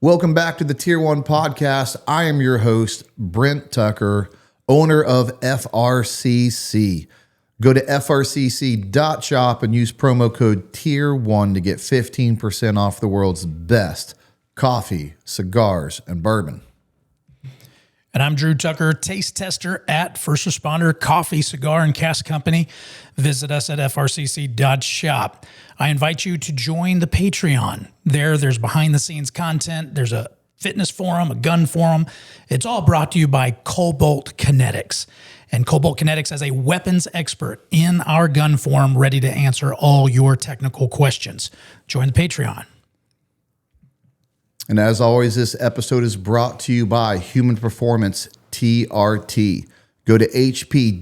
Welcome back to the Tier 1 Podcast. I am your host, Brent Tucker, owner of FRCC. Go to frcc.shop and use promo code Tier1 to get 15% off the world's best coffee, cigars, and bourbon. And I'm Drew Tucker, taste tester at First Responder Coffee, Cigar, and Cask Company. Visit us at frcc.shop. I invite you to join the Patreon. There's behind-the-scenes content. There's a fitness forum, a gun forum. It's all brought to you by Cobalt Kinetics. And Cobalt Kinetics has a weapons expert in our gun forum ready to answer all your technical questions. Join the Patreon. And as always, this episode is brought to you by Human Performance TRT. Go to hp-trt.com.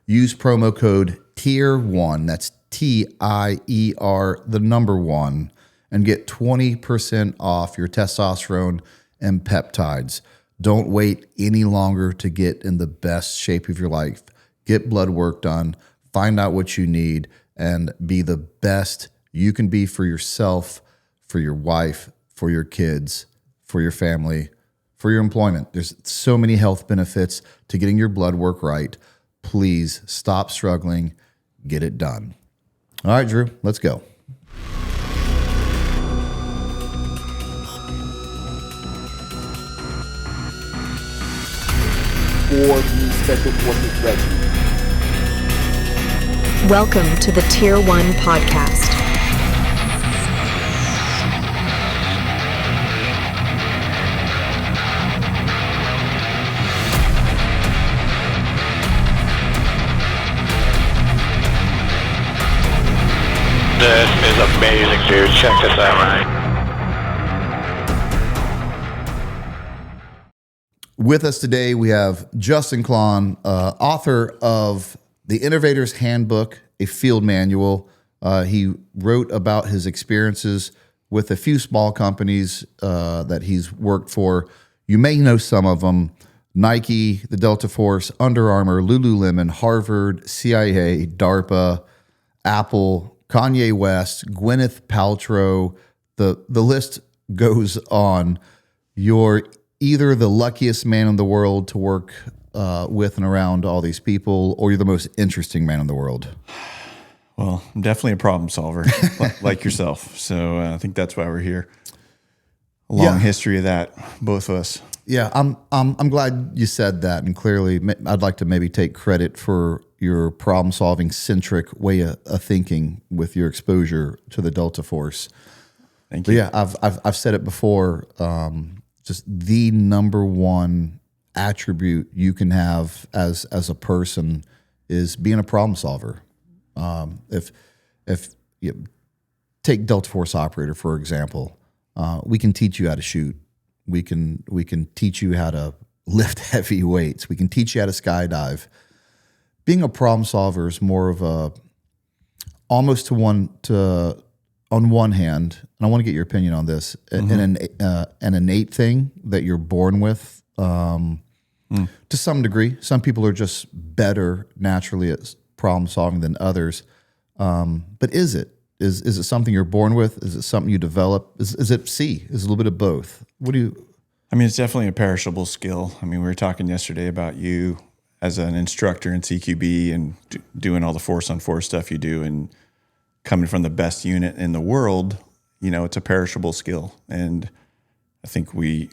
Use promo code Tier1. That's TIER, the number 1, and get 20% off your testosterone and peptides. Don't wait any longer to get in the best shape of your life. Get blood work done. Find out what you need and be the best you can be for yourself, for your wife, for your kids, for your family, for your employment. There's so many health benefits to getting your blood work right. Please stop struggling. Get it done. All right, Drew, let's go. Special Forces Rescue. Welcome to the Tier 1 Podcast. This is amazing, dude. Check this out. With us today, we have Justin Klahn, author of The Innovator's Handbook, a field manual. He wrote about his experiences with a few small companies that he's worked for. You may know some of them: Nike, the Delta Force, Under Armour, Lululemon, Harvard, CIA, DARPA, Apple, Kanye West, Gwyneth Paltrow. The list goes on. You're either the luckiest man in the world to work with and around all these people, or you're the most interesting man in the world. Well, I'm definitely a problem solver, like yourself. So I think that's why we're here. A long history of that, both of us. Yeah, I'm glad you said that, and clearly, I'd like to maybe take credit for your problem-solving centric way of thinking with your exposure to the Delta Force. Thank you. But yeah, I've said it before. Just the number one attribute you can have as a person is being a problem solver. If you take Delta Force operator for example, we can teach you how to shoot. We can teach you how to lift heavy weights. We can teach you how to skydive. Being a problem solver is more of a almost on one hand, and I want to get your opinion on this, an innate thing that you're born with to some degree. Some people are just better naturally at problem solving than others. But is it something you're born with? Is it something you develop? Is it C? Is it a little bit of both? What do you? I mean, it's definitely a perishable skill. I mean, we were talking yesterday about you as an instructor in CQB and doing all the force-on-force stuff you do, and coming from the best unit in the world. You know, it's a perishable skill, and I think we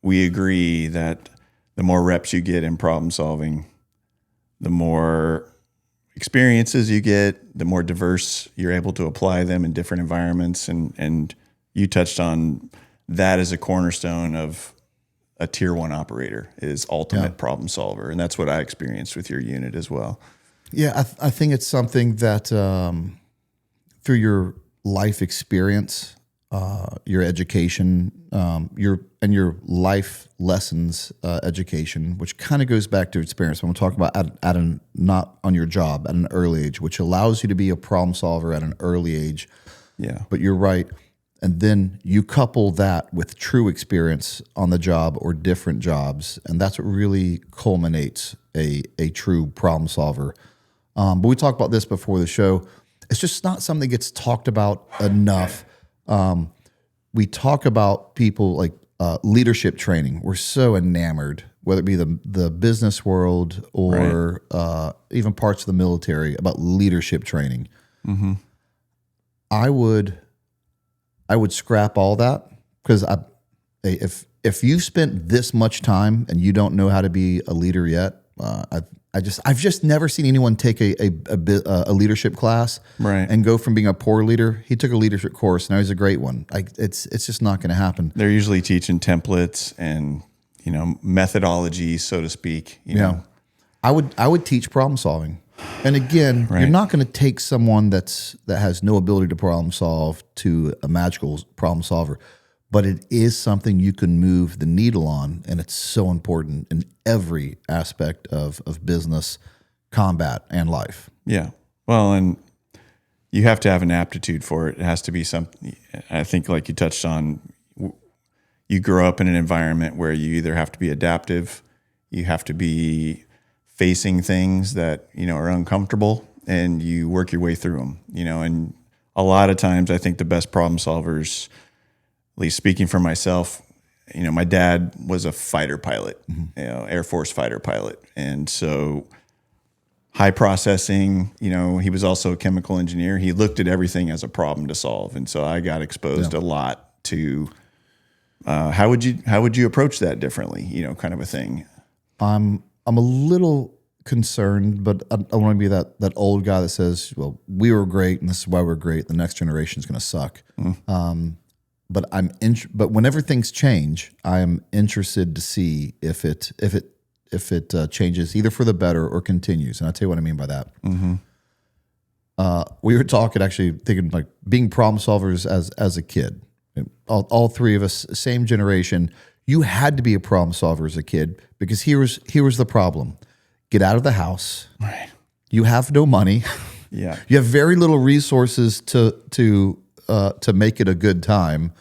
agree that the more reps you get in problem solving, the more experiences you get, the more diverse you're able to apply them in different environments. And you touched on that as a cornerstone of a tier 1 operator is ultimate problem solver. And that's what I experienced with your unit as well. Yeah, I think it's something that through your life experience, your education, your life lessons education, which kind of goes back to experience. When we're talking about not on your job at an early age, which allows you to be a problem solver at an early age. Yeah. But you're right. And then you couple that with true experience on the job or different jobs, and that's what really culminates a true problem solver. But we talked about this before the show. It's just not something that gets talked about enough. we talk about people like leadership training. We're so enamored, whether it be the business world or even parts of the military, about leadership training. Mm-hmm. I would scrap all that, because if you've spent this much time and you don't know how to be a leader yet, I've just never seen anyone take a leadership class and go from being a poor leader. He took a leadership course, now he's a great one. It's just not going to happen. They're usually teaching templates and methodology, so to speak. You know, I would teach problem solving, and again, you're not going to take someone that has no ability to problem solve to a magical problem solver. But it is something you can move the needle on, and it's so important in every aspect of business, combat, and life. Yeah. Well, and you have to have an aptitude for it. It has to be something, I think, like you touched on, you grow up in an environment where you either have to be adaptive, you have to be facing things that, are uncomfortable, and you work your way through them, and a lot of times I think the best problem solvers, at least speaking for myself, my dad was a fighter pilot, Air Force fighter pilot. And so high processing, he was also a chemical engineer. He looked at everything as a problem to solve. And so I got exposed a lot to how would you approach that differently, kind of a thing. I'm a little concerned, but I want to be that old guy that says, well, we were great and this is why we're great. The next generation is going to suck. But whenever things change, I am interested to see if it changes either for the better or continues. And I'll tell you what I mean by that. Mm-hmm. We were talking, actually thinking like being problem solvers as a kid. All three of us, same generation. You had to be a problem solver as a kid, because here was the problem: get out of the house. Right. You have no money. Yeah. You have very little resources to make it a good time.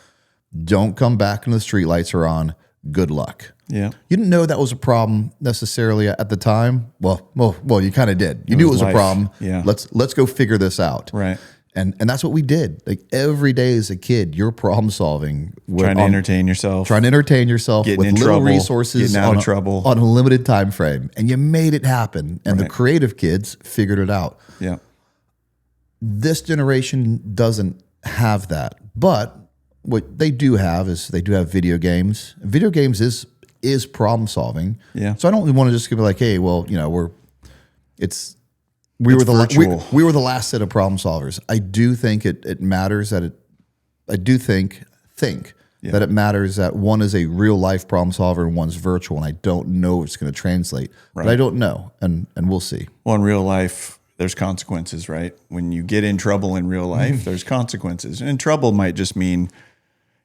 Don't come back when the streetlights are on. Good luck. Yeah. You didn't know that was a problem necessarily at the time. Well, you kind of did. You knew it was a problem. Yeah. Let's go figure this out. Right. And that's what we did. Like every day as a kid, you're problem solving. Trying to entertain yourself. Getting with in little trouble, resources getting out of trouble. On a limited time frame. And you made it happen. And the creative kids figured it out. Yeah. This generation doesn't have that. But what they do have is they do have video games. Video games is problem solving. Yeah. So I don't want to just be like, hey, well, we were the last set of problem solvers. I do think it matters that that it matters that one is a real life problem solver and one's virtual, and I don't know if it's going to translate. Right. But I don't know, and we'll see. Well, in real life, there's consequences, right? When you get in trouble in real life, there's consequences. And trouble might just mean,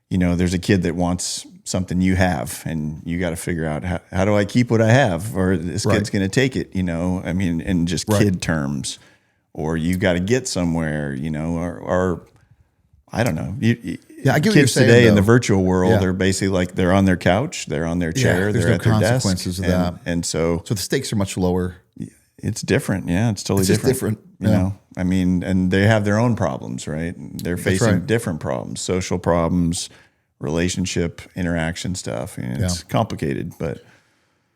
there's a kid that wants something you have, and you got to figure out how do I keep what I have, or this kid's going to take it, in just kid terms, or you got to get somewhere, or I don't know. I get what kids you're saying, today though. In the virtual world, they're basically like they're on their couch, they're on their chair, there's they're no at their desk, consequences of that. And so the stakes are much lower. It's different. Yeah, it's totally It's different. And they have their own problems, right? They're facing different problems, social problems, relationship interaction stuff. It's complicated, but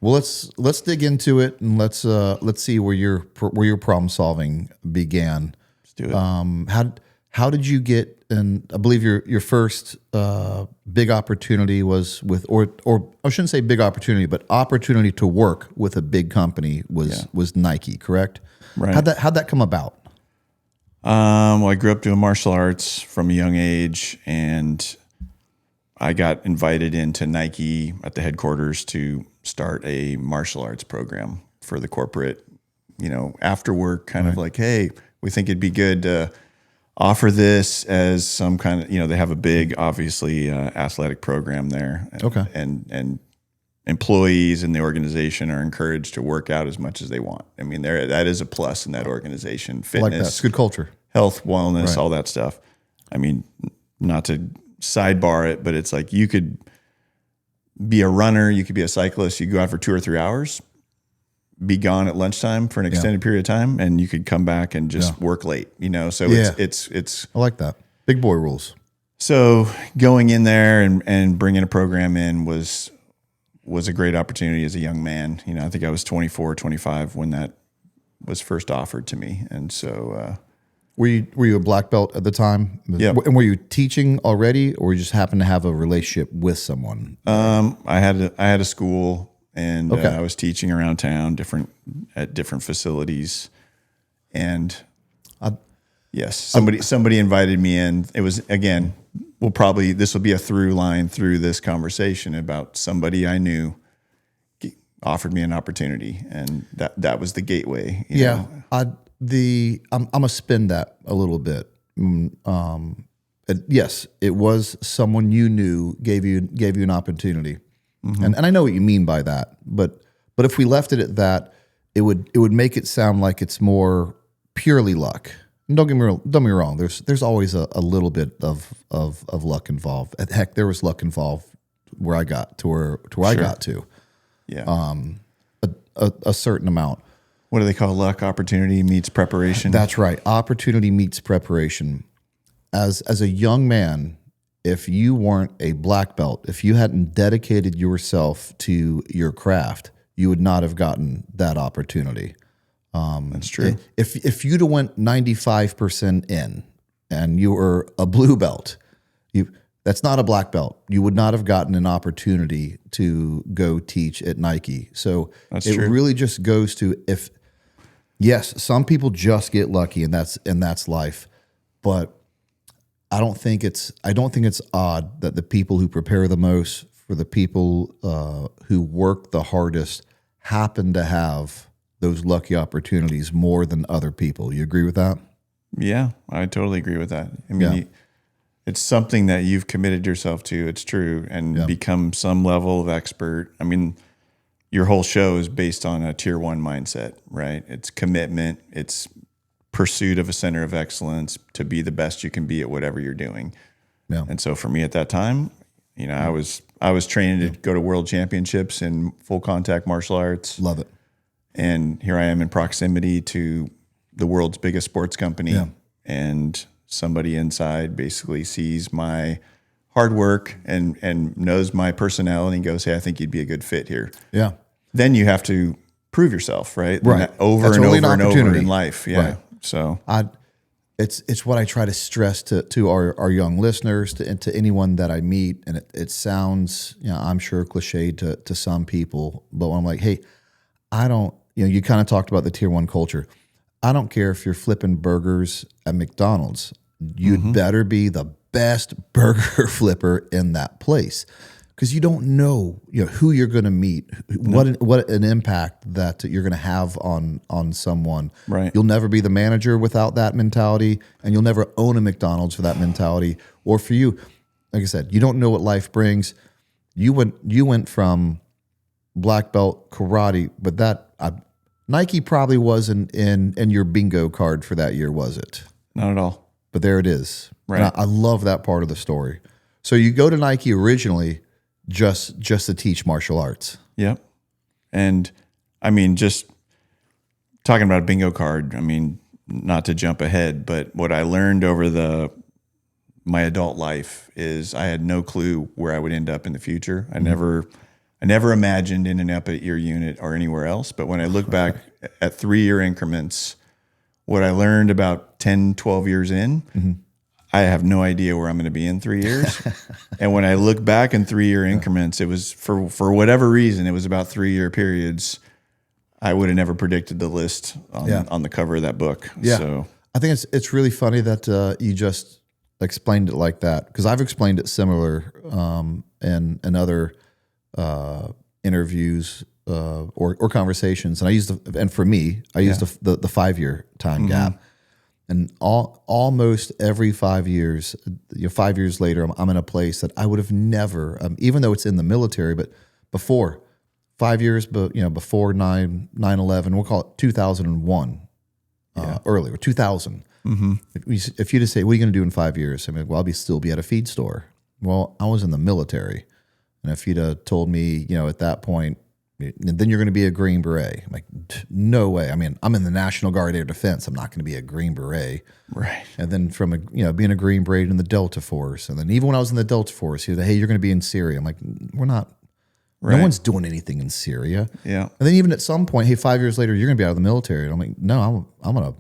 well, let's dig into it, and let's see where your problem solving began. Let's do it. How did you get? And I believe your first big opportunity was with, or I shouldn't say big opportunity, but opportunity to work with a big company was Nike, correct? Right. How'd that come about? Well, I grew up doing martial arts from a young age, and I got invited into Nike at the headquarters to start a martial arts program for the corporate, after work kind of like, hey, we think it'd be good to offer this as some kind of, they have a big, obviously, athletic program there. Okay. And employees in the organization are encouraged to work out as much as they want. I mean, that is a plus in that organization. Fitness, I like that. It's good culture. Health, wellness, all that stuff. I mean, not to sidebar it, but it's like you could be a runner, you could be a cyclist, you go out for 2 or 3 hours, be gone at lunchtime for an extended period of time, and you could come back and just work late, So it's I like that. Big boy rules. So going in there and bringing a program in was a great opportunity as a young man. You know, I think I was 24, 25 when that was first offered to me. And so, were you a black belt at the time? Yeah. And were you teaching already, or you just happened to have a relationship with someone? I had a school, and Okay. I was teaching around town, at different facilities, and yes, somebody invited me in. It was, again, this will be a through line through this conversation about somebody I knew offered me an opportunity, and that was the gateway. you know? I'm gonna spin that a little bit. Yes, it was someone you knew gave you an opportunity, and I know what you mean by that. But if we left it at that, it would make it sound like it's more purely luck. And don't get me wrong. There's always a little bit of luck involved. Heck, there was luck involved where I got to where I got to. Yeah. A certain amount. What do they call luck? Opportunity meets preparation. That's right. Opportunity meets preparation. As a young man, if you weren't a black belt, if you hadn't dedicated yourself to your craft, you would not have gotten that opportunity. That's true. If you'd have went 95% in and you were a blue belt, that's not a black belt. You would not have gotten an opportunity to go teach at Nike. So That's it true. really just goes to yes, some people just get lucky, and that's life. But I don't think it's odd that the people who prepare the most for the people who work the hardest happen to have those lucky opportunities more than other people. You agree with that? Yeah, I totally agree with that. I mean, it's something that you've committed yourself to. It's true, and become some level of expert. I mean, your whole show is based on a tier 1 mindset, right? It's commitment. It's pursuit of a center of excellence to be the best you can be at whatever you're doing. Yeah. And so for me at that time, you know, I was training to go to world championships in full contact martial arts. Love it. And here I am in proximity to the world's biggest sports company. Yeah. And somebody inside basically sees my hard work and knows my personality and goes, hey, I think you'd be a good fit here. Yeah. Then you have to prove yourself, right? Right. And over That's and only over an and over opportunity. in life. Yeah. Right. So it's what I try to stress to our young listeners, and to anyone that I meet. And it sounds, I'm sure cliched to some people, but when I'm like, hey, I don't, you kind of talked about the tier 1 culture. I don't care if you're flipping burgers at McDonald's. You'd better be the best burger flipper in that place, because you don't know, who you're going to meet, what an impact that you're going to have on someone. Right. You'll never be the manager without that mentality, and you'll never own a McDonald's for that mentality. Or for you, like I said, you don't know what life brings. You went from black belt karate, but Nike probably wasn't in your bingo card for that year, was it? not at all. But there it is. Right. And I love that part of the story. So you go to Nike originally just to teach martial arts. Yep. And I mean, just talking about a bingo card, I mean, not to jump ahead, but what I learned over my adult life is I had no clue where I would end up in the future. I never imagined ending up at your unit or anywhere else. But when I look back at 3-year increments, what I learned about 10, 12 years in, I have no idea where I'm going to be in 3 years. And when I look back in 3-year increments, it was for whatever reason, it was about 3-year periods. I would have never predicted the list on the cover of that book. Yeah. So I think it's really funny that you just explained it like that, because I've explained it similar in other interviews or conversations, and I used for me I used the 5-year time gap, and almost every 5 years, 5 years later, I'm in a place that I would have never, even though it's in the military, but before 5 years, but before 9/11, we'll call it 2001, earlier 2000. If you just say, what are you going to do in 5 years? I mean, well, I'll still be at a feed store. Well, I was in the military. And if you'd have told me, at that point, And then you're going to be a Green Beret. I'm like, no way. I mean, I'm in the National Guard Air Defense. I'm not going to be a Green Beret. Right. And then from being a Green Beret in the Delta Force, and then even when I was in the Delta Force, he said, hey, you're going to be in Syria. I'm like, we're not. Right. No one's doing anything in Syria. Yeah. And then even at some point, hey, 5 years later, you're going to be out of the military. And I'm like, no, I'm going to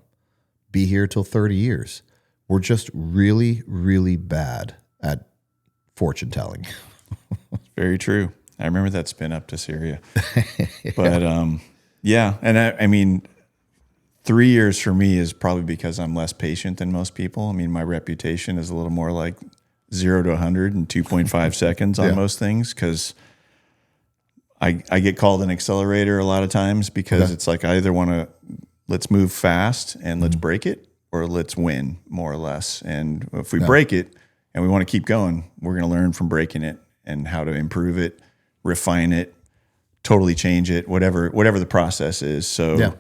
be here till 30 years. We're just really, really bad at fortune telling. Very true. I remember that spin up to Syria. But yeah. And I mean, 3 years for me is probably because I'm less patient than most people. I mean, my reputation is a little more like 0 to 100 in 2.5 seconds on most things, because I get called an accelerator a lot of times, because it's like I either want to, let's move fast and let's break it, or let's win, more or less. And if we break it and we want to keep going, we're going to learn from breaking it and how to improve it, refine it, totally change it, whatever the process is. So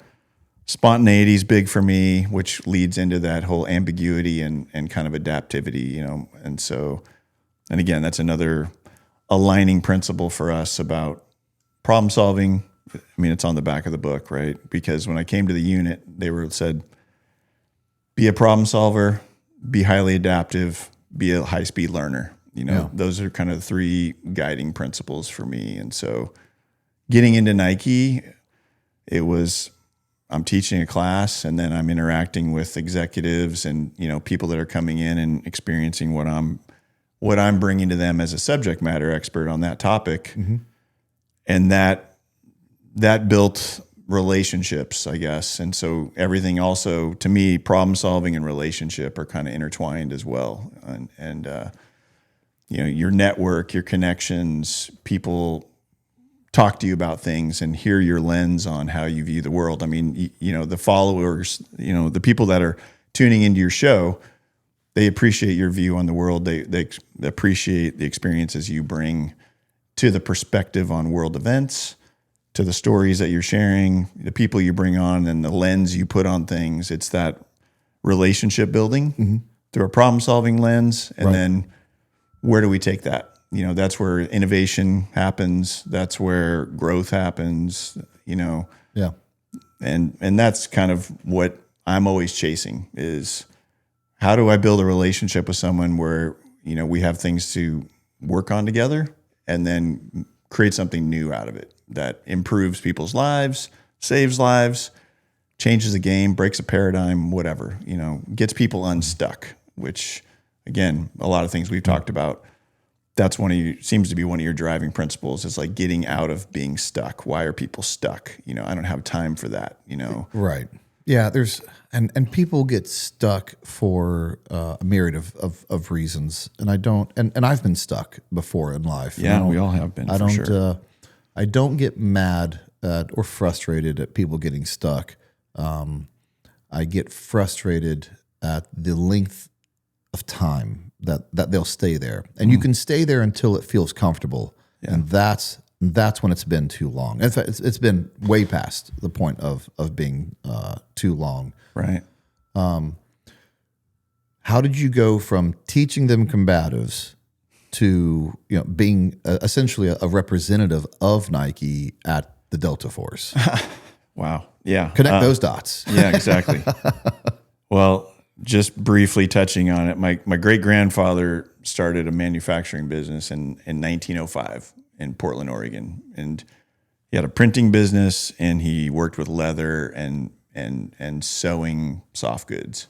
spontaneity is big for me, which leads into that whole ambiguity and kind of adaptivity, And so, and again, that's another aligning principle for us about problem solving. I mean, it's on the back of the book, right? Because when I came to the unit, they said, be a problem solver, be highly adaptive, be a high-speed learner. Those are kind of the three guiding principles for me. And so getting into Nike, it was, I'm teaching a class, and then I'm interacting with executives and, people that are coming in and experiencing what I'm bringing to them as a subject matter expert on that topic. Mm-hmm. And that built relationships, I guess. And so everything also, to me, problem solving and relationship are kind of intertwined as well. And your network, your connections, people talk to you about things and hear your lens on how you view the world. I mean, the followers, the people that are tuning into your show, they appreciate your view on the world. They appreciate the experiences you bring to the perspective on world events, to the stories that you're sharing, the people you bring on, and the lens you put on things. It's that relationship building through a problem-solving lens, and then where do we take that? That's where innovation happens. That's where growth happens. Yeah. And that's kind of what I'm always chasing, is how do I build a relationship with someone where we have things to work on together, and then create something new out of it that improves people's lives, saves lives, changes the game, breaks a paradigm, whatever, gets people unstuck, which, again, a lot of things we've talked about, that's seems to be one of your driving principles, is like getting out of being stuck. Why are people stuck? I don't have time for that, Right. Yeah, and people get stuck for a myriad of reasons, and I don't, and I've been stuck before in life. Yeah, we all have been. I don't get mad at or frustrated at people getting stuck. I get frustrated at the length of time that they'll stay there, and you can stay there until it feels comfortable, and that's when it's been too long. In fact, it's been way past the point of being too long. Right. How did you go from teaching them combatives to being essentially a representative of Nike at the Delta Force? Wow. Yeah. Connect those dots. Yeah, exactly. Well, just briefly touching on it, my great-grandfather started a manufacturing business in 1905 in Portland, Oregon. And he had a printing business, and he worked with leather and sewing soft goods.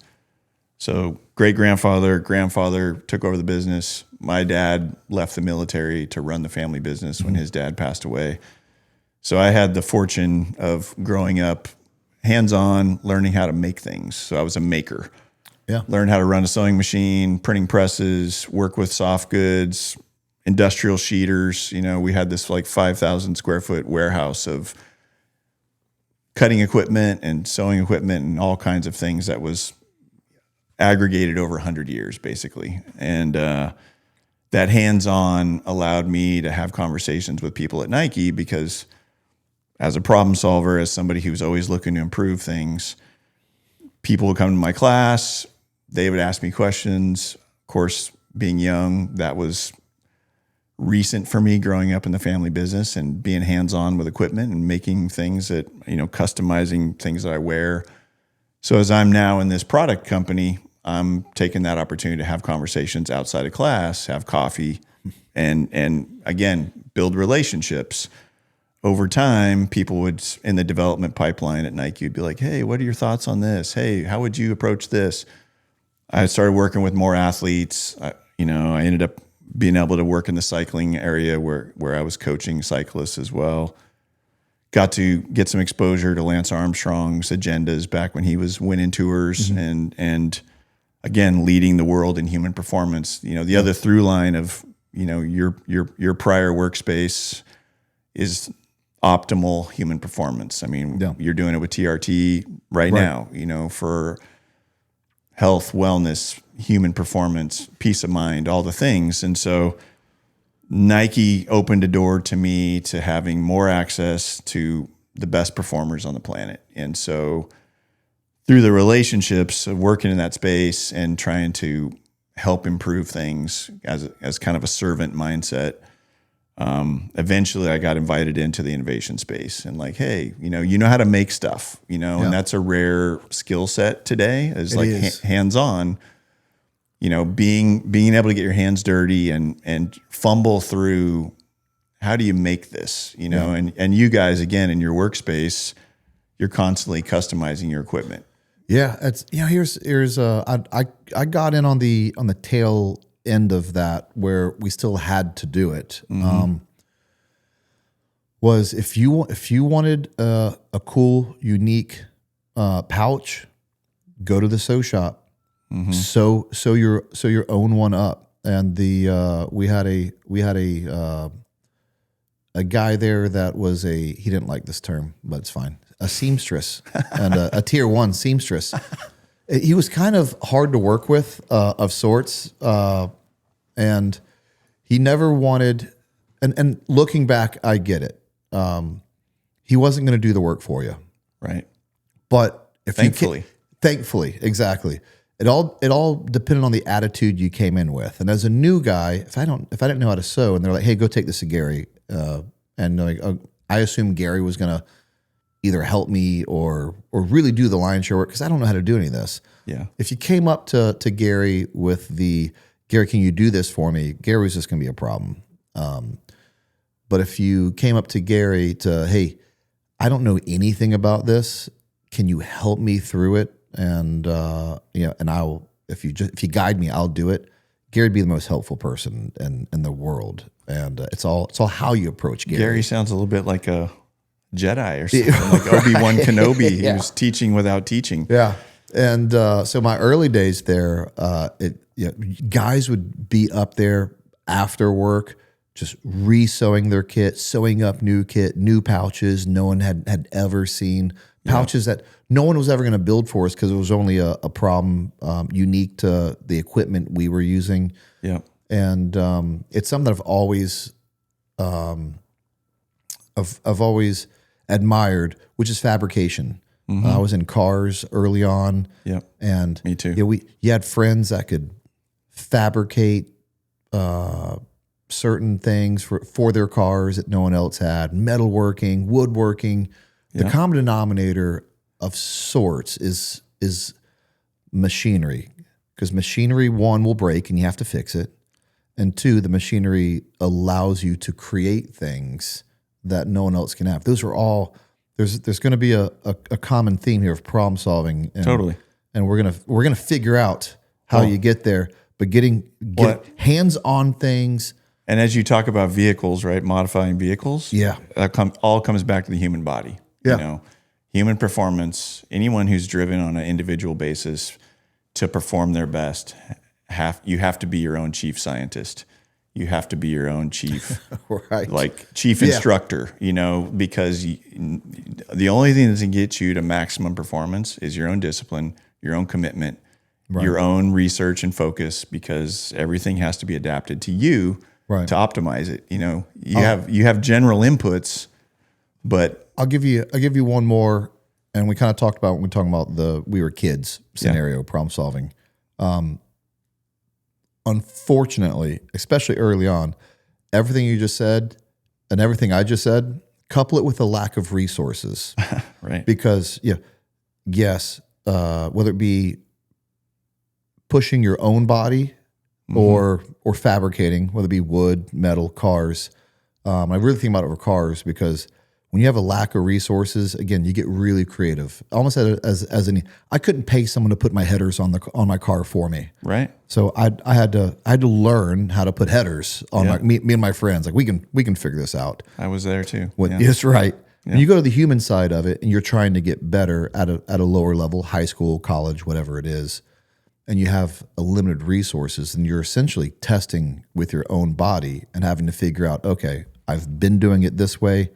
So grandfather took over the business. My dad left the military to run the family business when his dad passed away. So I had the fortune of growing up hands-on, learning how to make things. So I was a maker. Yeah. Learned how to run a sewing machine, printing presses, work with soft goods, industrial sheeters. We had this like 5,000 square foot warehouse of cutting equipment and sewing equipment and all kinds of things that was aggregated over 100 years, basically. And that hands-on allowed me to have conversations with people at Nike, because as a problem solver, as somebody who was always looking to improve things, people would come to my class, they would ask me questions. Of course, being young, that was recent for me growing up in the family business and being hands-on with equipment and making things that, customizing things that I wear. So as I'm now in this product company, I'm taking that opportunity to have conversations outside of class, have coffee, and again, build relationships. Over time, people would, in the development pipeline at Nike, would be like, hey, what are your thoughts on this? Hey, how would you approach this? I started working with more athletes. I ended up being able to work in the cycling area where I was coaching cyclists as well. Got to get some exposure to Lance Armstrong's agendas back when he was winning tours and again, leading the world in human performance. The other through line of, your prior workspace is optimal human performance. I mean, you're doing it with TRT right now, for health, wellness, human performance, peace of mind, all the things. And so Nike opened a door to me to having more access to the best performers on the planet. And so through the relationships of working in that space and trying to help improve things as kind of a servant mindset, eventually I got invited into the innovation space and like, hey, you know how to make stuff, and that's a rare skill set today is hands-on, being able to get your hands dirty and fumble through how do you make this, and you guys, again, in your workspace, you're constantly customizing your equipment. Yeah. It's, I got in on the tail end of that where we still had to do it. Was if you wanted a cool, unique pouch, go to the sew shop, sew your own one up. And we had a guy there that was he didn't like this term, but it's fine, a seamstress and a tier 1 seamstress. He was kind of hard to work with of sorts. And he never wanted, and looking back, I get it. He wasn't going to do the work for you. Right. But if thankfully, exactly. It all depended on the attitude you came in with. And as a new guy, if I didn't know how to sew and they're like, hey, go take this to Gary. I assumed Gary was going to either help me or really do the lion's share work because I don't know how to do any of this. Yeah. If you came up to Gary with Gary, can you do this for me? Gary was just going to be a problem. But if you came up to Gary hey, I don't know anything about this. Can you help me through it? And and I'll if you guide me, I'll do it. Gary'd be the most helpful person in the world, and it's all how you approach Gary. Gary sounds a little bit like a Jedi or something, like Obi-Wan Kenobi. He was teaching without teaching. Yeah, and so my early days there, guys would be up there after work, just re-sewing their kit, sewing up new kit, new pouches no one had ever seen, pouches that no one was ever going to build for us because it was only a problem unique to the equipment we were using. Yeah, and it's something that I've always admired, which is fabrication. I was in cars early on. Yeah, and me too. You had friends that could fabricate certain things for their cars that no one else had. Metalworking, woodworking. The common denominator of sorts is machinery, because machinery, one, will break and you have to fix it, and two, the machinery allows you to create things that no one else can have. Those are all. There's going to be a common theme here of problem solving. And, totally. And we're gonna figure out how you get there, but get hands on things. And as you talk about vehicles, right, modifying vehicles, that all comes back to the human body. Yeah. Human performance. Anyone who's driven on an individual basis to perform their best, you have to be your own chief scientist. You have to be your own chief, right? Like chief instructor. Because the only thing that can get you to maximum performance is your own discipline, your own commitment, your own research and focus. Because everything has to be adapted to you to optimize it. You have general inputs, but I'll give you one more, and we kind of talked about when we were talking about we were kids scenario, problem solving. Unfortunately, especially early on, everything you just said and everything I just said, couple it with a lack of resources. Right. Because, yes, whether it be pushing your own body or fabricating, whether it be wood, metal, cars. I really think about it for cars because when you have a lack of resources, again, you get really creative. Almost as I couldn't pay someone to put my headers on my car for me. Right. So I had to learn how to put headers on me and my friends. Like we can figure this out. I was there too. That's right. Yeah. When you go to the human side of it and you're trying to get better at a lower level, high school, college, whatever it is, and you have a limited resources, and you're essentially testing with your own body and having to figure out, okay, I've been doing it this way.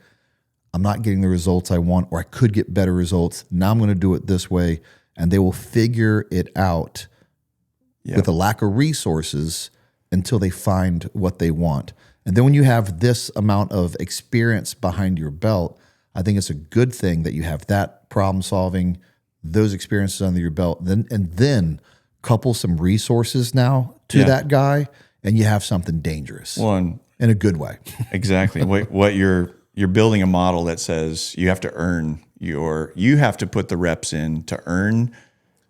I'm not getting the results I want, or I could get better results. Now I'm going to do it this way. And they will figure it out with a lack of resources until they find what they want. And then when you have this amount of experience behind your belt, I think it's a good thing that you have that problem solving, those experiences under your belt, and then couple some resources now to that guy, and you have something dangerous. Well, in a good way. Exactly. What you're building a model that says you have to put the reps in to earn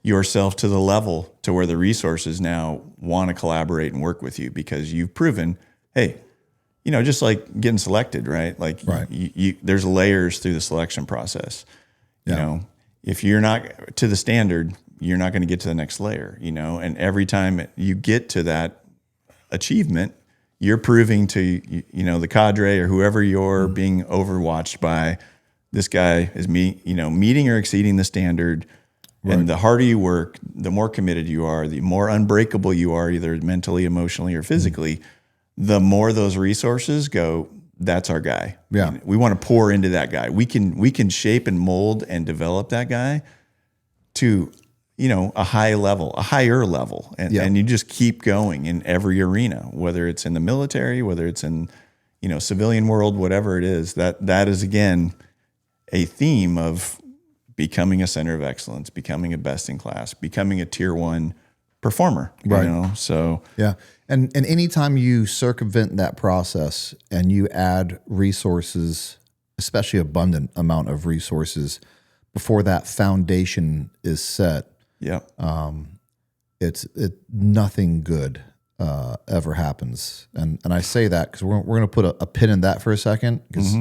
yourself to the level to where the resources now want to collaborate and work with you because you've proven, hey, just like getting selected, right? Like there's layers through the selection process. If you're not to the standard, you're not going to get to the next layer, and every time you get to that achievement, you're proving to, the cadre or whoever you're being overwatched by, this guy is meeting or exceeding the standard. Right. And the harder you work, the more committed you are, the more unbreakable you are, either mentally, emotionally, or physically, the more those resources go, that's our guy. Yeah. And we want to pour into that guy. We can shape and mold and develop that guy to, a higher level. And you just keep going in every arena, whether it's in the military, whether it's in, civilian world, whatever it is, that is again, a theme of becoming a center of excellence, becoming a best in class, becoming a tier 1 performer, right. So yeah. And anytime you circumvent that process and you add resources, especially abundant amount of resources before that foundation is set, it's nothing good ever happens. And I say that because we're going to put a pin in that for a second because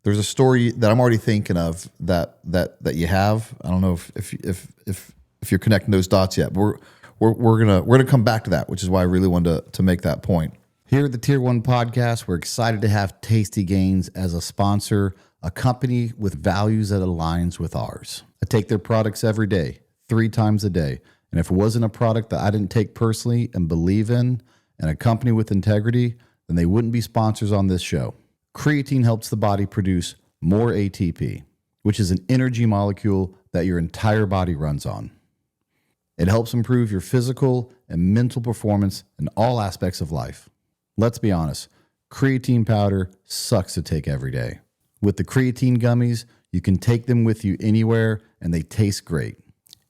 there's a story that I'm already thinking of that you have. I don't know if you're connecting those dots yet, but we're gonna come back to that, which is why I really wanted to make that point. Here at the Tier 1 Podcast, we're excited to have Tasty Gains as a sponsor, a company with values that aligns with ours. I take their products every day, 3 times a day. And if it wasn't a product that I didn't take personally and believe in, and a company with integrity, then they wouldn't be sponsors on this show. Creatine helps the body produce more ATP, which is an energy molecule that your entire body runs on. It helps improve your physical and mental performance in all aspects of life. Let's be honest, creatine powder sucks to take every day. With the creatine gummies, you can take them with you anywhere and they taste great.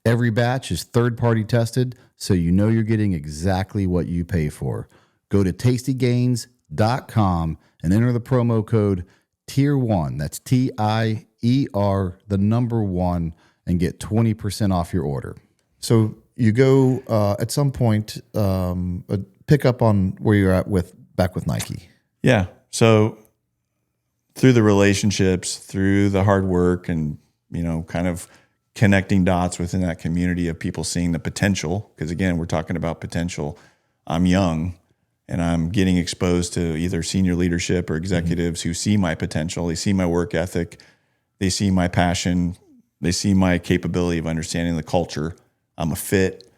Every batch is third-party tested, so you know you're getting exactly what you pay for. Go to tastygains.com and enter the promo code TIER1, that's TIER, the number 1, and get 20% off your order. So you go at some point, pick up on where you're at back with Nike. Yeah. So through the relationships, through the hard work, and kind of connecting dots within that community of people seeing the potential, because again, we're talking about potential. I'm young, and I'm getting exposed to either senior leadership or executives who see my potential. They see my work ethic, they see my passion, they see my capability of understanding the culture. I'm a fit,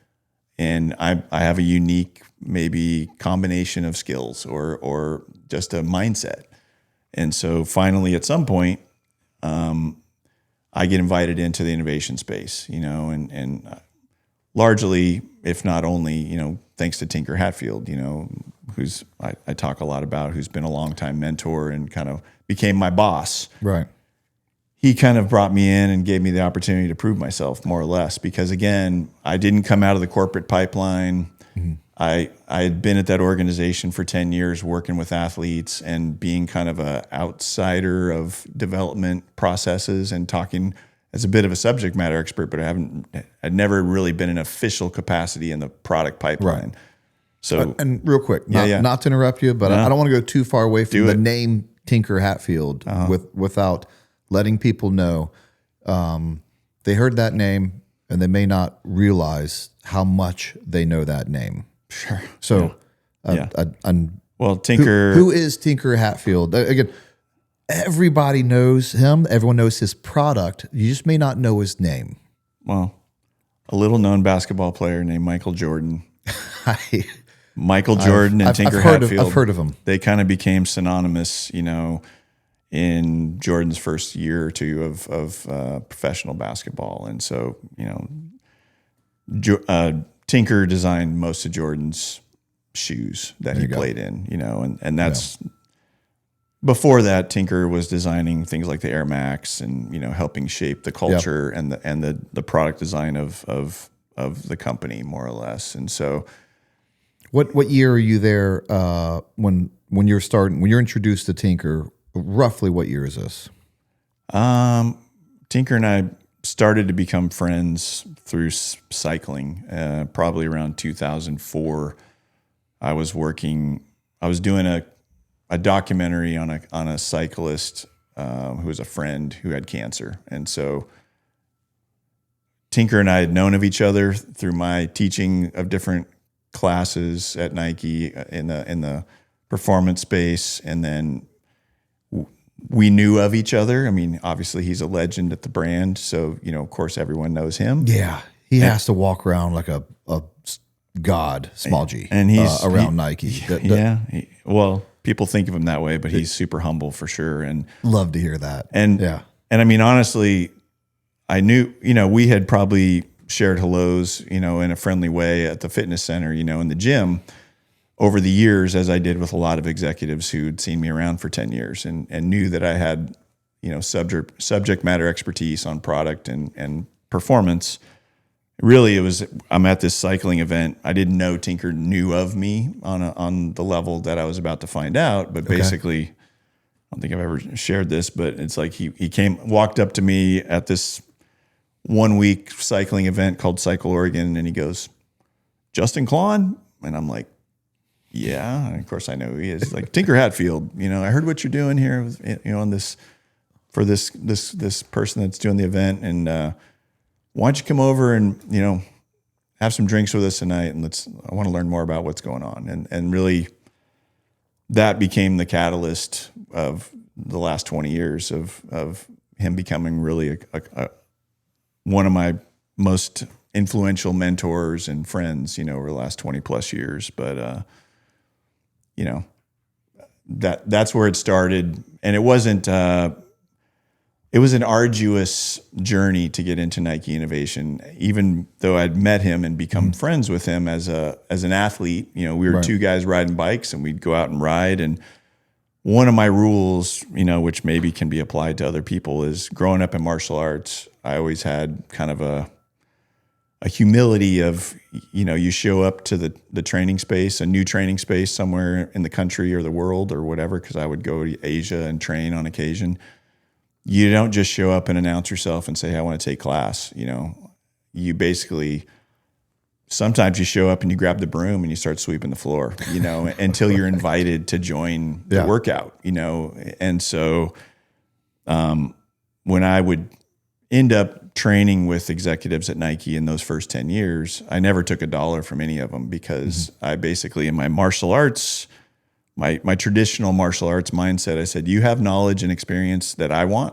and I have a unique maybe combination of skills or just a mindset. And so finally, at some point, I get invited into the innovation space, and largely, if not only, thanks to Tinker Hatfield, who's I talk a lot about, who's been a longtime mentor and kind of became my boss. Right. He kind of brought me in and gave me the opportunity to prove myself, more or less, because again, I didn't come out of the corporate pipeline. I had been at that organization for 10 years working with athletes and being kind of a outsider of development processes and talking as a bit of a subject matter expert, but I'd never really been in official capacity in the product pipeline. Right. So, and real quick, not to interrupt you, but I don't want to go too far away from the name Tinker Hatfield without letting people know they heard that name and they may not realize how much they know that name. Sure. So, well, Tinker. Who is Tinker Hatfield? Again, everybody knows him. Everyone knows his product. You just may not know his name. Well, a little known basketball player named Michael Jordan. Michael Jordan and Tinker Hatfield. I've heard of him. They kind of became synonymous, in Jordan's first year or two of professional basketball. And so, Tinker designed most of Jordan's shoes that he played in, and that's before that. Tinker was designing things like the Air Max and helping shape the culture and the product design of the company more or less. And so, what year are you there when you're introduced to Tinker? Roughly, what year is this? Tinker and I started to become friends through cycling, probably around 2004. I was doing a documentary on a cyclist who was a friend who had cancer. And so Tinker and I had known of each other through my teaching of different classes at Nike in the performance space. And then we knew of each other. I mean, obviously he's a legend at the brand. So, of course everyone knows him. Yeah. He has to walk around like a god, small G, and he's around Nike. Well, people think of him that way, but he's super humble for sure. And love to hear that. And I mean, honestly, I knew, we had probably shared hellos, in a friendly way at the fitness center, in the gym over the years, as I did with a lot of executives who'd seen me around for 10 years and knew that I had, subject matter expertise on product and performance. Really, I'm at this cycling event. I didn't know Tinker knew of me on the level that I was about to find out. But basically, I don't think I've ever shared this, but it's like he walked up to me at this 1 week cycling event called Cycle Oregon, and he goes, "Justin Klahn?" And I'm like, "Yeah." And of course I know who he is. He's like, "Tinker Hatfield, I heard what you're doing here, on this for this person that's doing the event, and why don't you come over and, have some drinks with us tonight, and I want to learn more about what's going on." And really that became the catalyst of the last 20 years of him becoming really one of my most influential mentors and friends, over the last 20 plus years. But, that's where it started. And it wasn't, it was an arduous journey to get into Nike Innovation, even though I'd met him and become friends with him as an athlete. We were two guys riding bikes, and we'd go out and ride. And one of my rules, which maybe can be applied to other people, is growing up in martial arts, I always had kind of a humility of, you show up to the training space, a new training space somewhere in the country or the world or whatever, because I would go to Asia and train on occasion. You don't just show up and announce yourself and say, "Hey, I want to take class." You basically, sometimes you show up and you grab the broom and you start sweeping the floor, until you're invited to join the workout, And so when I would end up training with executives at Nike in those first 10 years, I never took $1 from any of them, because I basically, in my martial arts, my traditional martial arts mindset, I said, "You have knowledge and experience that I want,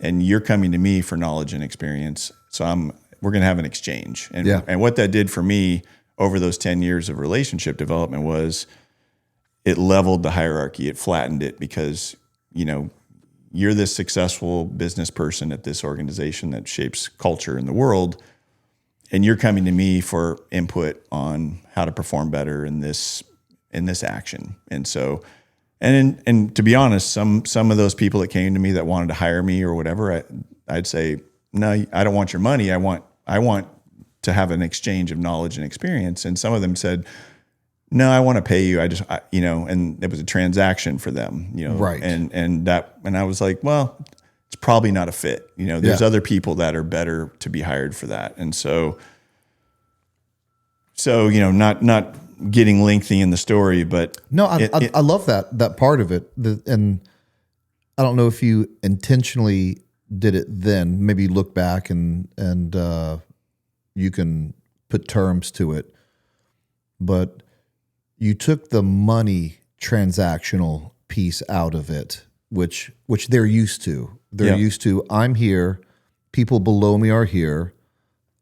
and you're coming to me for knowledge and experience. So we're going to have an exchange." And what that did for me over those 10 years of relationship development was it leveled the hierarchy. It flattened it, because, you're this successful business person at this organization that shapes culture in the world, and you're coming to me for input on how to perform better in this action. And so, and to be honest, some of those people that came to me that wanted to hire me or whatever, I'd say, "No, I don't want your money. I want to have an exchange of knowledge and experience." And some of them said, no, I want to pay you. And it was a transaction for them, Right. And I was like, well, it's probably not a fit. There's other people that are better to be hired for that. And so, not getting lengthy in the story, but No, I love that part of it. And I don't know if you intentionally did it then. Maybe look back and you can put terms to it. But you took the money transactional piece out of it, which they're used to. They're used to, I'm here, people below me are here.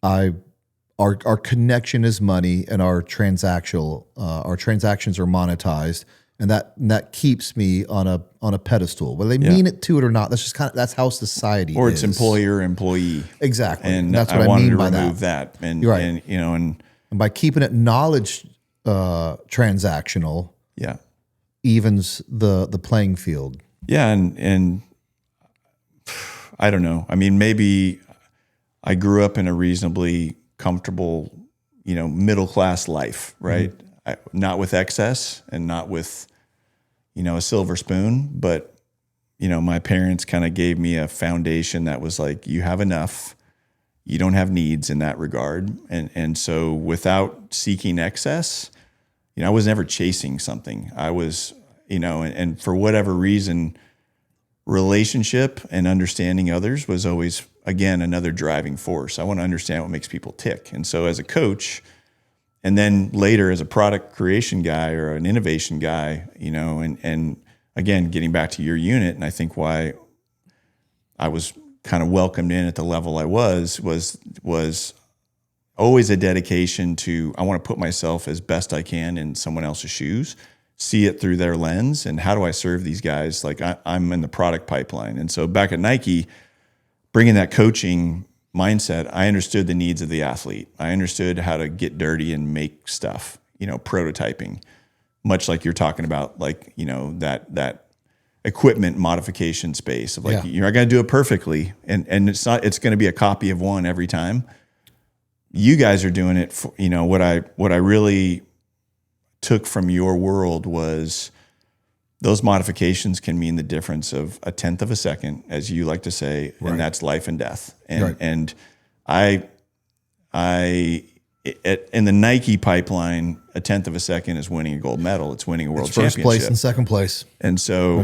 Our connection is money, and our transactions are monetized, and that keeps me on a pedestal. Whether they mean it to it or not, that's just that's how society or is. it's employer employee. Exactly, and that's what I I wanted mean to by remove that. And You're right. and by keeping it knowledge transactional, evens the playing field. Yeah, and I don't know. I mean, maybe I grew up in a reasonably comfortable, middle class life, right? Not with excess and not with, a silver spoon, but my parents kind of gave me a foundation that was like, you have enough, you don't have needs in that regard, and so without seeking excess, I was never chasing something. I was, and for whatever reason, relationship and understanding others was always, again, another driving force. I want to understand what makes people tick. And so as a coach, and then later as a product creation guy or an innovation guy, and again, getting back to your unit, and I think why I was kind of welcomed in at the level I was always a dedication to, I want to put myself as best I can in someone else's shoes, see it through their lens, and how do I serve these guys? Like I'm in the product pipeline. And so back at Nike, bringing that coaching mindset, I understood the needs of the athlete. I understood how to get dirty and make stuff, prototyping, much like you're talking about, like, that equipment modification space of like, you're not going to do it perfectly. And it's going to be a copy of one every time. You guys are doing it for, what I really took from your world was those modifications can mean the difference of a tenth of a second, as you like to say, and that's life and death. And I in the Nike pipeline, a tenth of a second is winning a gold medal. It's winning a world championship. First place and second place. And so,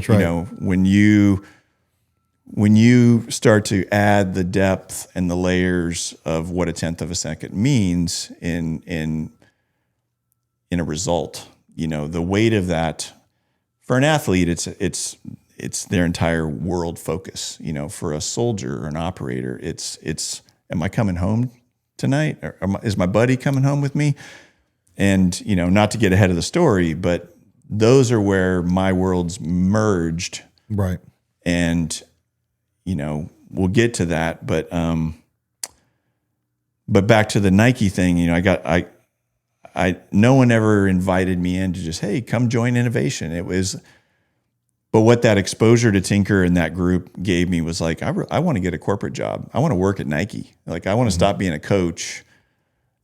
when you start to add the depth and the layers of what a tenth of a second means in a result, the weight of that for an athlete, it's their entire world focus. For a soldier or an operator, it's am I coming home tonight? Or is my buddy coming home with me? And, not to get ahead of the story, but those are where my worlds merged. Right. And, we'll get to that, but back to the Nike thing, no one ever invited me in to just, hey, come join innovation. But what that exposure to Tinker and that group gave me was like, I want to get a corporate job. I want to work at Nike. Like, I want to stop being a coach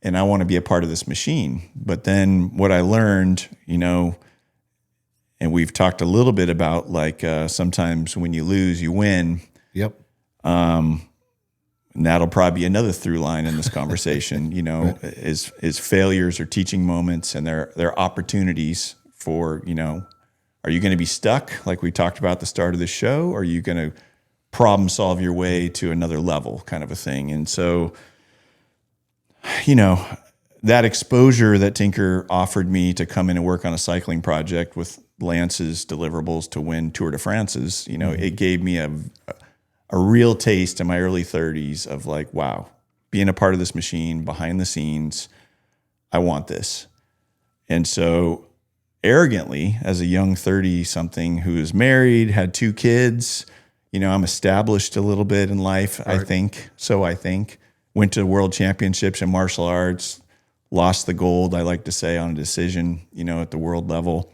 and I want to be a part of this machine. But then what I learned, and we've talked a little bit about, like, sometimes when you lose, you win. Yep. And that'll probably be another through line in this conversation, right. is failures or teaching moments, and they're opportunities for, are you going to be stuck like we talked about at the start of the show? Or are you going to problem solve your way to another level, kind of a thing? And so, that exposure that Tinker offered me to come in and work on a cycling project with Lance's deliverables to win Tour de France's, it gave me a real taste in my early 30s of like, wow, being a part of this machine behind the scenes, I want this. And so arrogantly, as a young 30-something who is married, had 2 kids, I'm established a little bit in life, right. I think. Went to world championships in martial arts, lost the gold, I like to say, on a decision, at the world level.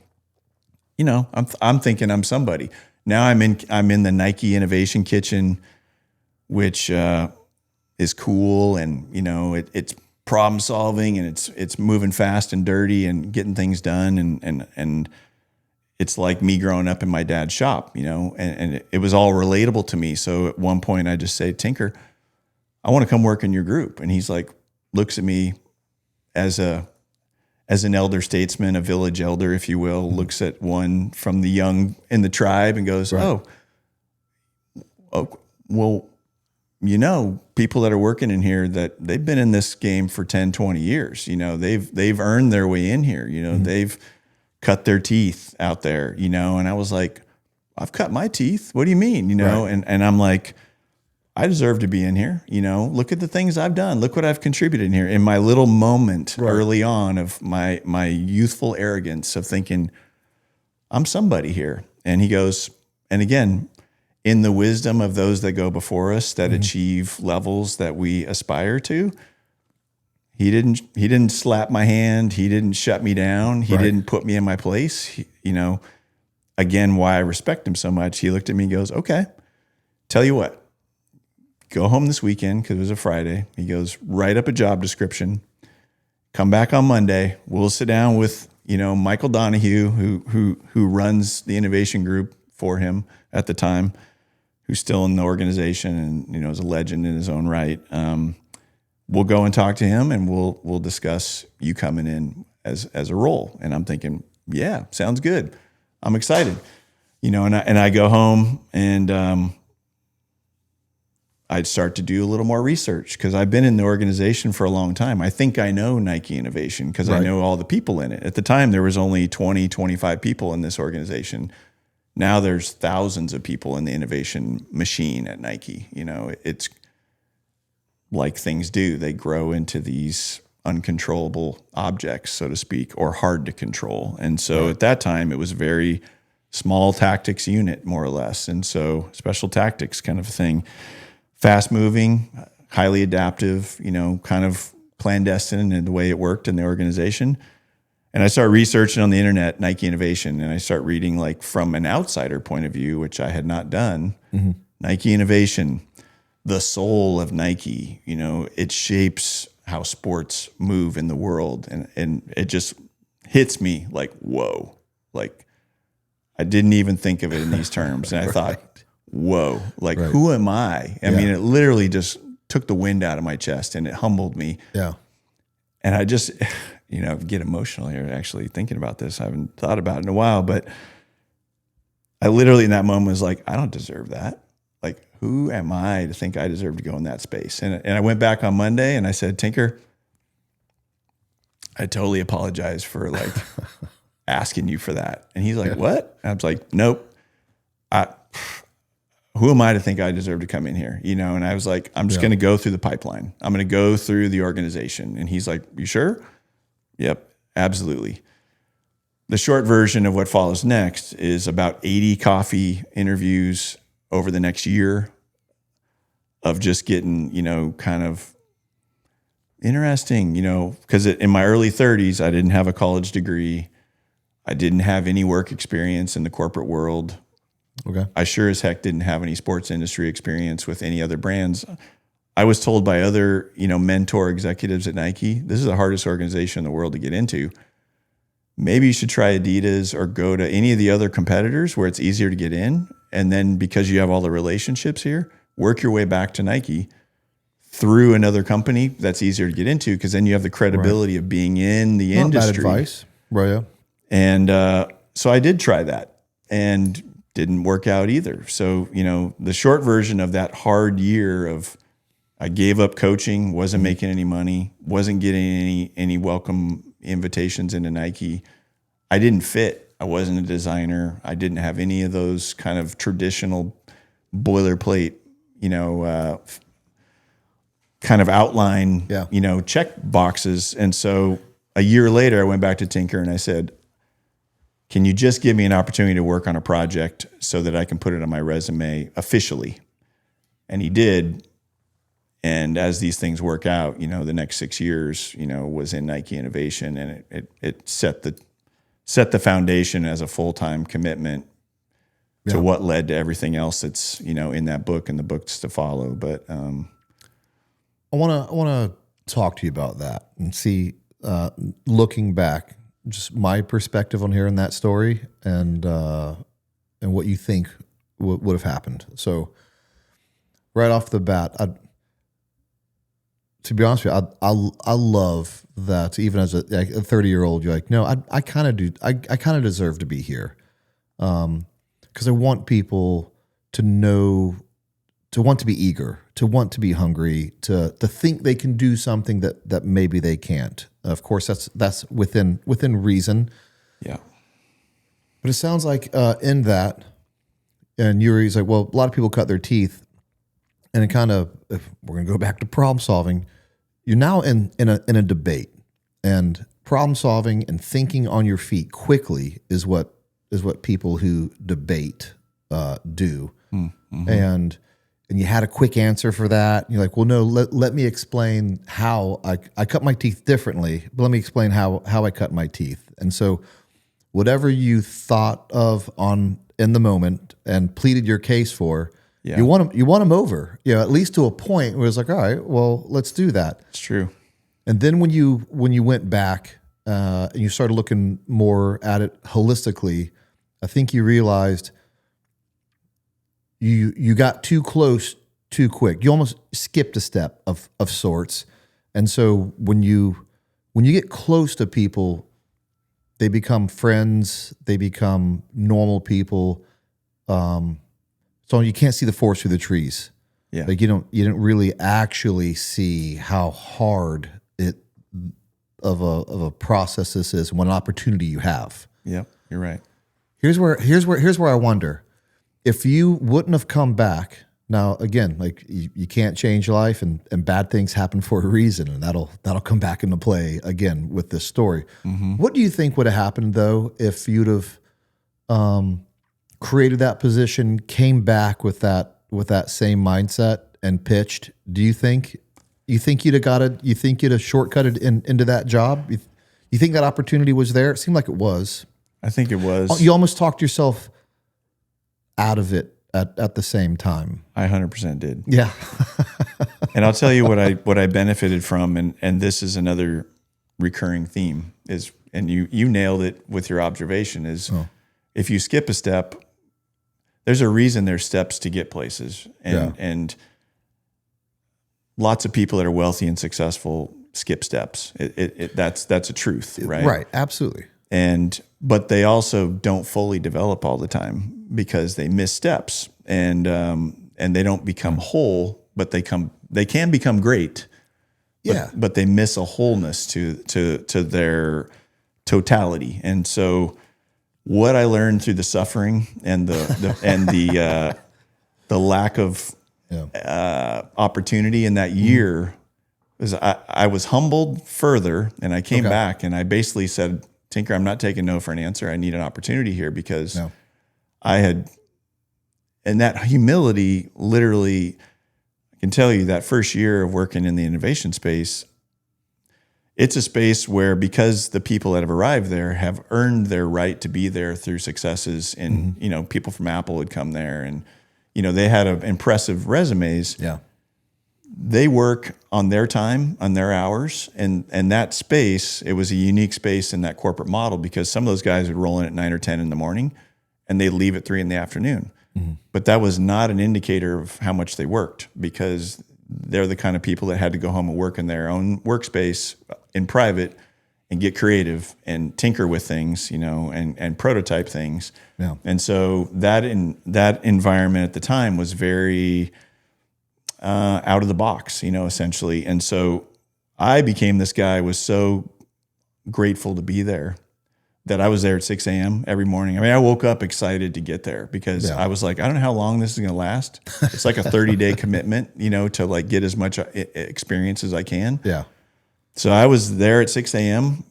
I'm thinking I'm somebody. Now I'm in the Nike Innovation Kitchen, which is cool, and it's problem solving, and it's moving fast and dirty and getting things done. And it's like me growing up in my dad's shop, and it was all relatable to me. So at one point I just say, Tinker, I want to come work in your group. And he's like, looks at me as an elder statesman, a village elder, if you will, looks at one from the young in the tribe and goes, right. Oh, well, people that are working in here, that they've been in this game for 10, 20 years, they've earned their way in here, they've cut their teeth out there, and I was like, I've cut my teeth. What do you mean? Right. And I'm like, I deserve to be in here. Look at the things I've done. Look what I've contributed in here. In my little moment early on of my youthful arrogance of thinking, I'm somebody here. And he goes, and again, in the wisdom of those that go before us that achieve levels that we aspire to, he didn't slap my hand. He didn't shut me down. He didn't put me in my place. Again, why I respect him so much. He looked at me and goes, okay, tell you what, go home this weekend, because it was a Friday. He goes, write up a job description, come back on Monday. We'll sit down with, Michael Donahue, who runs the innovation group for him at the time, who's still in the organization and, is a legend in his own right. We'll go and talk to him, and we'll discuss you coming in as a role. And I'm thinking, yeah, sounds good. I'm excited, and I go home and, I'd start to do a little more research, because I've been in the organization for a long time. I think I know Nike Innovation because I know all the people in it. At the time, there was only 20, 25 people in this organization. Now there's thousands of people in the innovation machine at Nike. It's like things do. They grow into these uncontrollable objects, so to speak, or hard to control. And so at that time, it was a very small tactics unit, more or less. And so special tactics kind of thing. Fast moving, highly adaptive, kind of clandestine in the way it worked in the organization. And I start researching on the internet, Nike Innovation, and I start reading like from an outsider point of view, which I had not done. Nike Innovation, the soul of Nike, it shapes how sports move in the world. And it just hits me like, whoa, like I didn't even think of it in these terms. And I thought, whoa, like who am I? I mean, it literally just took the wind out of my chest, and it humbled me. Yeah. And I just, get emotional here actually thinking about this. I haven't thought about it in a while, but I literally in that moment was like, I don't deserve that. Like, who am I to think I deserve to go in that space? And I went back on Monday and I said, Tinker, I totally apologize for like asking you for that. And he's like, what? And I was like, nope. Who am I to think I deserve to come in here? And I was like, I'm just going to go through the pipeline. I'm going to go through the organization. And he's like, you sure? Yep, absolutely. The short version of what follows next is about 80 coffee interviews over the next year of just getting, kind of interesting, because in my early 30s, I didn't have a college degree. I didn't have any work experience in the corporate world. Okay. I sure as heck didn't have any sports industry experience with any other brands. I was told by other, mentor executives at Nike, this is the hardest organization in the world to get into. Maybe you should try Adidas or go to any of the other competitors where it's easier to get in. And then because you have all the relationships here, work your way back to Nike through another company that's easier to get into, because then you have the credibility of being in the industry. Not bad advice. Right, yeah. And so I did try that. And didn't work out either. So, the short version of that hard year of I gave up coaching, wasn't making any money, wasn't getting any welcome invitations into Nike. I didn't fit. I wasn't a designer. I didn't have any of those kind of traditional boilerplate, kind of outline, check boxes. And so a year later, I went back to Tinker and I said, can you just give me an opportunity to work on a project so that I can put it on my resume officially? And he did. And as these things work out, the next 6 years, was in Nike Innovation, and it set the foundation as a full-time commitment to what led to everything else that's, in that book and the books to follow. But I want to talk to you about that and see, looking back, just my perspective on hearing that story and what you think would have happened. So right off the bat, to be honest with you, I love that even as a 30-year-old, you're like, no, I kind of deserve to be here. Because I want people to know, to want to be eager, to want to be hungry, to think they can do something that maybe they can't. Of course, that's within reason. Yeah. But it sounds like in that, and Yuri's like, well, a lot of people cut their teeth, and it kind of, if we're going to go back to problem solving, you're now in a debate, and problem solving and thinking on your feet quickly is what people who debate do. Mm-hmm. And you had a quick answer for that. And you're like, well, no, let me explain how I cut my teeth differently, but let me explain how I cut my teeth. And so whatever you thought of in the moment and pleaded your case for, you want them over, at least to a point where it's like, all right, well, let's do that. It's true. And then when you went back and you started looking more at it holistically, I think you realized you got too close too quick. You almost skipped a step of sorts. And so when you get close to people, they become friends, they become normal people. So you can't see the forest through the trees. Yeah. Like you didn't really actually see how hard of a process this is, what an opportunity you have. Yep, you're right. Here's where I wonder if you wouldn't have come back. Now again, like you can't change life, and bad things happen for a reason, and that'll come back into play again with this story. Mm-hmm. What do you think would have happened though if you'd have created that position, came back with that same mindset and pitched? Do you think you'd have got it? You think you'd have shortcutted into that job? You think that opportunity was there? It seemed like it was. I think it was. You almost talked yourself out of it at the same time. I 100% did. Yeah. And I'll tell you what I benefited from, and this is another recurring theme is, and you nailed it with your observation, is if you skip a step, there's a reason there's steps to get places. And lots of people that are wealthy and successful skip steps. That's a truth, right? Right, absolutely. But they also don't fully develop all the time because they miss steps, and they don't become whole, but they can become great. But they miss a wholeness to their totality. And so what I learned through the suffering and the lack of opportunity in that year is I was humbled further, and I came back and I basically said, Tinker, I'm not taking no for an answer. I need an opportunity here because I had, and that humility, literally, I can tell you that first year of working in the innovation space, it's a space where, because the people that have arrived there have earned their right to be there through successes, and people from Apple would come there, and they had impressive resumes. Yeah, they work on their time, on their hours, and that space, it was a unique space in that corporate model because some of those guys would roll in at 9 or 10 in the morning, and they'd leave at 3 in the afternoon. Mm-hmm. But that was not an indicator of how much they worked, because they're the kind of people that had to go home and work in their own workspace in private and get creative and tinker with things, and prototype things. Yeah. And so that environment at the time was very out of the box, essentially. And so I became this guy, was so grateful to be there, that I was there at 6 a.m. every morning. I mean, I woke up excited to get there because I was like, I don't know how long this is going to last. It's like a 30-day commitment, to like get as much experience as I can. Yeah. So I was there at 6 a.m.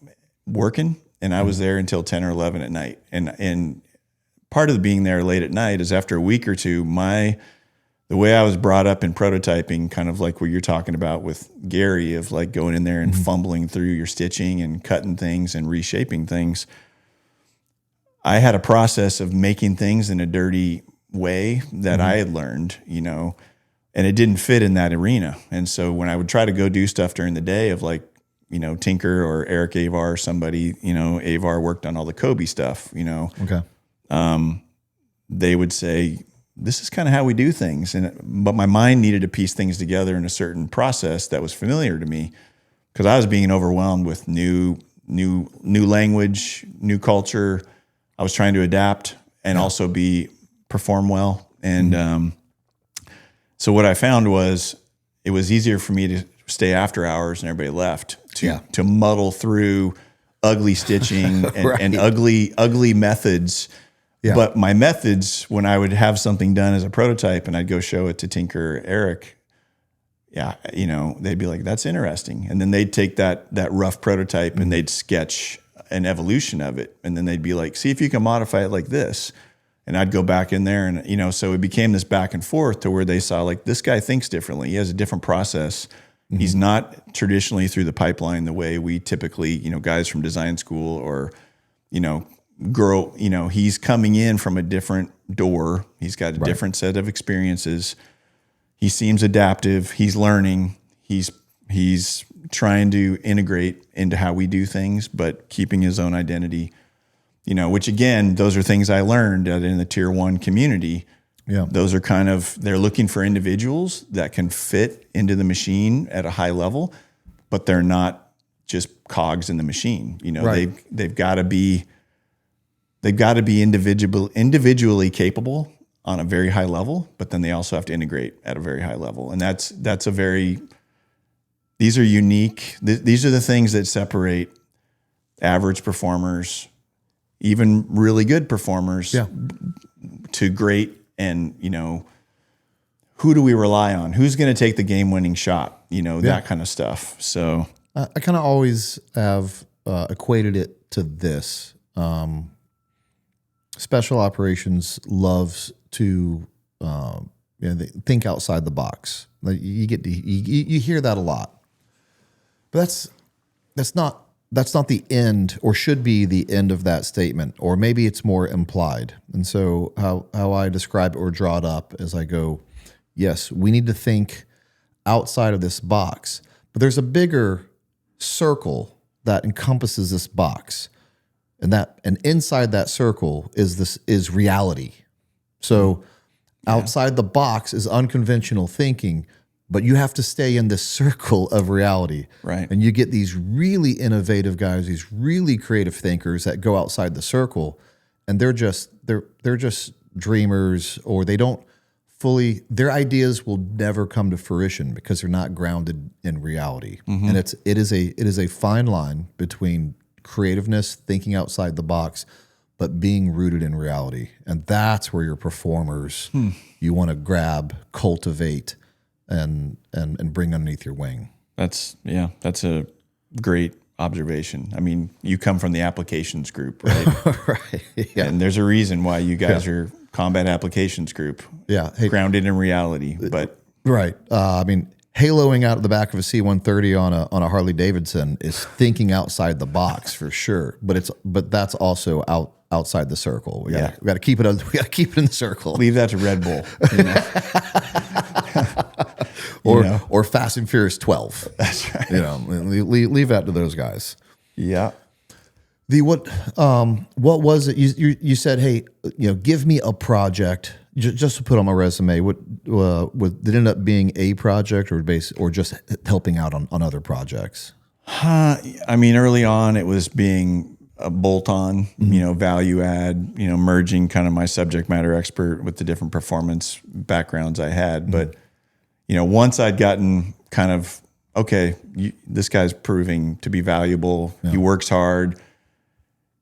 working, and I was there until 10 or 11 at night. And part of being there late at night is, after a week or two, the way I was brought up in prototyping, kind of like what you're talking about with Gary, of like going in there and fumbling through your stitching and cutting things and reshaping things. I had a process of making things in a dirty way that I had learned, and it didn't fit in that arena. And so when I would try to go do stuff during the day of like, Tinker or Eric Avar or somebody, Avar worked on all the Kobe stuff, Okay. They would say, this is kind of how we do things. But my mind needed to piece things together in a certain process that was familiar to me, because I was being overwhelmed with new language, new culture. I was trying to adapt and also perform well. And so what I found was it was easier for me to stay after hours and everybody left to muddle through ugly stitching and ugly methods. Yeah. But my methods, when I would have something done as a prototype and I'd go show it to Tinker or Eric, they'd be like, that's interesting. And then they'd take that rough prototype and they'd sketch an evolution of it. And then they'd be like, see if you can modify it like this. And I'd go back in there and, so it became this back and forth to where they saw like, this guy thinks differently. He has a different process. Mm-hmm. He's not traditionally through the pipeline the way we typically, guys from design school or, he's coming in from a different door. He's got a different set of experiences. He seems adaptive. He's learning. He's trying to integrate into how we do things, but keeping his own identity, which again, those are things I learned in the tier 1 community. Yeah. Those are they're looking for individuals that can fit into the machine at a high level, but they're not just cogs in the machine. They've got to be individually capable on a very high level, but then they also have to integrate at a very high level. And these are unique. These are the things that separate average performers, even really good performers, to great. And, who do we rely on? Who's going to take the game-winning shot? That kind of stuff. So I kind of always have equated it to this. Special operations loves to they think outside the box. Like you hear that a lot, but that's not the end, or should be the end of that statement, or maybe it's more implied. And so how I describe it or draw it up as I go, yes, we need to think outside of this box, but there's a bigger circle that encompasses this box. And inside that circle is reality. So outside the box is unconventional thinking, but you have to stay in this circle of reality. Right. And you get these really innovative guys, these really creative thinkers that go outside the circle, and they're just dreamers, or they don't their ideas will never come to fruition because they're not grounded in reality. Mm-hmm. And it is a fine line between creativeness, thinking outside the box, but being rooted in reality. And that's where your performers you want to grab, cultivate, and bring underneath your wing. That's a great observation. I mean, you come from the applications group, right? Right. Yeah. And there's a reason why you guys are combat applications group. Yeah. Grounded in reality. But right. Haloing out of the back of a C-130 on a Harley Davidson is thinking outside the box for sure. But that's also outside the circle. We got to keep it. We got to keep it in the circle. Leave that to Red Bull. Or Fast and Furious 12. That's right. Leave that to those guys. Yeah. What was it? You said, hey, give me a project just to put on my resume. What did it end up being a project or just helping out on other projects? I mean, early on it was being a bolt-on, value add, merging kind of my subject matter expert with the different performance backgrounds I had. But, once I'd gotten kind of, okay, this guy's proving to be valuable. Yeah. He works hard.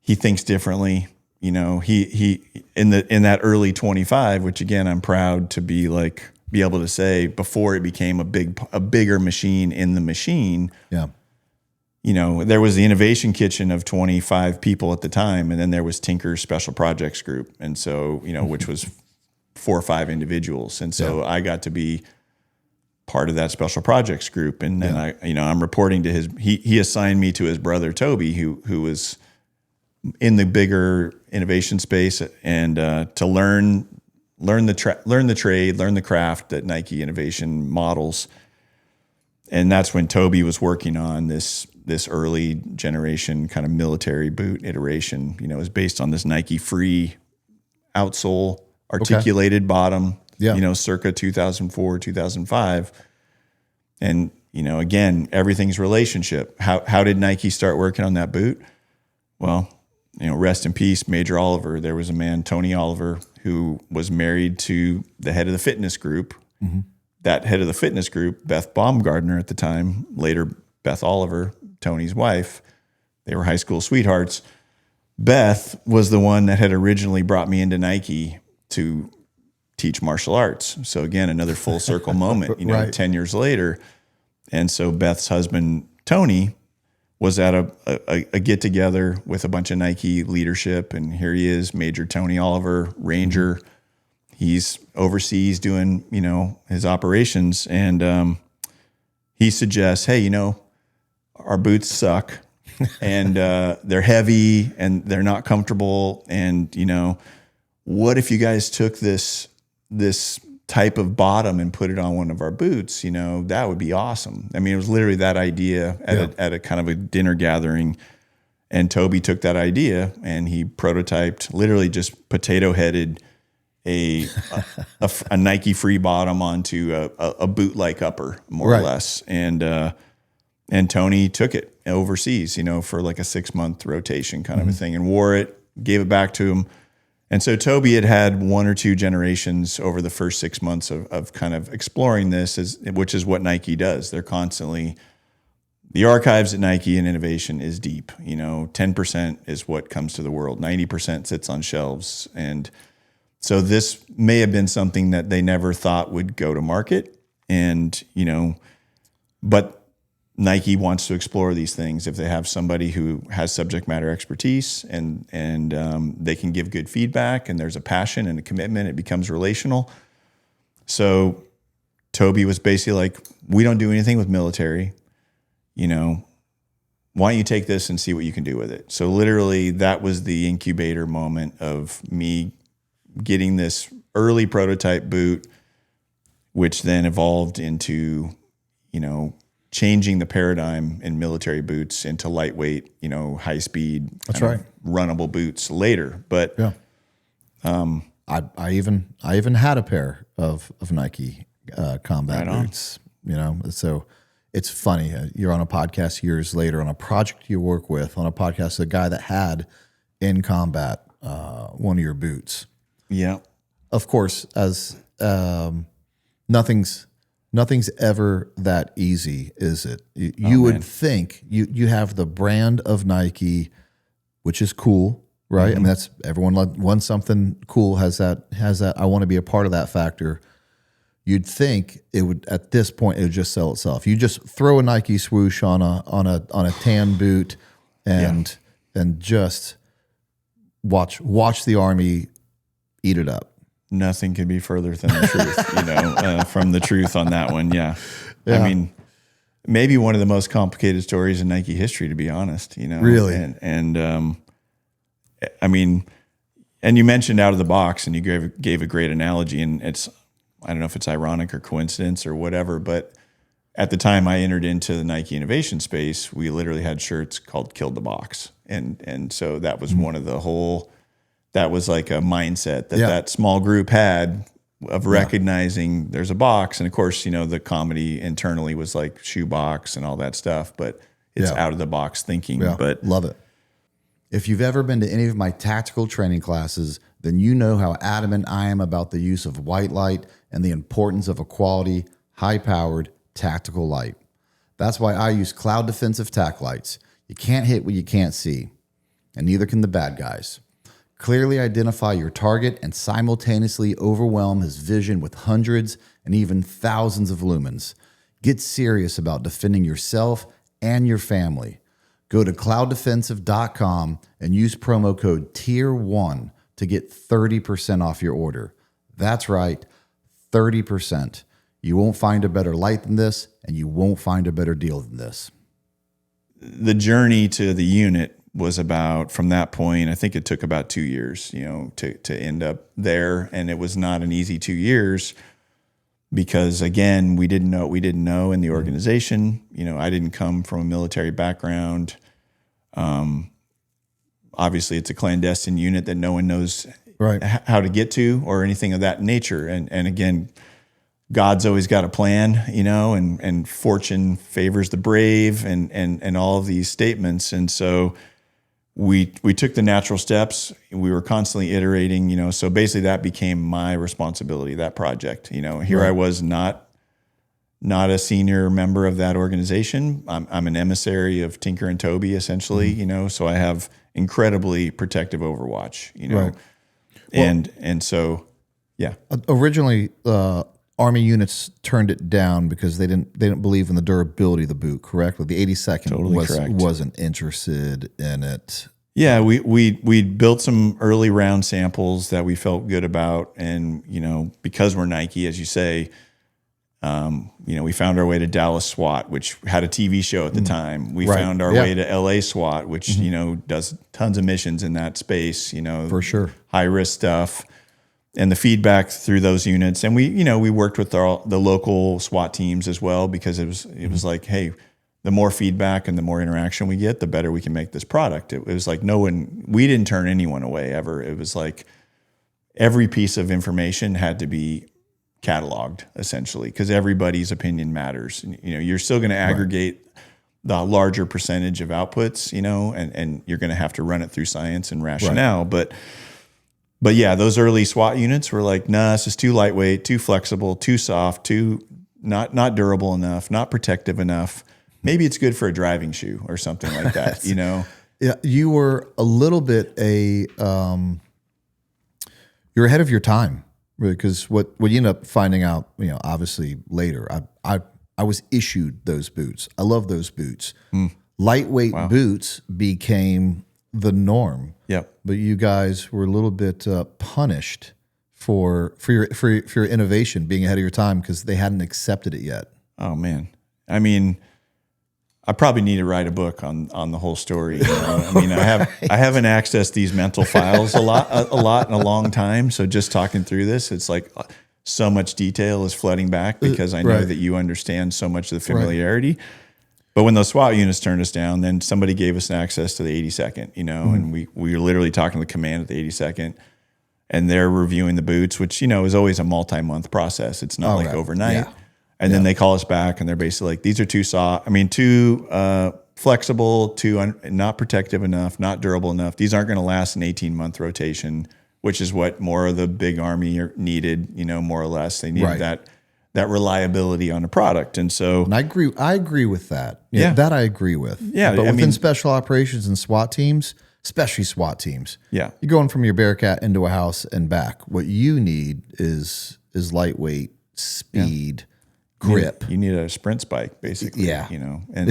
He thinks differently. He in that early 25, which again, I'm proud to be able to say before it became a bigger machine in the machine. Yeah. There was the innovation kitchen of 25 people at the time, and then there was Tinker's special projects group. And so, which was 4 or 5 individuals. And so I got to be part of that special projects group. And then I'm reporting to he assigned me to his brother, Toby, who was in the bigger innovation space, and to learn learn the trade, learn the craft that Nike Innovation models. And that's when Toby was working on this early generation kind of military boot iteration. You know, it was based on this Nike Free outsole, articulated bottom, you know, circa 2004, 2005. And, you know, again, everything's relationship. How did Nike start working on that boot? Well, you know, rest in peace, Major Oliver. There was a man, Tony Oliver, who was married to the head of the fitness group. Mm-hmm. That head of the fitness group, Beth Baumgardner at the time, later Beth Oliver, Tony's wife, they were high school sweethearts. Beth was the one that had originally brought me into Nike to teach martial arts. So again, another full circle moment, you know, right. 10 years later. And so Beth's husband, Tony, was at a get together with a bunch of Nike leadership. And here he is, Major Tony Oliver, Ranger. Mm-hmm. He's overseas doing, you know, his operations. And he suggests, hey, you know, our boots suck and they're heavy and they're not comfortable. And, you know, what if you guys took this type of bottom and put it on one of our boots? You know, that would be awesome. I mean, it was literally that idea at a kind of a dinner gathering. And Toby took that idea and he prototyped, literally just potato-headed a Nike Free bottom onto a boot-like upper, more or less. And Tony took it overseas, you know, for like a 6-month rotation kind of a thing, and wore it, gave it back to him. And so Toby had 1 or 2 generations over the first 6 months of kind of exploring this, which is what Nike does. They're constantly, the archives at Nike and innovation is deep. You know, 10% is what comes to the world. 90% sits on shelves. And so this may have been something that they never thought would go to market. And, you know, but Nike wants to explore these things. If they have somebody who has subject matter expertise and they can give good feedback and there's a passion and a commitment, it becomes relational. So Toby was basically like, we don't do anything with military, you know, why don't you take this and see what you can do with it? So literally that was the incubator moment of me getting this early prototype boot, which then evolved into, you know, changing the paradigm in military boots into lightweight, you know, high speed, that's right, runnable boots later. But I even had a pair of Nike combat boots, you know. So it's funny. You're on a podcast years later on a project you work with on a podcast, a guy that had in combat one of your boots. Yeah, of course, as nothing's ever that easy, is it? You would think you have the brand of Nike, which is cool, right? Mm-hmm. I mean, that's everyone wants something cool, has that I want to be a part of that factor. You'd think it would, at this point, it would just sell itself. You just throw a Nike swoosh on a tan boot and just watch the army eat it up. Nothing could be further from the truth, you know, from the truth on that one. Yeah. I mean, maybe one of the most complicated stories in Nike history, to be honest, you know. Really? And I mean, and you mentioned out of the box and you gave a great analogy, and I don't know if it's ironic or coincidence or whatever, but at the time I entered into the Nike innovation space, we literally had shirts called Killed the Box. And so that was one of the whole, that was like a mindset that small group had of recognizing there's a box. And of course, you know, the comedy internally was like shoe box and all that stuff, but it's out of the box thinking. Yeah. But love it. If you've ever been to any of my tactical training classes, then you know how adamant I am about the use of white light and the importance of a quality, high-powered tactical light. That's why I use cloud defensive tack lights. You can't hit what you can't see, and neither can the bad guys. Clearly identify your target and simultaneously overwhelm his vision with hundreds and even thousands of lumens. Get serious about defending yourself and your family. Go to clouddefensive.com and use promo code TIER1 to get 30% off your order. That's right, 30%. You won't find a better light than this, and you won't find a better deal than this. The journey to the unit was about, from that point, I think it took about 2 years, to end up there. And it was not an easy 2 years because, again, we didn't know what we didn't know in the organization. I didn't come from a military background. Obviously, it's a clandestine unit that no one knows how to get to or anything of that nature. And again, God's always got a plan, and fortune favors the brave and all of these statements. And so we took the natural steps. We were constantly iterating, so basically that became my responsibility, that project. Here I was not a senior member of that organization. I'm an emissary of Tinker and Toby, essentially, so I have incredibly protective overwatch, and so, yeah. Originally, Army units turned it down because they didn't believe in the durability of the boot. Correct? Like the 82nd wasn't interested in it. Yeah, we built some early round samples that we felt good about, and because we're Nike, as you say, we found our way to Dallas SWAT, which had a TV show at the time. We found our way to LA SWAT, which does tons of missions in that space. For sure, high risk stuff. And the feedback through those units, and we worked with the local SWAT teams as well, because it was like, hey, the more feedback and the more interaction we get, the better we can make this product. It was like we didn't turn anyone away ever. It was like every piece of information had to be cataloged, essentially, because everybody's opinion matters. You're still going to aggregate the larger percentage of outputs, and you're going to have to run it through science and rationale, But yeah, those early SWAT units were like, nah, this is too lightweight, too flexible, too soft, too not durable enough, not protective enough. Maybe it's good for a driving shoe or something like that, Yeah, you were a little bit you're ahead of your time, really, because what you end up finding out, obviously later, I was issued those boots. I love those boots. Lightweight boots became the norm. Yep. But you guys were a little bit punished for your innovation, being ahead of your time, because they hadn't accepted it yet. Oh man, I mean, I probably need to write a book on the whole story. I mean, I haven't accessed these mental files a lot in a long time. So just talking through this, it's like so much detail is flooding back because I know that you understand so much of the familiarity. But when those SWAT units turned us down, then somebody gave us access to the 82nd, and we were literally talking to the command at the 82nd, and they're reviewing the boots, which, is always a multi-month process. It's not overnight. Yeah. And then they call us back and they're basically like, these are too flexible, too not protective enough, not durable enough. These aren't going to last an 18-month rotation, which is what more of the big Army needed, more or less. They needed that reliability on a product. And so, and I agree with that. Yeah, that I agree with. Yeah, but within special operations and SWAT teams, especially SWAT teams, you're going from your Bearcat into a house and back. What you need is lightweight, speed, grip. You need a sprint spike, basically. Yeah, and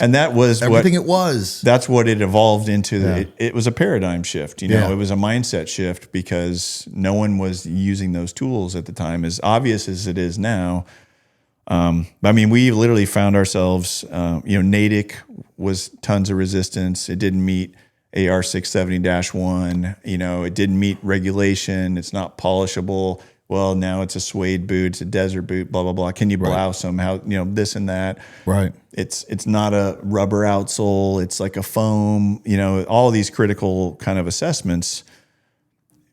and that was everything it was. That's what it evolved into. It was a paradigm shift. It was a mindset shift because no one was using those tools at the time, as obvious as it is now. I mean, we literally found ourselves. Natick was tons of resistance. It didn't meet AR 670-1. It didn't meet regulation. It's not polishable. Well, now it's a suede boot, it's a desert boot, blah, blah, blah. Can you blouse them? How, this and that. Right. It's not a rubber outsole. It's like a foam, all these critical kind of assessments.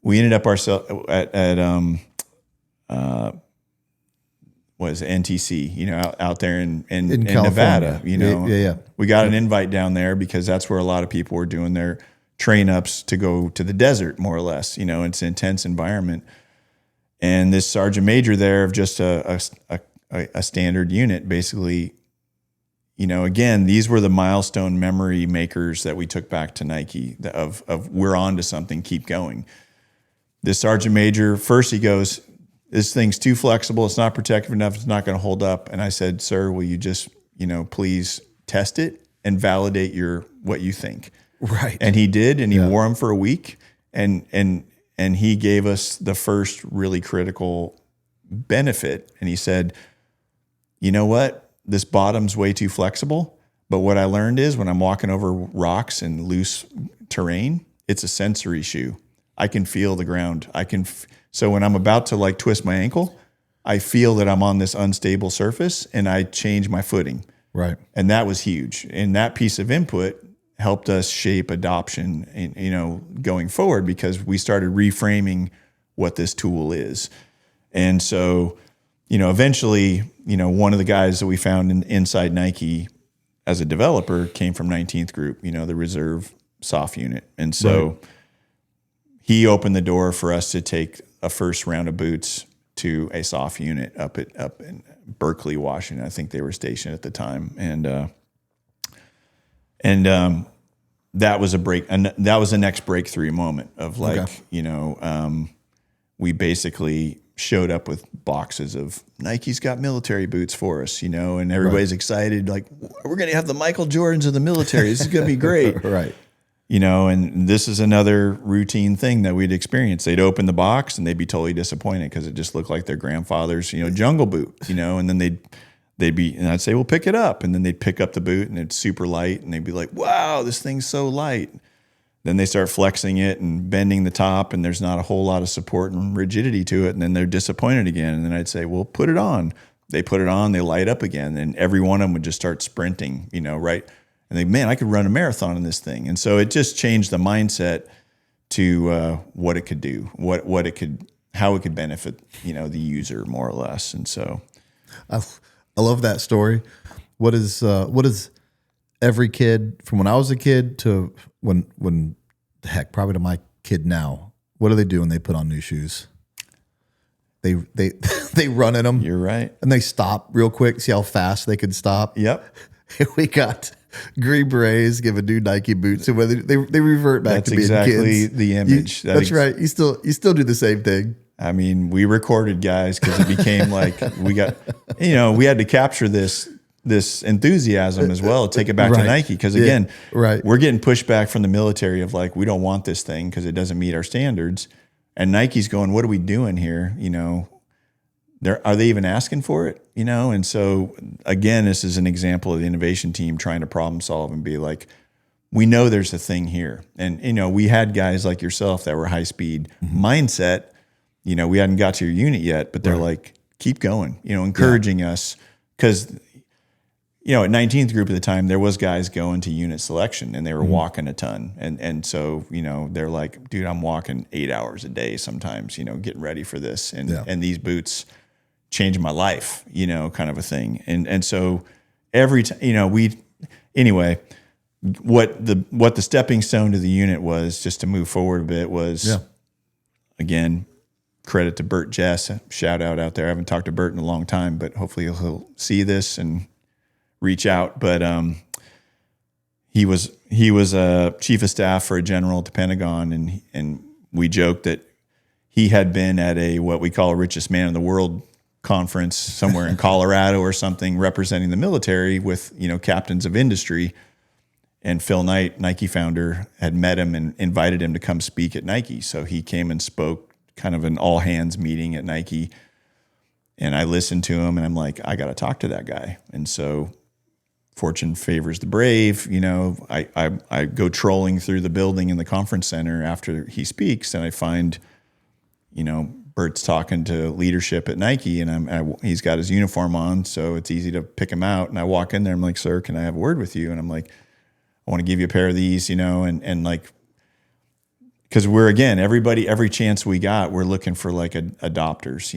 We ended up ourselves at NTC, out there in Nevada, Yeah. We got an invite down there because that's where a lot of people were doing their train ups to go to the desert, more or less. It's an intense environment. And this sergeant major there of just a standard unit, basically, again, these were the milestone memory makers that we took back to Nike of we're on to something, keep going. This sergeant major, first he goes, this thing's too flexible, it's not protective enough, it's not going to hold up. And I said, sir, will you just, please test it and validate what you think? Right. And he did, and he wore them for a week, and he gave us the first really critical benefit. And he said, you know what? This bottom's way too flexible, But what I learned is when I'm walking over rocks and loose terrain, it's a sensory shoe. I can feel the ground. So when I'm about to like twist my ankle, I feel that I'm on this unstable surface and I change my footing. Right. And that was huge. And that piece of input helped us shape adoption and, going forward, because we started reframing what this tool is. And so, eventually, one of the guys that we found inside Nike as a developer came from 19th Group, the reserve soft unit. And so he opened the door for us to take a first round of boots to a soft unit up in Berkeley, Washington. I think they were stationed at the time. And that was that was the next breakthrough moment of like, we basically showed up with boxes of Nike's got military boots for us, and everybody's excited. Like, we're going to have the Michael Jordans of the military. This is going to be great. Right. And this is another routine thing that we'd experience. They'd open the box and they'd be totally disappointed because it just looked like their grandfather's, jungle boot, and then and I'd say, well, pick it up. And then they'd pick up the boot and it's super light. And they'd be like, wow, this thing's so light. Then they start flexing it and bending the top, and there's not a whole lot of support and rigidity to it. And then they're disappointed again. And then I'd say, well, put it on. They put it on, they light up again. And every one of them would just start sprinting, right? And they, man, I could run a marathon in this thing. And so it just changed the mindset to what it could do, how it could benefit, the user more or less. And so I love that story. What is every kid from when I was a kid to when heck, probably to my kid now, what do they do when they put on new shoes? They run in them. You're right. And they stop real quick, see how fast they could stop. Yep. We got Green Berets give a new Nike boots, and whether they revert back to being exactly kids. The image. That's right. You still do the same thing. I mean, we recorded guys because it became like we had to capture this enthusiasm as well, take it back to Nike. Because again, we're getting pushback from the military of like, we don't want this thing because it doesn't meet our standards. And Nike's going, what are we doing here? Are they even asking for it? And so again, this is an example of the innovation team trying to problem solve and be like, we know there's a thing here. And, we had guys like yourself that were high speed mindset. We hadn't got to your unit yet, but they're like, keep going, encouraging us. Because, at 19th Group at the time, there was guys going to unit selection and they were walking a ton. And so, they're like, dude, I'm walking 8 hours a day sometimes, getting ready for this. And these boots changed my life, kind of a thing. And so every time, anyway, what the stepping stone to the unit was, just to move forward a bit, was, again, credit to Bert Jess, shout out there. I haven't talked to Bert in a long time, but hopefully he'll see this and reach out. But he was a chief of staff for a general at the Pentagon, and we joked that he had been at what we call a richest man in the world conference somewhere in Colorado or something, representing the military with captains of industry. And Phil Knight, Nike founder, had met him and invited him to come speak at Nike. So he came and spoke kind of an all hands meeting at Nike. And I listened to him and I'm like, I got to talk to that guy. And so fortune favors the brave. I go trolling through the building in the conference center after he speaks, and I find, Bert's talking to leadership at Nike, and he's got his uniform on, so it's easy to pick him out. And I walk in there, I'm like, sir, can I have a word with you? And I'm like, I want to give you a pair of these, and like, because we're, again, every chance we got, we're looking for like adopters,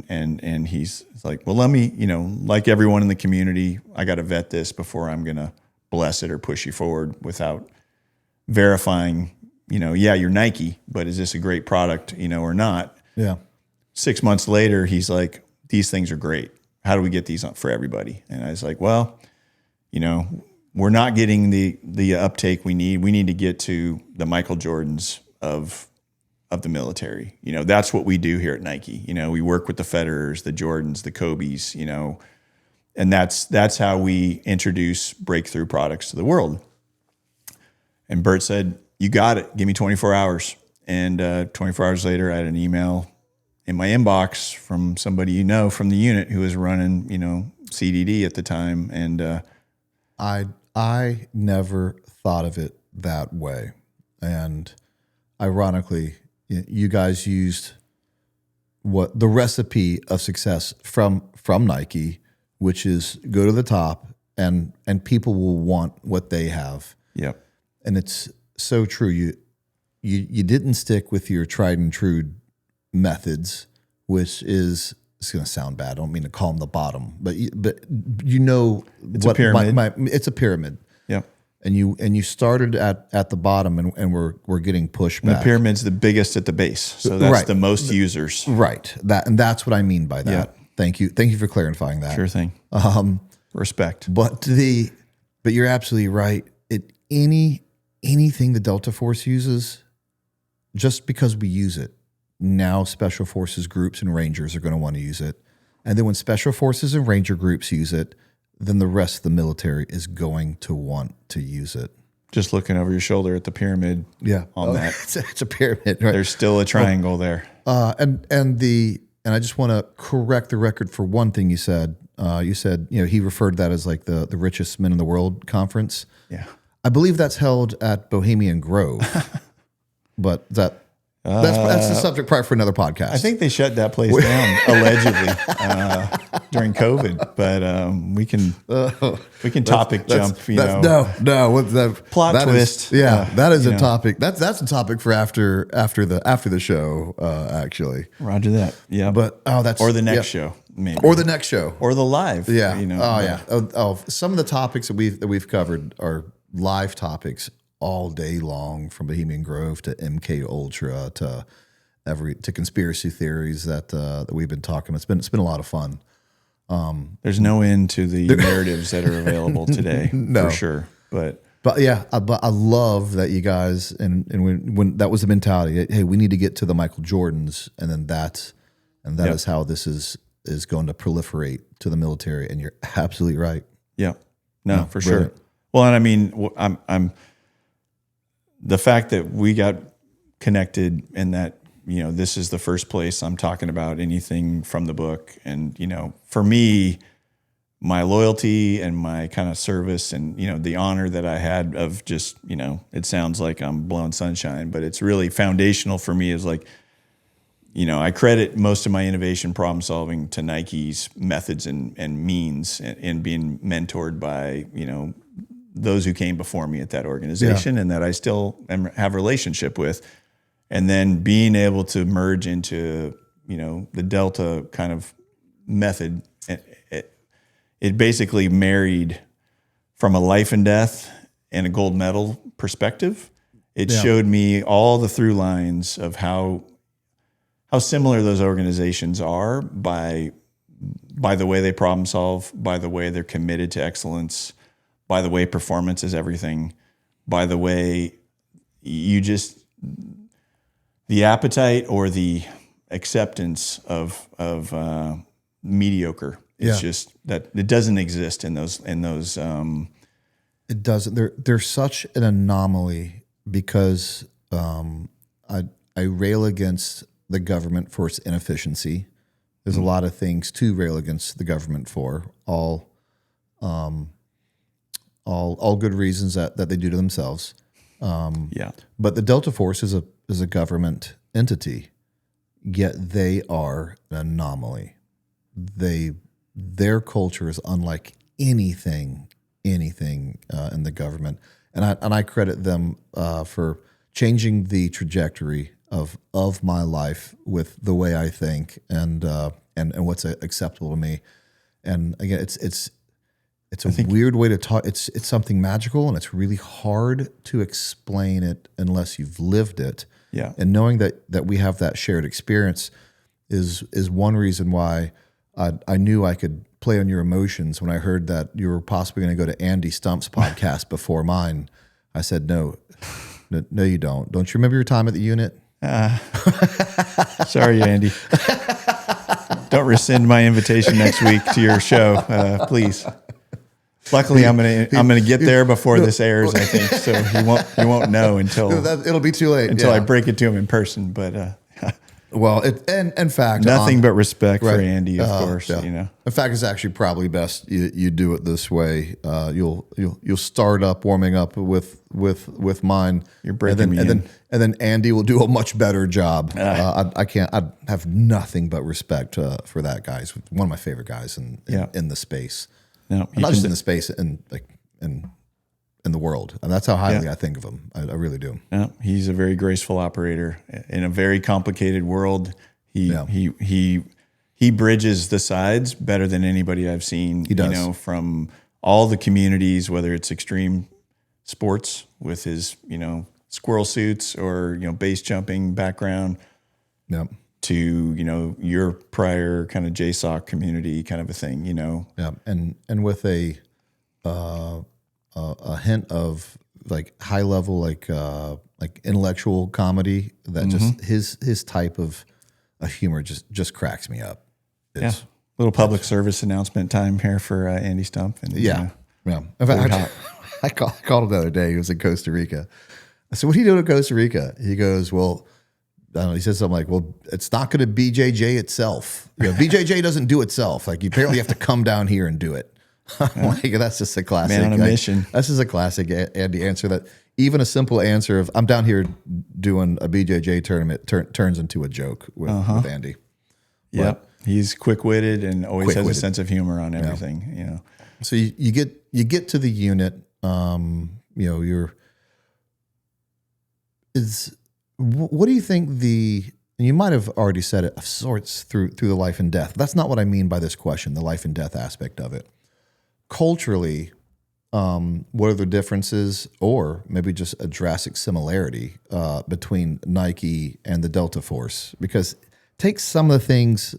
and he's like, well, let me, like everyone in the community, I got to vet this before I'm going to bless it or push you forward without verifying, you're Nike, but is this a great product, or not? Yeah. 6 months later, he's like, these things are great. How do we get these for everybody? And I was like, well, we're not getting the uptake we need. We need to get to the Michael Jordans of the military. That's what we do here at Nike. We work with the Federers, the Jordans, the Kobes, and that's how we introduce breakthrough products to the world. And Bert said, you got it. Give me 24 hours. And 24 hours later, I had an email in my inbox from somebody from the unit who was running, CDD at the time. And I I never thought of it that way. And ironically, you guys used what the recipe of success from Nike, which is go to the top and people will want what they have. Yep. And it's so true. You didn't stick with your tried and true methods, which is, it's going to sound bad. I don't mean to call them the bottom, but you know, it's a pyramid. It's a pyramid. Yep. And you started at the bottom and we're getting pushed back. The pyramid's the biggest at the base, so that's the most users. Right. That's what I mean by that. Yep. Thank you for clarifying that. Sure thing. Respect. But you're absolutely right. Anything the Delta Force uses, just because we use it, now Special Forces groups and Rangers are going to want to use it. And then when Special Forces and Ranger groups use it, then the rest of the military is going to want to use it. Just looking over your shoulder at the pyramid. Yeah. On that. It's a pyramid, right? There's still a triangle there. And I just want to correct the record for one thing you said. You said, he referred to that as like the richest men in the world conference. Yeah. I believe that's held at Bohemian Grove. But that's the subject probably for another podcast. I think they shut that place down allegedly during COVID, but we can topic jump. No. What's that plot twist? That is a topic. That's a topic for after the show. Actually, Roger that. Yeah, but that's or the next show, maybe, or the next show, or the live. Yeah. Some of the topics that we've covered are live topics all day long, from Bohemian Grove to MK Ultra to conspiracy theories that we've been talking. It's been a lot of fun. There's no end to the narratives that are available today, for sure. But I love that you guys and when that was the mentality. Hey, we need to get to the Michael Jordans, and then that is how this is going to proliferate to the military. And you're absolutely right. Yeah, no, for brilliant. sure. Well, and I mean, I'm the fact that we got connected and that, this is the first place I'm talking about anything from the book. And, for me, my loyalty and my kind of service and, the honor that I had of just, it sounds like I'm blowing sunshine, but it's really foundational for me is like, I credit most of my innovation problem solving to Nike's methods and means and being mentored by, those who came before me at that organization and that I still have a relationship with. And then being able to merge into, the Delta kind of method, it basically married from a life and death and a gold medal perspective. It showed me all the through lines of how similar those organizations are by the way they problem solve, by the way they're committed to excellence, by the way performance is everything, by the way the appetite or the acceptance of mediocre. It's just that it doesn't exist in those. It doesn't. They're such an anomaly because I rail against the government for its inefficiency. There's a lot of things to rail against the government for. All good reasons that they do to themselves. But the Delta Force is a government entity, yet they are an anomaly. Their culture is unlike anything in the government, and I credit them for changing the trajectory of my life with the way I think and what's acceptable to me. And again, it's a weird way to talk. It's something magical, and it's really hard to explain it unless you've lived it. Yeah. And knowing that we have that shared experience is one reason why I knew I could play on your emotions when I heard that you were possibly going to go to Andy Stump's podcast before mine. I said, no, you don't. Don't you remember your time at the unit? Sorry, Andy. Don't rescind my invitation next week to your show, please. Luckily, I'm gonna get there before this airs. I think so. He won't know until it'll be too late I break it to him in person. But Well, and in fact, Nothing but respect for Andy, of course. Yeah. You know, In fact, it's actually probably best you do it this way. You'll start up warming up with mine. You're breaking me and then Andy will do a much better job. I have nothing but respect for that guy. He's one of my favorite guys in the space. no, Not just in the space, in the world, and that's how highly I think of him. I really do. Yeah, he's a very graceful operator in a very complicated world. He bridges the sides better than anybody I've seen. He does. You know, from all the communities, whether it's extreme sports with his squirrel suits or base jumping background, Yep. to your prior kind of JSOC community kind of a thing. Yeah, and with a hint of like high level, like intellectual comedy that just his type of humor just cracks me up. It's, Little public service announcement time here for Andy Stump. And yeah. In fact, I called him the other day. He was in Costa Rica. I said, "What are you doing in Costa Rica?" He goes, "Well, I don't know." He said something like, "Well, it's not going to BJJ itself. BJJ doesn't do itself. Like you apparently have to come down here and do it." I'm like, that's just a classic. Man on a mission. This is a classic Andy answer. That even a simple answer of "I'm down here doing a BJJ tournament" turns into a joke with Andy. Yep. He's quick-witted and always has a sense of humor on everything. So you get to the unit. What do you think you might have already said it of sorts through the life and death. That's not what I mean by this question, the life and death aspect of it. Culturally, what are the differences or maybe just a drastic similarity between Nike and the Delta Force? Because take some of the things,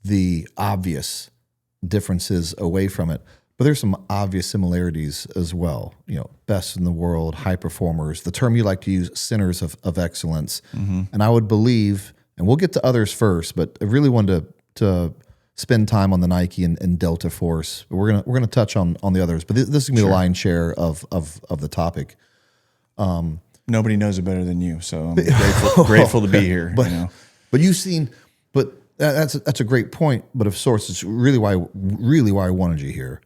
the obvious differences away from it, but there's some obvious similarities as well. Best in the world, high performers, the term you like to use, centers of excellence. And I would believe, and we'll get to others first, but I really wanted to spend time on the Nike and Delta Force. We're gonna touch on the others, but this is gonna be the lion's share of the topic. Nobody knows it better than you, so I'm grateful to be here. But you've seen, but that's a great point. But of sorts, it's really why I wanted you here.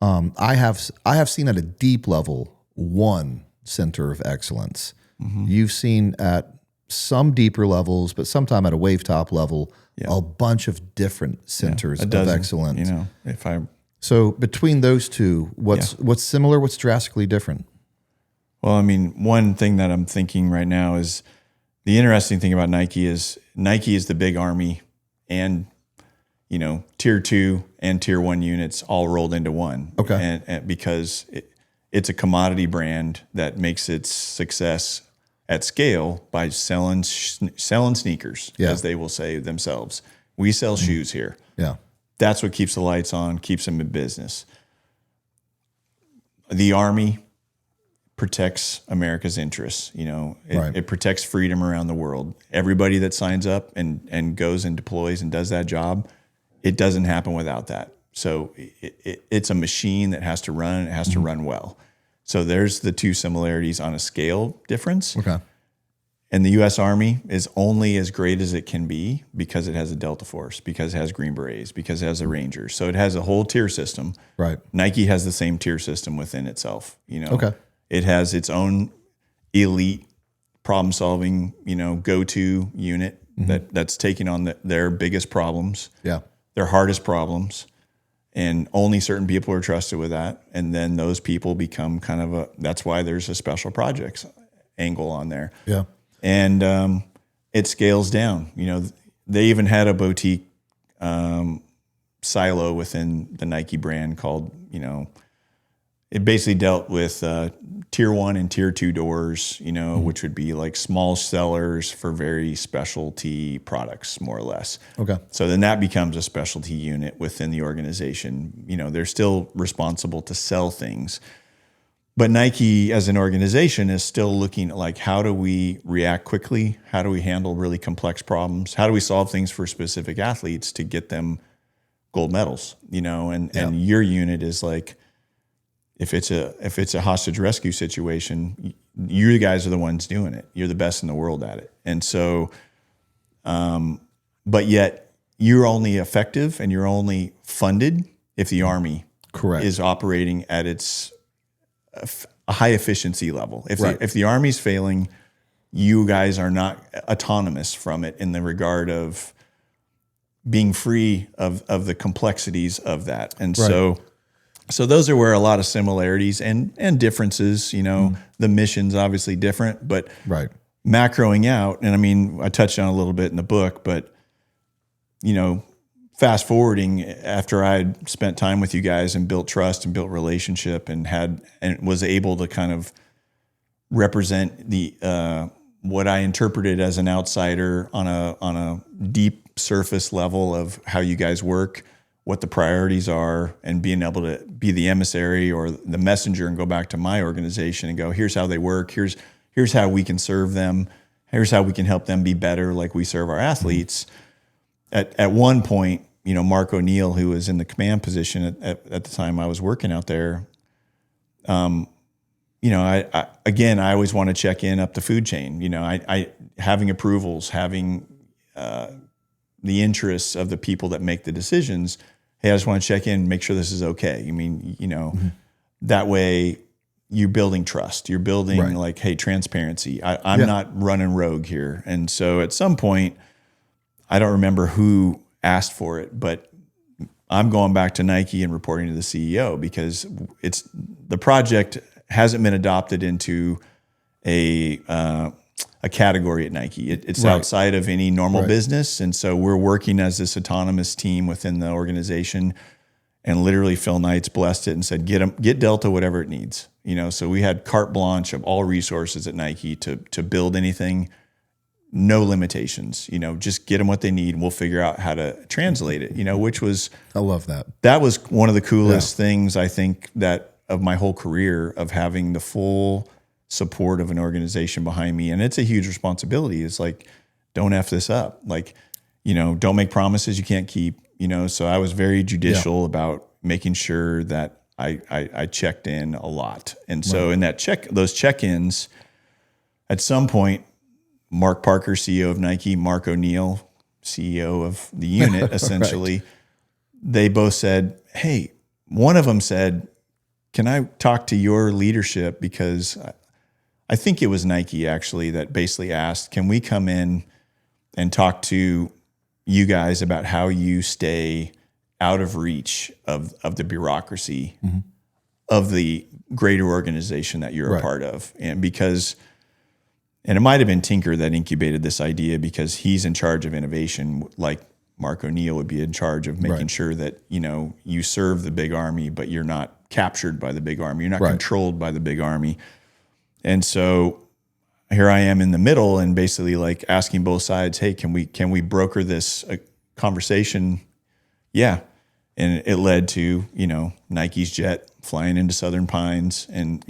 I have seen at a deep level one center of excellence. You've seen at some deeper levels, but sometime at a wave top level, a bunch of different centers of excellence. So between those two, what's similar? What's drastically different? Well, I mean, one thing that I'm thinking right now is the interesting thing about Nike is the big army and, tier 2 and tier 1 units all rolled into one. Okay. And because it's a commodity brand that makes its success at scale by selling sneakers, as they will say themselves. We sell shoes here. Yeah. That's what keeps the lights on, keeps them in business. The Army protects America's interests. It protects freedom around the world. Everybody that signs up and goes and deploys and does that job, it doesn't happen without that. So it's a machine that has to run. It has to run well. So there's the two similarities on a scale difference. Okay. And the U.S. Army is only as great as it can be because it has a Delta Force, because it has Green Berets, because it has a Rangers. So it has a whole tier system. Right. Nike has the same tier system within itself. Okay. It has its own elite problem-solving, go-to unit that's taking on their biggest problems, their hardest problems, and only certain people are trusted with that. And then those people become that's why there's a special projects angle on there. Yeah. And it scales down. They even had a boutique silo within the Nike brand called, it basically dealt with tier 1 and tier 2 doors, which would be like small sellers for very specialty products, more or less. Okay. So then that becomes a specialty unit within the organization. They're still responsible to sell things. But Nike as an organization is still looking at like, how do we react quickly? How do we handle really complex problems? How do we solve things for specific athletes to get them gold medals? And your unit is like, if it's a hostage rescue situation, you guys are the ones doing it. You're the best in the world at it. And so, but yet you're only effective and you're only funded if the Army Correct. is operating at its a high efficiency level. If the Army's failing, you guys are not autonomous from it in the regard of being free of the complexities of that. And so those are where a lot of similarities and differences, the mission's obviously different, but macroing out, and I mean, I touched on it a little bit in the book, but fast forwarding after I'd spent time with you guys and built trust and built relationship and was able to kind of represent the what I interpreted as an outsider on a deep surface level of how you guys work, what the priorities are, and being able to be the emissary or the messenger and go back to my organization and go, here's how they work, here's how we can serve them, here's how we can help them be better like we serve our athletes. At one point, Mark O'Neill, who was in the command position at the time I was working out there, I always want to check in up the food chain. I having approvals, having the interests of the people that make the decisions. Hey, I just want to check in, make sure this is okay. I mean, that way you're building trust. You're building like, hey, transparency. I'm not running rogue here. And so at some point, I don't remember who asked for it, but I'm going back to Nike and reporting to the CEO because the project hasn't been adopted into a category at Nike. It's outside of any normal business. And so we're working as this autonomous team within the organization, and literally Phil Knight's blessed it and said, get Delta whatever it needs. So we had carte blanche of all resources at Nike to build anything, no limitations, just get them what they need and we'll figure out how to translate it, which was, I love that. That was one of the coolest things I think that of my whole career, of having the full support of an organization behind me. And it's a huge responsibility. It's like, don't F this up. Like, don't make promises you can't keep, so I was very judicial about making sure that I checked in a lot. And so in those check-ins, at some point, Mark Parker, CEO of Nike, Mark O'Neill, CEO of the unit, essentially, they both said, hey, one of them said, can I talk to your leadership? Because I think it was Nike actually that basically asked, can we come in and talk to you guys about how you stay out of reach of the bureaucracy of the greater organization that you're a part of? And it might have been Tinker that incubated this idea because he's in charge of innovation, like Mark O'Neill would be in charge of making sure that, you serve the big army, but you're not captured by the big army. You're not controlled by the big army. And so here I am in the middle and basically like asking both sides, hey, can we broker this conversation? Yeah. And it led to, Nike's jet flying into Southern Pines and,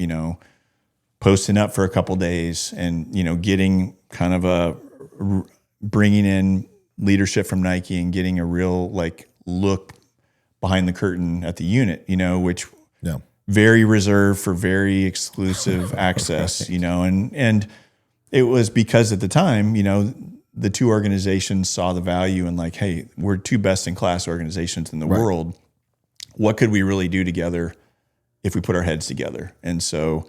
posting up for a couple days and, getting kind of bringing in leadership from Nike and getting a real like look behind the curtain at the unit, which very reserved for very exclusive access, and it was because at the time, the two organizations saw the value in like, hey, we're two best in class organizations in the world. What could we really do together if we put our heads together? And so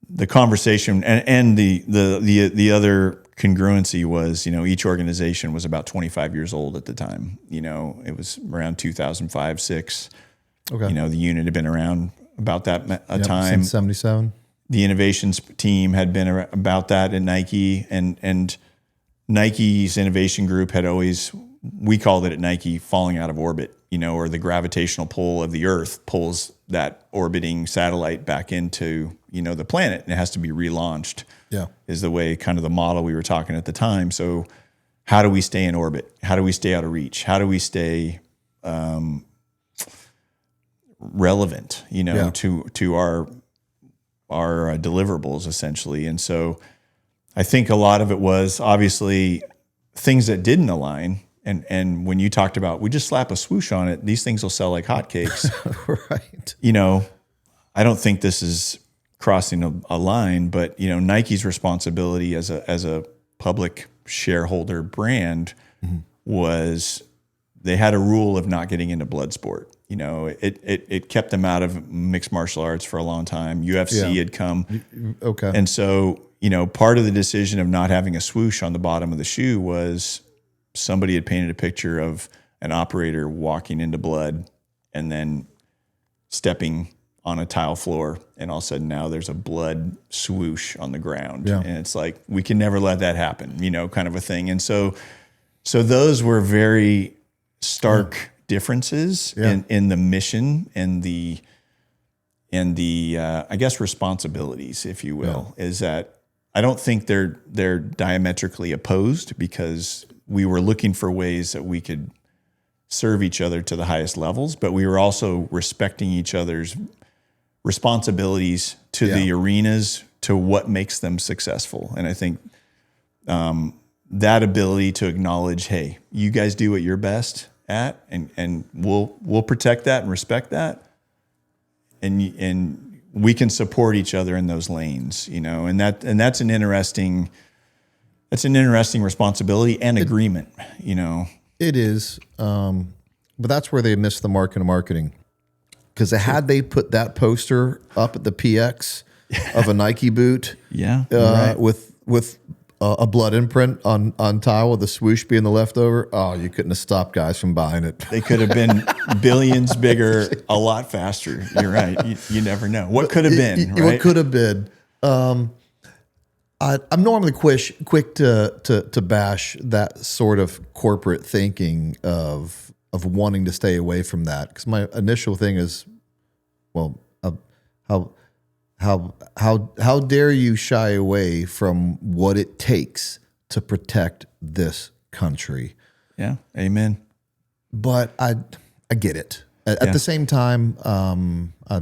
the conversation and the other congruency was, each organization was about 25 years old at the time. It was around 2005, 6. Okay. The unit had been around about that time. Since 77. The innovations team had been about that at Nike, and Nike's innovation group had always, we called it at Nike, falling out of orbit, or the gravitational pull of the Earth pulls that orbiting satellite back into, the planet, and it has to be relaunched. Yeah. Is the way, kind of the model we were talking at the time. So how do we stay in orbit? How do we stay out of reach? How do we stay relevant, to our deliverables essentially? And so I think a lot of it was obviously things that didn't align. And when you talked about, we just slap a swoosh on it, these things will sell like hotcakes. Right. I don't think this is crossing a line, but Nike's responsibility as a public shareholder brand was they had a rule of not getting into blood sport. It kept them out of mixed martial arts for a long time. UFC had come. Okay. And so, part of the decision of not having a swoosh on the bottom of the shoe was somebody had painted a picture of an operator walking into blood and then stepping on a tile floor, and all of a sudden now there's a blood swoosh on the ground. Yeah. And it's like, we can never let that happen, kind of a thing. And so those were very stark differences in the mission and the I guess responsibilities, if you will, is that I don't think they're diametrically opposed, because we were looking for ways that we could serve each other to the highest levels, but we were also respecting each other's responsibilities to the arenas, to what makes them successful. And I think that ability to acknowledge, hey, you guys do what you're best at, and we'll protect that and respect that, and we can support each other in those lanes, and that's an interesting responsibility and agreement, It is, but that's where they missed the mark in marketing. Because had they put that poster up at the PX of a Nike boot, right. with a blood imprint on tile with the swoosh being the leftover, you couldn't have stopped guys from buying it. They could have been billions bigger a lot faster. You're right. You never know. What could have been, right? What could have been. I'm normally quick to bash that sort of corporate thinking of wanting to stay away from that, because my initial thing is, well, how dare you shy away from what it takes to protect this country? Yeah, amen. But I get it. At the same time, I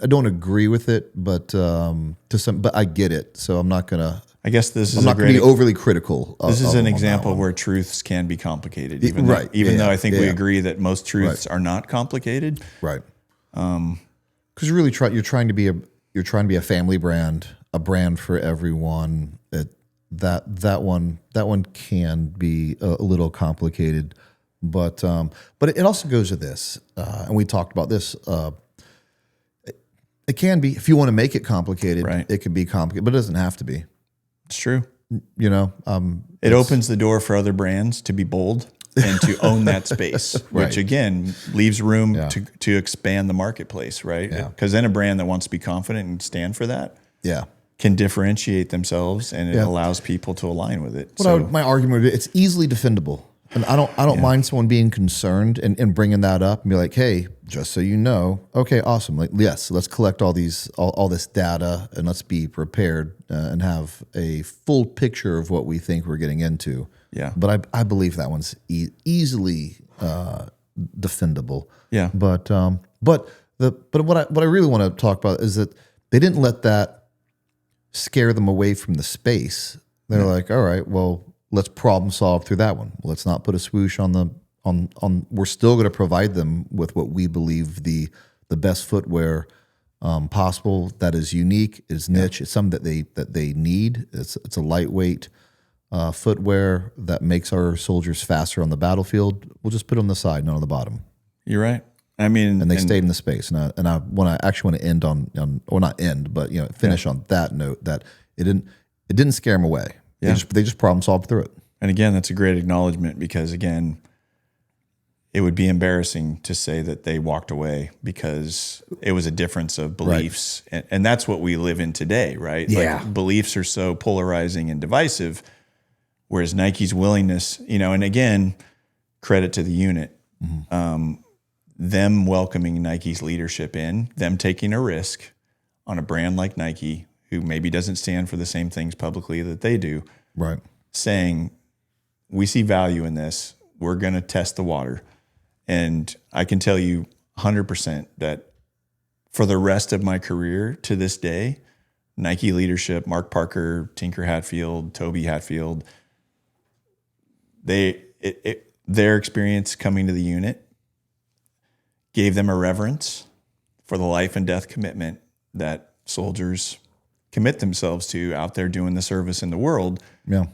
don't agree with it, but but I get it. So I'm not gonna. I guess this is I'm not going to be overly critical. This is an example where truths can be complicated, even though I think we agree that most truths are not complicated. Right. Because you're really you're trying to be a family brand, a brand for everyone. That one can be a little complicated, but it also goes to this, and we talked about this. It can be, if you want to make it complicated, it can be complicated, but it doesn't have to be. It's true. It opens the door for other brands to be bold and to own that space, which again leaves room to expand the marketplace, right? Because then a brand that wants to be confident and stand for that, can differentiate themselves, and it allows people to align with it. My argument would be, it's easily defendable. And I don't mind someone being concerned and bringing that up and be like, hey, just so you know, okay, awesome. Like, yes, let's collect all this data, and let's be prepared and have a full picture of what we think we're getting into. Yeah. But I believe that one's easily defendable. Yeah. But what I really want to talk about is that they didn't let that scare them away from the space. They're like, all right, well, let's problem solve through that one. Let's not put a swoosh on we're still going to provide them with what we believe the best footwear possible, that is unique, is niche. It's something that they need. It's a lightweight footwear that makes our soldiers faster on the battlefield. We'll just put it on the side, not on the bottom. You're right. I mean, and they stayed in the space. And I want to end on or not end, but finish on that note, that it didn't scare them away. Yeah. They just problem solved through it. And again, that's a great acknowledgement, because again, it would be embarrassing to say that they walked away because it was a difference of beliefs. Right. And that's what we live in today, right? Yeah. Like, beliefs are so polarizing and divisive, whereas Nike's willingness, and again, credit to the unit, them welcoming Nike's leadership in, them taking a risk on a brand like Nike, who maybe doesn't stand for the same things publicly that they do, right? Saying, we see value in this. We're going to test the water. And I can tell you 100% that for the rest of my career to this day, Nike leadership, Mark Parker, Tinker Hatfield, Toby Hatfield, their experience coming to the unit gave them a reverence for the life and death commitment that soldiers commit themselves to out there doing the service in the world. Yeah.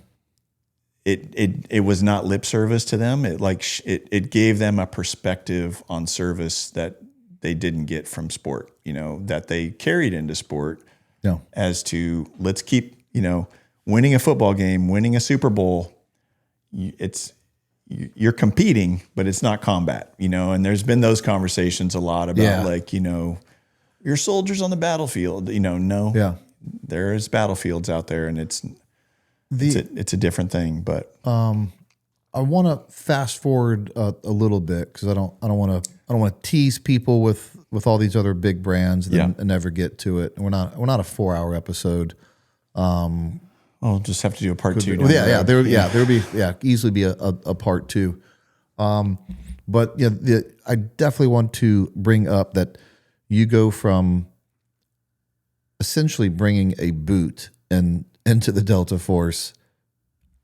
It was not lip service to them. It gave them a perspective on service that they didn't get from sport, that they carried into sport. Yeah. As to, let's keep, winning a football game, winning a Super Bowl. You're competing, but it's not combat, and there's been those conversations a lot about your soldiers on the battlefield, no, Yeah. there is battlefields out there, and it's a different thing. But I want to fast forward a little bit because I don't want to tease people with all these other big brands and never get to it. And we're not a 4-hour episode. I'll just have to do a part 2. There would be easily be a part 2. But I definitely want to bring up that you go from essentially bringing a boot into the Delta Force,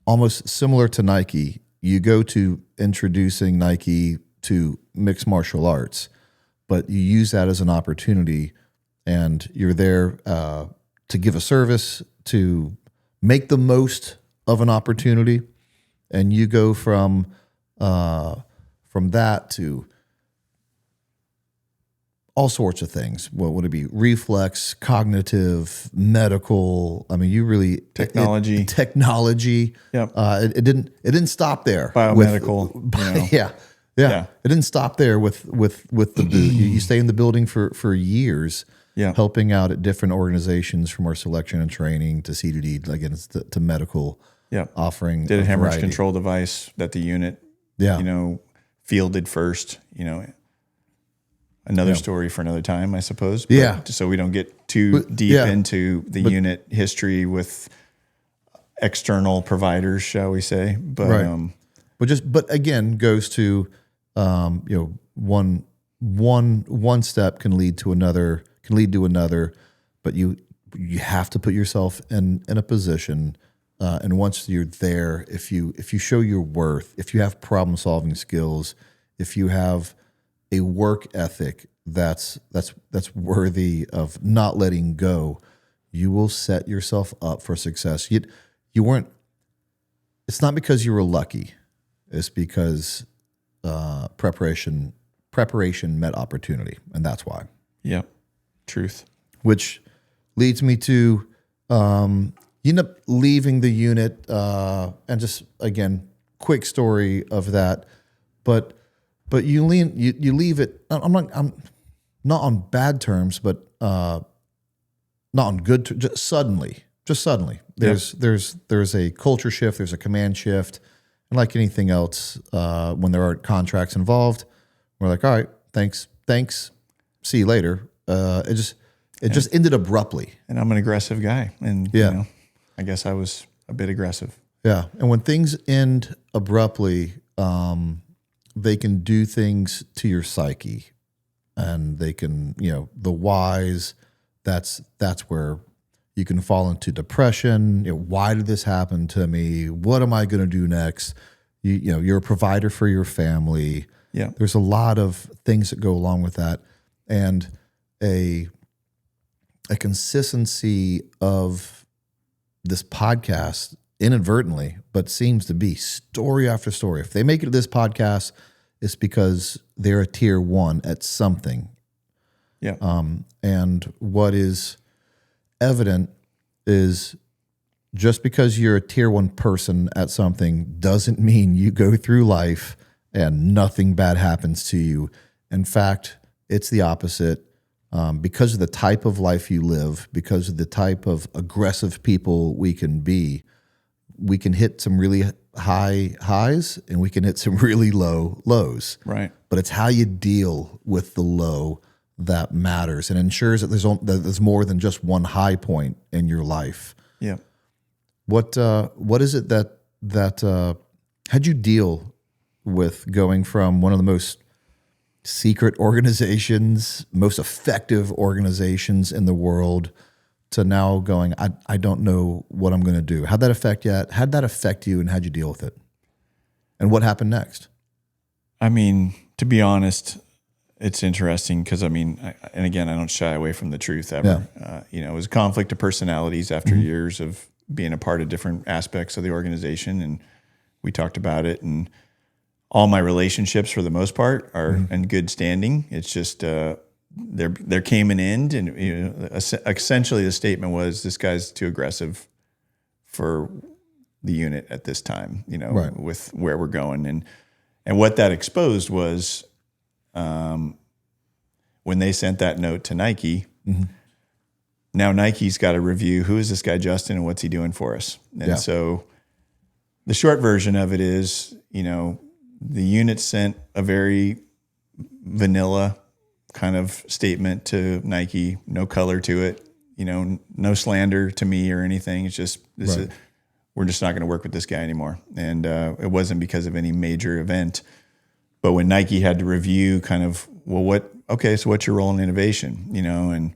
almost similar to Nike. You go to introducing Nike to mixed martial arts, but you use that as an opportunity, and you're there to give a service, to make the most of an opportunity, and you go from that to all sorts of things. What would it be? Reflex, cognitive, medical. I mean, you really technology. Yep. It didn't stop there. Biomedical. Yeah. It didn't stop there with the boot. You stay in the building for years. Yeah. Helping out at different organizations, from our selection and training to C2D, again, to medical. Yeah. Offering. Did a hemorrhage control device that the unit, fielded first. Another story for another time, I suppose. But so we don't get too deep into the unit history with external providers, shall we say? But right. But again, goes to one step can lead to another. But you have to put yourself in a position, and once you're there, if you show your worth, if you have problem solving skills, if you have a work ethic that's worthy of not letting go, you will set yourself up for success. You weren't. It's not because you were lucky. It's because preparation met opportunity, and that's why. Yep. Truth. Which leads me to you end up leaving the unit, and just again, quick story of that, but you leave it. I'm not on bad terms, but not on good. Just suddenly. There's a culture shift. There's a command shift, and like anything else, when there are contracts involved, we're like, all right, thanks, see you later. It just ended abruptly. And I'm an aggressive guy, and I guess I was a bit aggressive. Yeah, and when things end abruptly, they can do things to your psyche, and they can, the whys. That's where you can fall into depression. Why did this happen to me? What am I going to do next? You're a provider for your family. Yeah, there's a lot of things that go along with that, and a consistency of this podcast inadvertently, but seems to be story after story. If they make it to this podcast, it's because they're a tier 1 at something. Yeah. And what is evident is just because you're a tier 1 person at something doesn't mean you go through life and nothing bad happens to you. In fact, it's the opposite. Because of the type of life you live, because of the type of aggressive people we can be, we can hit some really high highs and we can hit some really low lows. Right. But it's how you deal with the low that matters and ensures that there's more than just one high point in your life. Yeah. What is it that how'd you deal with going from one of the most secret organizations, most effective organizations in the world, to now going, I don't know what I'm going to do? How'd that affect you, and how'd you deal with it? And what happened next? I mean, to be honest, it's interesting because, I mean, and again, I don't shy away from the truth ever. It was a conflict of personalities after years of being a part of different aspects of the organization. And we talked about it, and all my relationships for the most part are in good standing. It's just, there came an end, and essentially the statement was, this guy's too aggressive for the unit at this time, with where we're going. And what that exposed was, when they sent that note to Nike, now Nike's got to review, who is this guy Justin and what's he doing for us? And so the short version of it is, the unit sent a very vanilla kind of statement to Nike, no color to it, no slander to me or anything. It's just, we're just not going to work with this guy anymore. And it wasn't because of any major event. But when Nike had to review kind of, so what's your role in innovation? And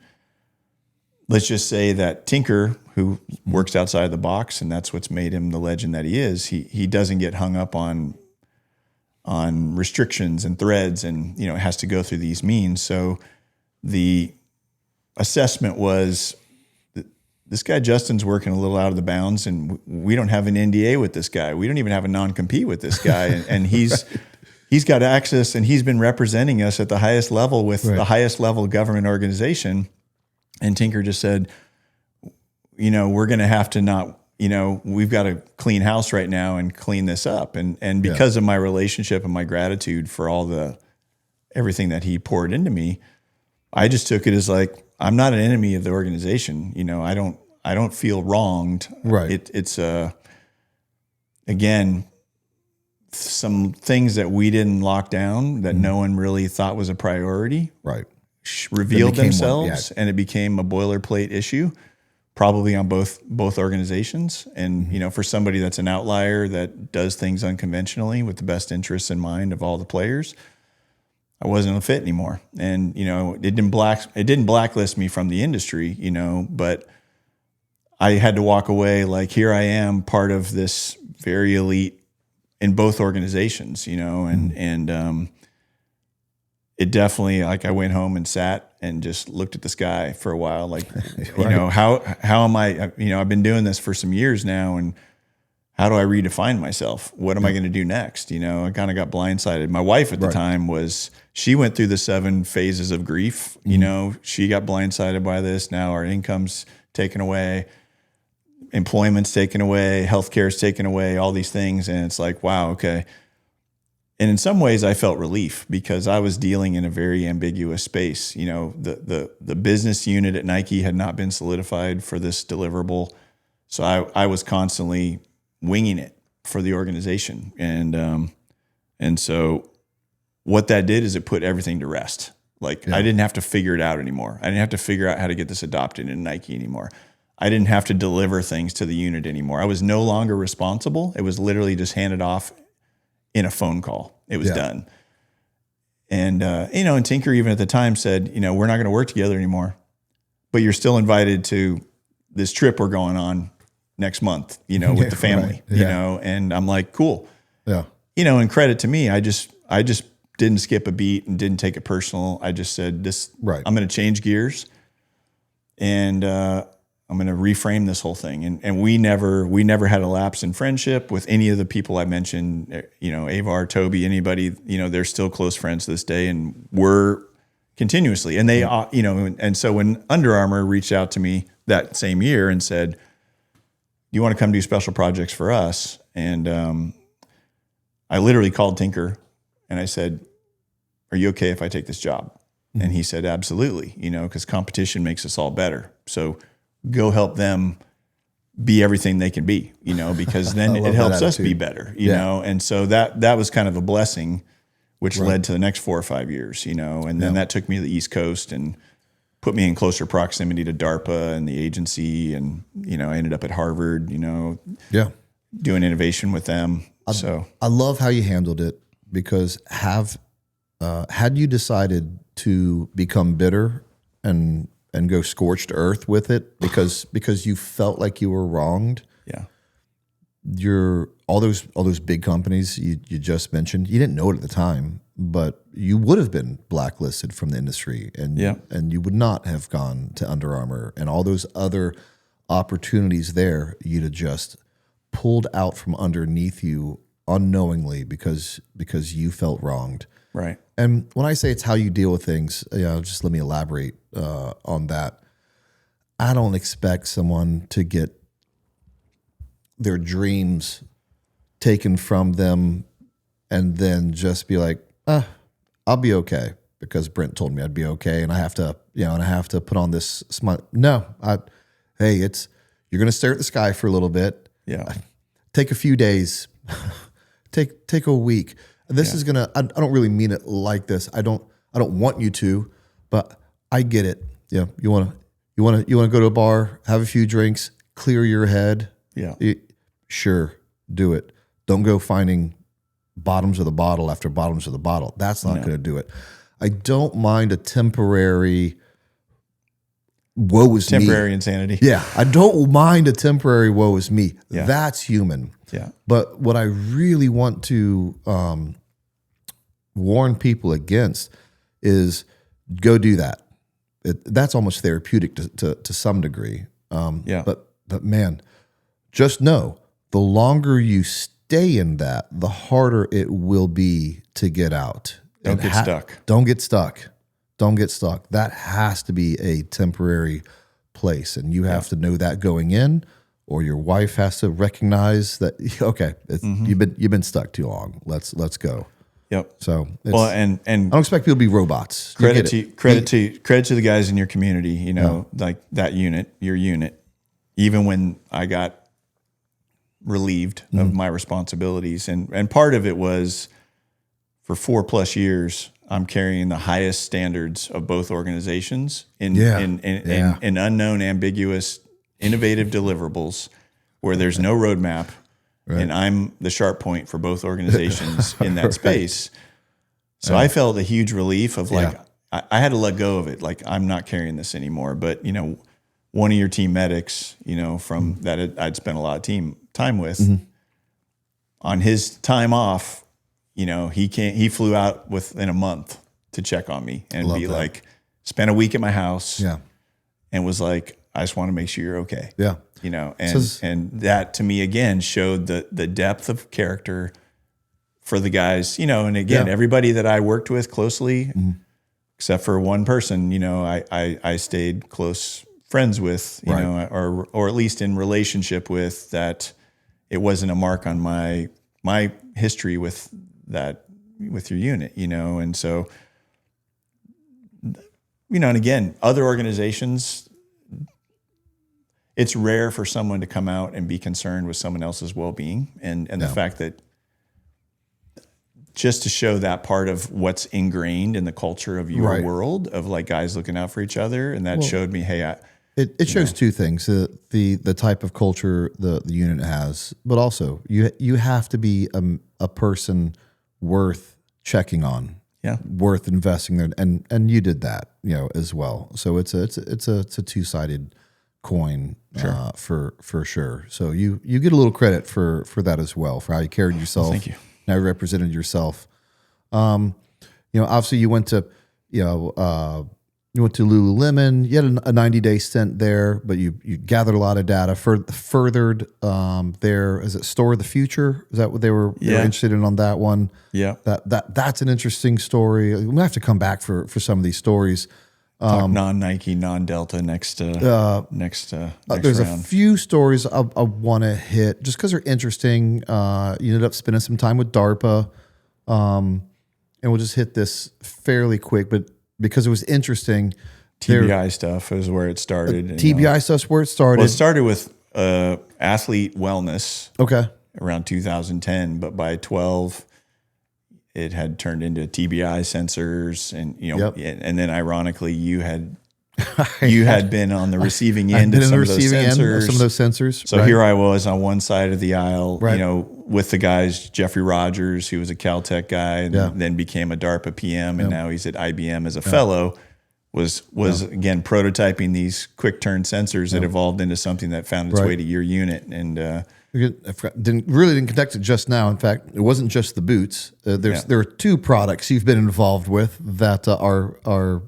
let's just say that Tinker, who works outside the box, and that's what's made him the legend that he is, he doesn't get hung up on restrictions and threads, and it has to go through these means. So the assessment was, this guy Justin's working a little out of the bounds, and we don't have an NDA with this guy. We don't even have a non-compete with this guy, and he's got access, and he's been representing us at the highest level with the highest level government organization. And Tinker just said, we're going to have to not, we've got to clean house right now and clean this up. And because of my relationship and my gratitude for everything that he poured into me, I just took it as like, I'm not an enemy of the organization. I don't feel wronged. Right. It's again, some things that we didn't lock down that no one really thought was a priority. Right. Revealed themselves, and it became a boilerplate issue, probably on both organizations. And for somebody that's an outlier that does things unconventionally with the best interests in mind of all the players, I wasn't a fit anymore. And it didn't blacklist me from the industry, but I had to walk away like, here I am, part of this very elite in both organizations, and it definitely, like, I went home and sat and just looked at the sky for a while. Like, how am I, I've been doing this for some years now, and how do I redefine myself? What am I going to do next? I kind of got blindsided. My wife at the time she went through the 7 phases of grief. She got blindsided by this. Now our income's taken away, employment's taken away, healthcare's taken away, all these things. And it's like, wow, okay. And in some ways I felt relief because I was dealing in a very ambiguous space. The business unit at Nike had not been solidified for this deliverable. So I was constantly winging it for the organization. And so what that did is it put everything to rest. Like, I didn't have to figure it out anymore. I didn't have to figure out how to get this adopted in Nike anymore. I didn't have to deliver things to the unit anymore. I was no longer responsible. It was literally just handed off in a phone call. It was done. And, and Tinker even at the time said, we're not going to work together anymore, but you're still invited to this trip we're going on next month, with the family, and I'm like, cool. Yeah. And credit to me, I just didn't skip a beat and didn't take it personal. I just said I'm going to change gears, and I'm going to reframe this whole thing. And we never had a lapse in friendship with any of the people I mentioned, Avar, Toby, anybody, they're still close friends to this day, and we're continuously. And they, and so when Under Armour reached out to me that same year and said, you want to come do special projects for us? And I literally called Tinker and I said, are you okay if I take this job? Mm-hmm. And he said, absolutely, because competition makes us all better. So go help them be everything they can be, because then it helps us be better, you know? And so that was kind of a blessing, which led to the next 4 or 5 years, and then that took me to the East Coast and put me in closer proximity to DARPA and the agency. And, I ended up at Harvard, doing innovation with them. I love how you handled it, because had you decided to become bitter and go scorched earth with it because you felt like you were wronged, your all those big companies you just mentioned, you didn't know it at the time, but you would have been blacklisted from the industry, and you would not have gone to Under Armour and all those other opportunities there. You'd have just pulled out from underneath you unknowingly because you felt wronged. Right. And when I say it's how you deal with things, just let me elaborate on that. I don't expect someone to get their dreams taken from them and then just be like, I'll be okay because Brent told me I'd be okay, and I have to put on this smile. No, you're going to stare at the sky for a little bit. Yeah. Take a few days. take a week. This is gonna. I don't really mean it like this. I don't want you to, but I get it. Yeah, you want to go to a bar, have a few drinks, clear your head. Yeah, sure, do it. Don't go finding bottoms of the bottle after bottoms of the bottle. That's not going to do it. I don't mind a temporary woe is me. Temporary insanity. Yeah, I don't mind a temporary woe is me. Yeah. That's human. Yeah. But what I really want to warn people against is go do that. That's almost therapeutic to some degree. But man, just know the longer you stay in that, the harder it will be to get out. Don't get stuck. Don't get stuck. Don't get stuck. That has to be a temporary place, and you have to know that going in, or your wife has to recognize that. Okay, you've been stuck too long. Let's go. Yep. So and I don't expect people to be robots. Credit to the guys in your community. You know, like that unit, your unit. Even when I got relieved of my responsibilities, and part of it was for 4+ years. I'm carrying the highest standards of both organizations in unknown, ambiguous, innovative deliverables where there's no roadmap, and I'm the sharp point for both organizations in that space. So I felt a huge relief of like, I had to let go of it. Like, I'm not carrying this anymore. But, one of your team medics, from that I'd spent a lot of time with, on his time off, he flew out within a month to check on me and be like, spent a week at my house and was like, I just want to make sure you're okay. Yeah. And that to me, again, showed the depth of character for the guys, and again, everybody that I worked with closely, except for one person, I stayed close friends with, or at least in relationship with, that it wasn't a mark on my history with your unit, and so, and again, other organizations, it's rare for someone to come out and be concerned with someone else's well-being, and the fact that just to show that part of what's ingrained in the culture of your world of like guys looking out for each other, and that showed me, hey, it shows two things: the type of culture the unit has, but also you have to be a person worth checking on, worth investing there, and you did that, as well. So it's a two-sided coin, for sure. So you get a little credit for that as well, for how you carried yourself. Thank you. How you represented yourself. Obviously you went to Lululemon. You had a 90-day stint there, but you gathered a lot of data, furthered their, is it Store of the Future? Is that what they were interested in on that one? Yeah. That's an interesting story. We have to come back for some of these stories. Talk non-Nike, non-Delta next next there's round. A few stories I want to hit just because they're interesting. You ended up spending some time with DARPA, and we'll just hit this fairly quick, but because it was interesting. TBI stuff is where it started. TBI stuff's where it started. Well, it started with athlete wellness. Okay. Around 2010, but by 12, it had turned into TBI sensors, and and then ironically, you had been on the receiving end of some of those sensors. So here I was on one side of the aisle, with the guys, Jeffrey Rogers, who was a Caltech guy, and then became a DARPA PM, and now he's at IBM as a fellow. Was again prototyping these quick turn sensors that evolved into something that found its way to your unit, and Didn't connect it just now. In fact, it wasn't just the boots. There are two products you've been involved with that are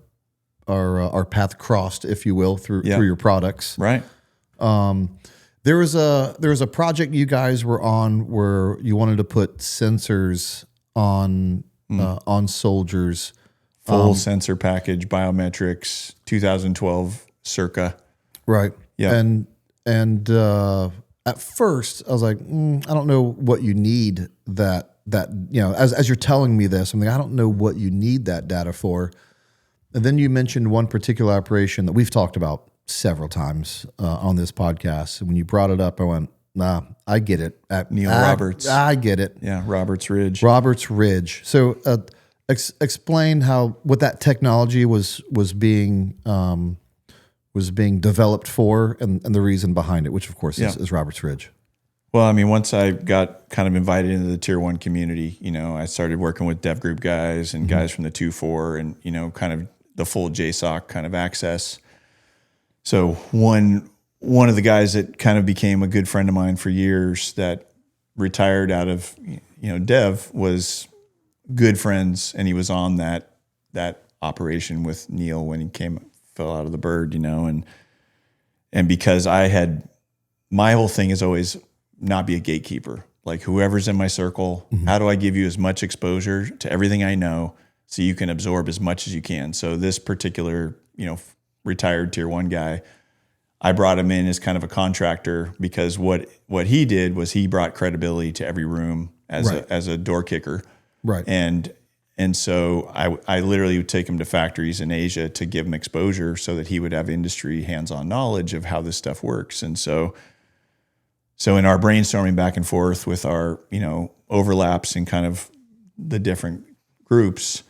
path crossed, if you will, through your products. Right. There was a project you guys were on where you wanted to put sensors on soldiers. Full sensor package, biometrics, 2012 circa. Right. Yeah. And at first I was like, I don't know what you need that as you're telling me this, I'm like, I don't know what you need that data for. And then you mentioned one particular operation that we've talked about several times on this podcast. And when you brought it up, I went, nah, I get it. Neil Roberts. I get it. Yeah, Roberts Ridge. So explain what that technology was being developed for and the reason behind it, which of course is Roberts Ridge. Well, I mean, once I got kind of invited into the Tier 1 community, I started working with dev group guys and guys from the 2-4 and, kind of the full JSOC kind of access. So one of the guys that kind of became a good friend of mine for years that retired out of, dev was good friends, and he was on that operation with Neil when he fell out of the bird, and because my whole thing is always not be a gatekeeper. Like whoever's in my circle, how do I give you as much exposure to everything I know so you can absorb as much as you can? So this particular, retired Tier 1 guy, I brought him in as kind of a contractor because what he did was he brought credibility to every room as a door kicker. Right. And so I literally would take him to factories in Asia to give him exposure so that he would have industry hands-on knowledge of how this stuff works. And so in our brainstorming back and forth with our, overlaps and kind of the different groups,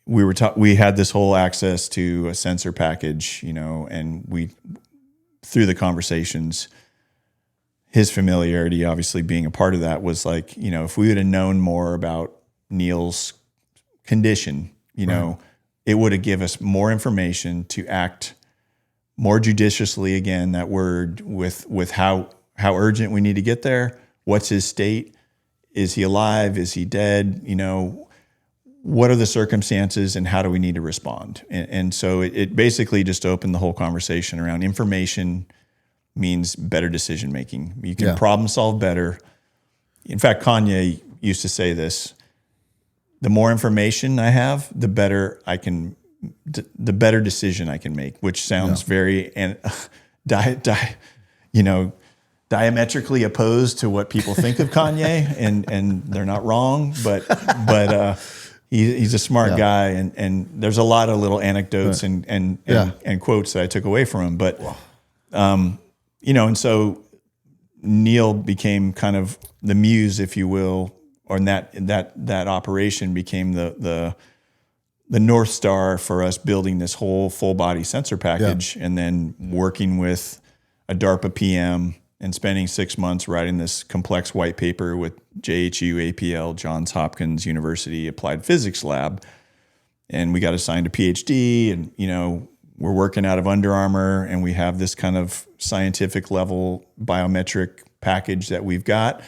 we had this whole access to a sensor package, and we, through the conversations, his familiarity, obviously being a part of that, was like, if we would have known more about Neil's condition, it would have given us more information to act more judiciously, again, that word, with how urgent we need to get there. What's his state? Is he alive? Is he dead? What are the circumstances and how do we need to respond? And so it basically just opened the whole conversation around information means better decision making. You can problem solve better. In fact, Kanye used to say this: the more information I have, the better decision I can make, which sounds very diametrically opposed to what people think of Kanye, and they're not wrong, but he's a smart guy, and there's a lot of little anecdotes and quotes that I took away from him, but and so Neil became kind of the muse, if you will, or that operation became the North Star for us building this whole full body sensor package, and then working with a DARPA PM and spending 6 months writing this complex white paper with JHU, APL, Johns Hopkins University Applied Physics Lab. And we got assigned a PhD, and, we're working out of Under Armour, and we have this kind of scientific level biometric package that we've got.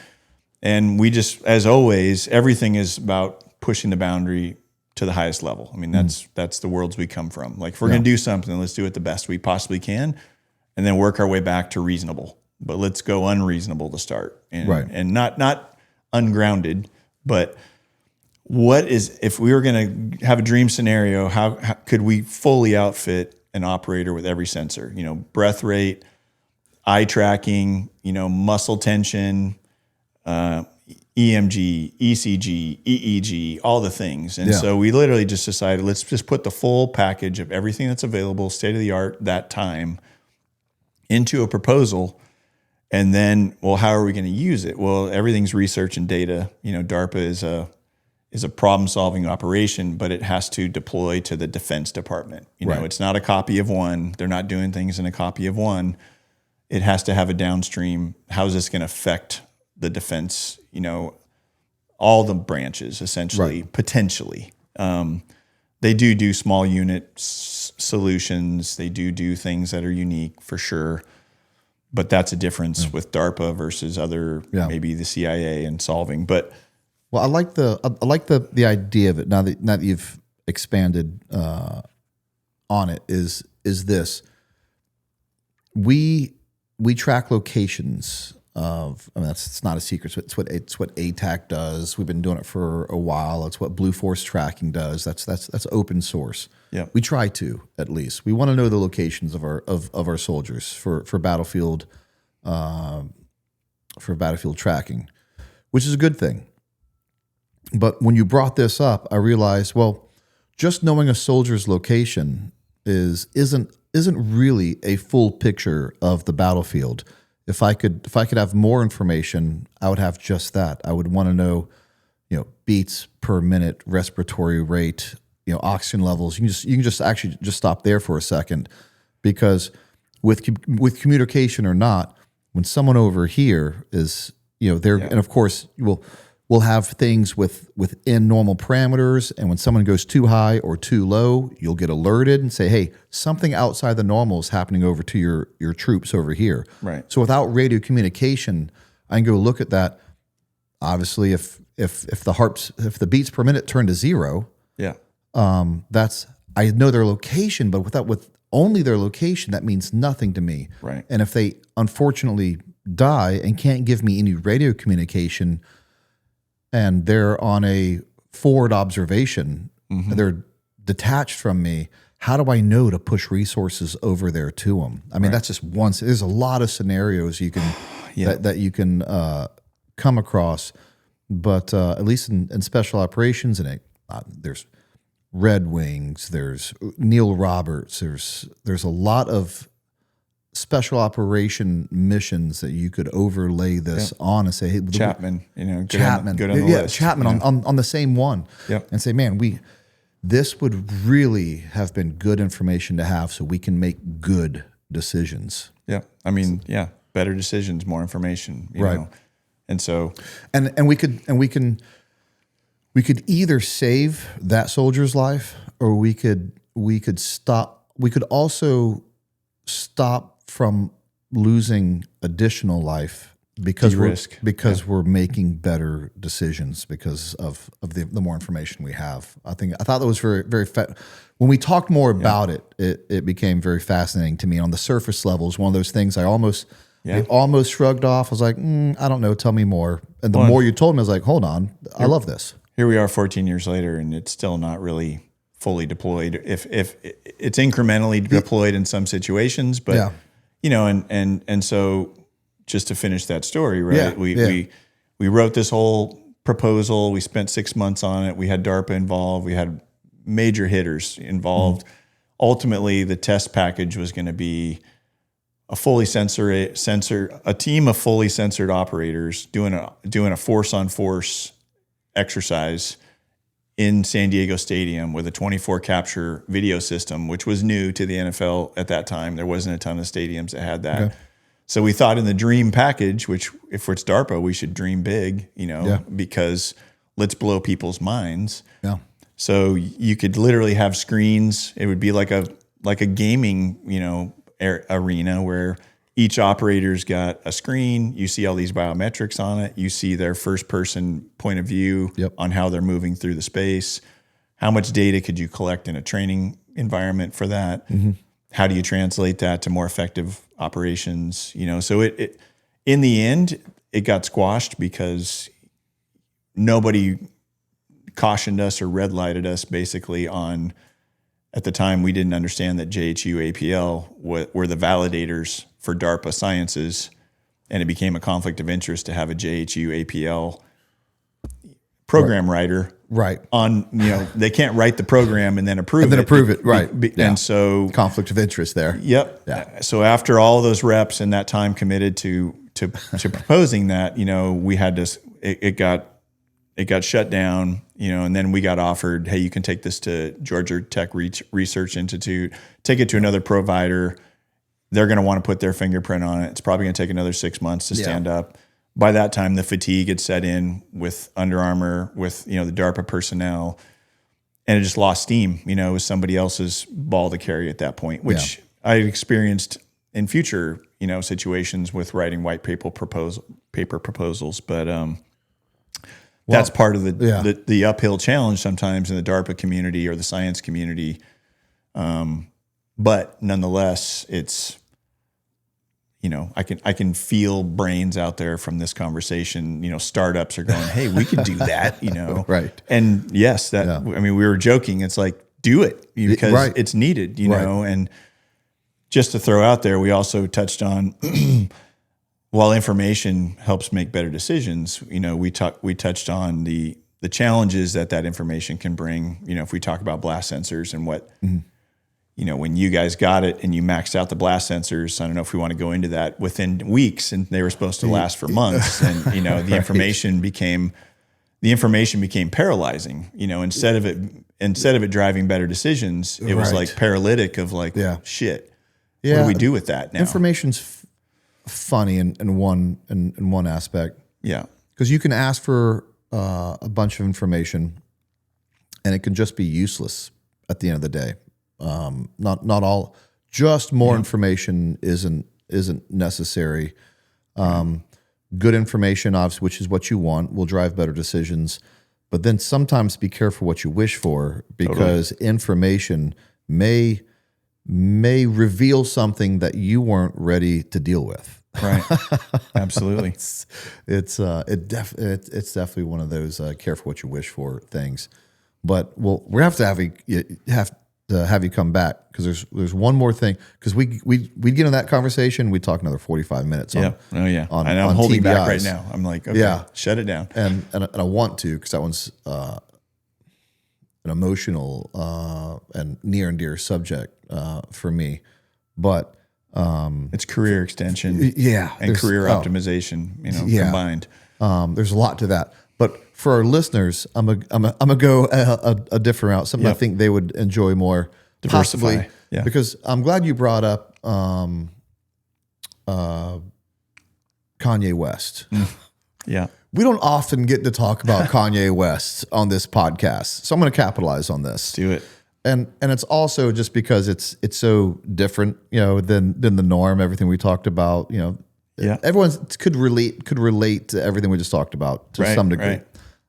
And we just, as always, everything is about pushing the boundary to the highest level. I mean, that's the worlds we come from. Like, if we're going to do something, let's do it the best we possibly can, and then work our way back to reasonable. But let's go unreasonable to start, and not ungrounded. But what is, if we were going to have a dream scenario, how could we fully outfit an operator with every sensor? Breath rate, eye tracking, muscle tension, EMG, ECG, EEG, all the things. And so we literally just decided, let's just put the full package of everything that's available, state of the art, that time, into a proposal. And then, well, how are we going to use it? Well, everything's research and data. DARPA is a problem-solving operation, but it has to deploy to the Defense Department. It's not a copy of one. They're not doing things in a copy of one. It has to have a downstream. How is this going to affect the defense? All the branches, essentially, potentially. They do small unit solutions. They do things that are unique, for sure. But that's a difference with DARPA versus other, maybe the CIA and solving. But well, I like the idea of it. Now that you've expanded on it, is this: we track locations of. I mean, it's not a secret. It's what ATAC does. We've been doing it for a while. It's what Blue Force Tracking does. That's open source. Yeah, we try to, at least. We want to know the locations of our soldiers for battlefield tracking, which is a good thing. But when you brought this up, I realized, well, just knowing a soldier's location isn't really a full picture of the battlefield. If I could have more information, I would have just that. I would want to know, beats per minute, respiratory rate, oxygen levels. You can just stop there for a second, because with communication or not, when someone over here is, and of course we'll have things within normal parameters, and when someone goes too high or too low, you'll get alerted and say, hey, something outside the normal is happening over to your troops over here. Right. So without radio communication, I can go look at that. Obviously, if the beats per minute turn to 0, I know their location, but with only their location, that means nothing to me. Right. And if they unfortunately die and can't give me any radio communication, and they're on a forward observation, they're detached from me, how do I know to push resources over there to them? I mean, that's just one. There's a lot of scenarios you can that you can come across, but at least in special operations, and there's Red Wings, there's Neil Roberts, there's a lot of special operation missions that you could overlay this on and say, hey, Chapman, Chapman, good on the list. Chapman on the same one, and say, man, this would really have been good information to have, so we can make good decisions. Yeah, I mean, better decisions, more information, you know? And so, and we could either save that soldier's life, or we could stop. We could also stop from losing additional life because we're making better decisions because of the more information we have. I thought that was very, very when we talked more about it became very fascinating to me. On the surface level, is one of those things I almost shrugged off. I was like, I don't know, tell me more. And the more you told me, I was like, hold on, I love this. Here we are 14 years later, and it's still not really fully deployed. If it's incrementally deployed in some situations, but and so just to finish that story, right? We wrote this whole proposal. We spent 6 months on it. We had DARPA involved. We had major hitters involved. Ultimately, the test package was going to be a team of fully censored operators doing a force on force exercise in San Diego Stadium with a 24 capture video system, which was new to the NFL at that time. There wasn't a ton of stadiums that had that. Okay. So we thought in the dream package, which if it's DARPA, we should dream big, because let's blow people's minds. Yeah. So you could literally have screens. It would be like a gaming, arena where each operator's got a screen. You see all these biometrics on it. You see their first person point of view on how they're moving through the space. How much data could you collect in a training environment for that? Mm-hmm. How do you translate that to more effective operations? So it in the end, it got squashed because nobody cautioned us or red lighted us basically on, at the time, we didn't understand that JHU APL were the validators for DARPA sciences, and it became a conflict of interest to have a JHU APL program writer. Right. On, they can't write the program and then approve it. Right. And so conflict of interest there. Yep. Yeah. So after all those reps and that time committed to proposing that, we had to, it got shut down, and then we got offered, hey, you can take this to Georgia Tech Research Institute, take it to another provider. They're going to want to put their fingerprint on it. It's probably going to take another 6 months to stand up. By that time, the fatigue had set in with Under Armour, with the DARPA personnel, and it just lost steam. It was somebody else's ball to carry at that point, which I experienced in future, situations with writing white paper proposals. But that's part of the uphill challenge sometimes in the DARPA community or the science community. But nonetheless, it's, I can feel brains out there from this conversation. Startups are going, "Hey, we could do that," Right. And yes, we were joking. It's like, do it because it's needed, know. And just to throw out there, we also touched on while information helps make better decisions. We touched on the challenges that information can bring. If we talk about blast sensors and what. Mm-hmm. When you guys got it and you maxed out the blast sensors, I don't know if we want to go into that, within weeks, and they were supposed to last for months. And, the information became paralyzing, instead of it driving better decisions, it was like paralytic of like, shit, what do we do with that now? Information's funny in one aspect. Yeah. Because you can ask for a bunch of information and it can just be useless at the end of the day. Not all, just more information isn't necessary. Good information, obviously, which is what you want, will drive better decisions. But then sometimes be careful what you wish for, because information may reveal something that you weren't ready to deal with. Right. Absolutely. It's definitely one of those careful what you wish for things. But we have to have you come back, because there's one more thing, because we get in that conversation, we talk another 45 minutes. And I'm holding TBIs. Back right now. I'm like, okay, shut it down. And I want to, because that one's an emotional and near and dear subject for me. But it's career extension, and career optimization, combined. There's a lot to that. But for our listeners, I'm gonna go a different route. Something I think they would enjoy more. Diversify. Possibly, because I'm glad you brought up Kanye West. Yeah, we don't often get to talk about Kanye West on this podcast, so I'm going to capitalize on this. Do it. And it's also just because it's so different, than the norm. Everything we talked about, everyone could relate to everything we just talked about to some degree. Right.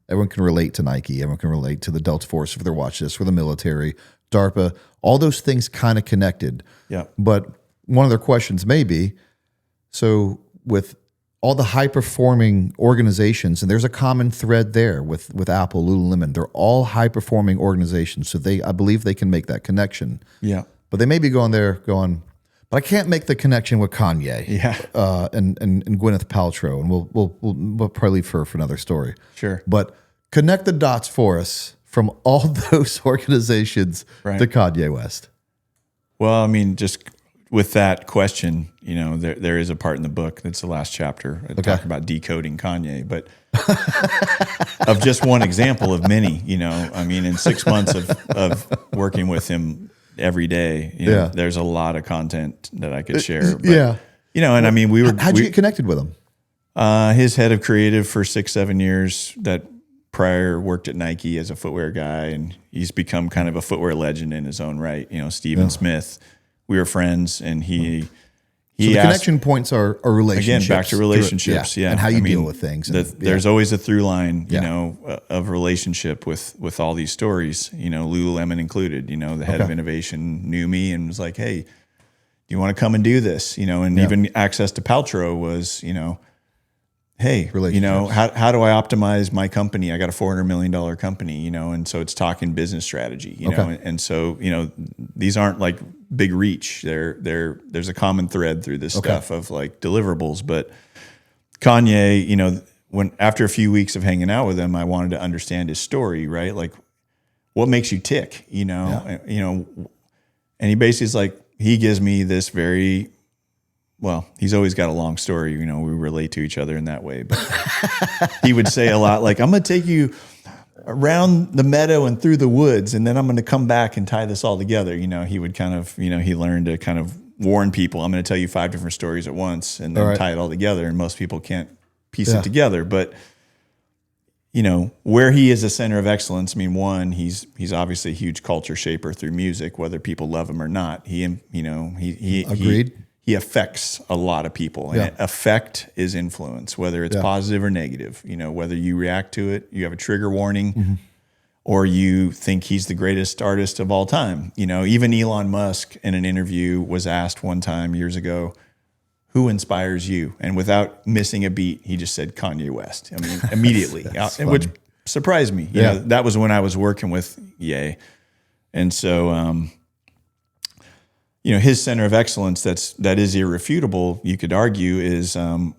Everyone can relate to Nike. Everyone can relate to the Delta Force if they're watching this, for the military, DARPA. All those things kind of connected. Yeah. But one of their questions may be, so with all the high-performing organizations, and there's a common thread there with Apple, Lululemon, they're all high-performing organizations, so I believe they can make that connection. Yeah. But they may be going, but I can't make the connection with Kanye, and Gwyneth Paltrow, and we'll probably leave her for another story. Sure. But connect the dots for us from all those organizations to Kanye West. Well, I mean, just with that question, there is a part in the book that's the last chapter. I talk about decoding Kanye, but of just one example of many. In 6 months of working with him every day, there's a lot of content that I could share. But, how'd you get connected with him? His head of creative for 6-7 years. That prior worked at Nike as a footwear guy, and he's become kind of a footwear legend in his own right. Stephen Smith. We were friends, and he the connection points are relationships. Again, back to relationships, and how you deal with things. There's always a through line, of relationship with all these stories. Lululemon included. The head of innovation knew me and was like, "Hey, do you want to come and do this?" And even access to Paltrow was, hey, how do I optimize my company? I got a $400 million company, and so it's talking business strategy, and so these aren't like big reach. There's a common thread through this stuff of like deliverables. But Kanye, when after a few weeks of hanging out with him, I wanted to understand his story, right? Like, what makes you tick, and he basically is like, he gives me this very. Well, he's always got a long story. We relate to each other in that way. But he would say a lot like, I'm going to take you around the meadow and through the woods, and then I'm going to come back and tie this all together. He would kind of, he learned to kind of warn people, I'm going to tell you 5 different stories at once and then tie it all together. And most people can't piece it together. But, where he is a center of excellence, one, he's obviously a huge culture shaper through music, whether people love him or not. He agreed. he affects a lot of people. And affect is influence, whether it's positive or negative. You know, whether you react to it, you have a trigger warning, or you think he's the greatest artist of all time. You know, even Elon Musk in an interview was asked one time years ago, who inspires you? And without missing a beat, he just said Kanye West. I mean, immediately, which surprised me. You know, that was when I was working with Ye. And so, you know, his center of excellence that is irrefutable, you could argue, is you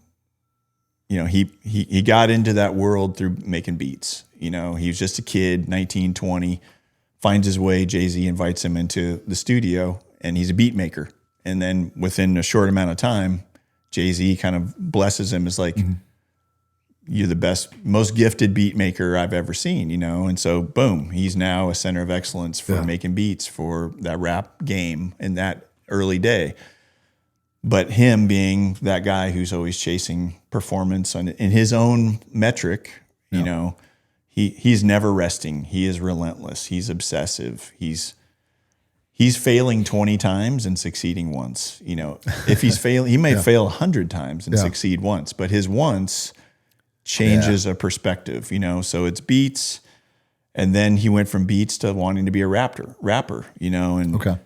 know, he got into that world through making beats. You know, he was just a kid, 19, 20, finds his way. Jay-Z invites him into the studio, and he's a beat maker. And then within a short amount of time, Jay-Z kind of blesses him as like, you're the best, most gifted beat maker I've ever seen, you know? And so boom, he's now a center of excellence for making beats for that rap game in that early day. But him being that guy who's always chasing performance in his own metric, you know, he's never resting. He is relentless. He's obsessive. He's failing 20 times and succeeding once. You know, if he's failing, he may fail 100 times and succeed once, but his once changes a perspective, you know? So it's beats. And then he went from beats to wanting to be a rapper, you know? And,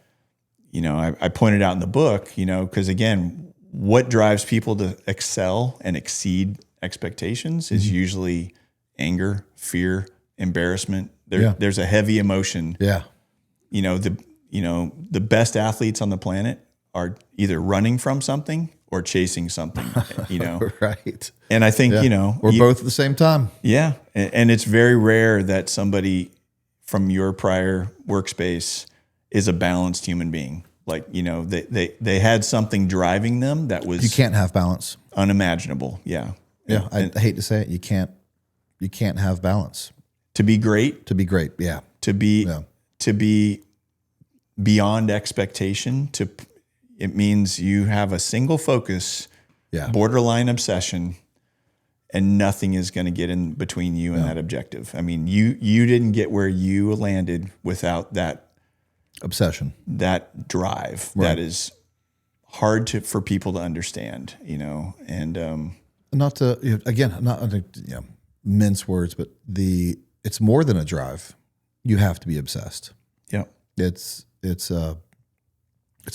you know, I pointed out in the book, you know, because again, what drives people to excel and exceed expectations is usually anger, fear, embarrassment. There's a heavy emotion. You know, the best athletes on the planet are either running from something or chasing something, you know? Right. And I think, you know, we're both at the same time. Yeah. And it's very rare that somebody from your prior workspace is a balanced human being. Like, you know, they had something driving them that was, You can't have balance. unimaginable. Yeah. Yeah. I hate to say it. You can't have balance. To be great, Yeah. to be beyond expectation, it means you have a single focus, borderline obsession, and nothing is going to get in between you and that objective. I mean, you didn't get where you landed without that obsession, that drive. That is hard for people to understand, you know. And not to mince words, but it's more than a drive. You have to be obsessed. Yeah, it's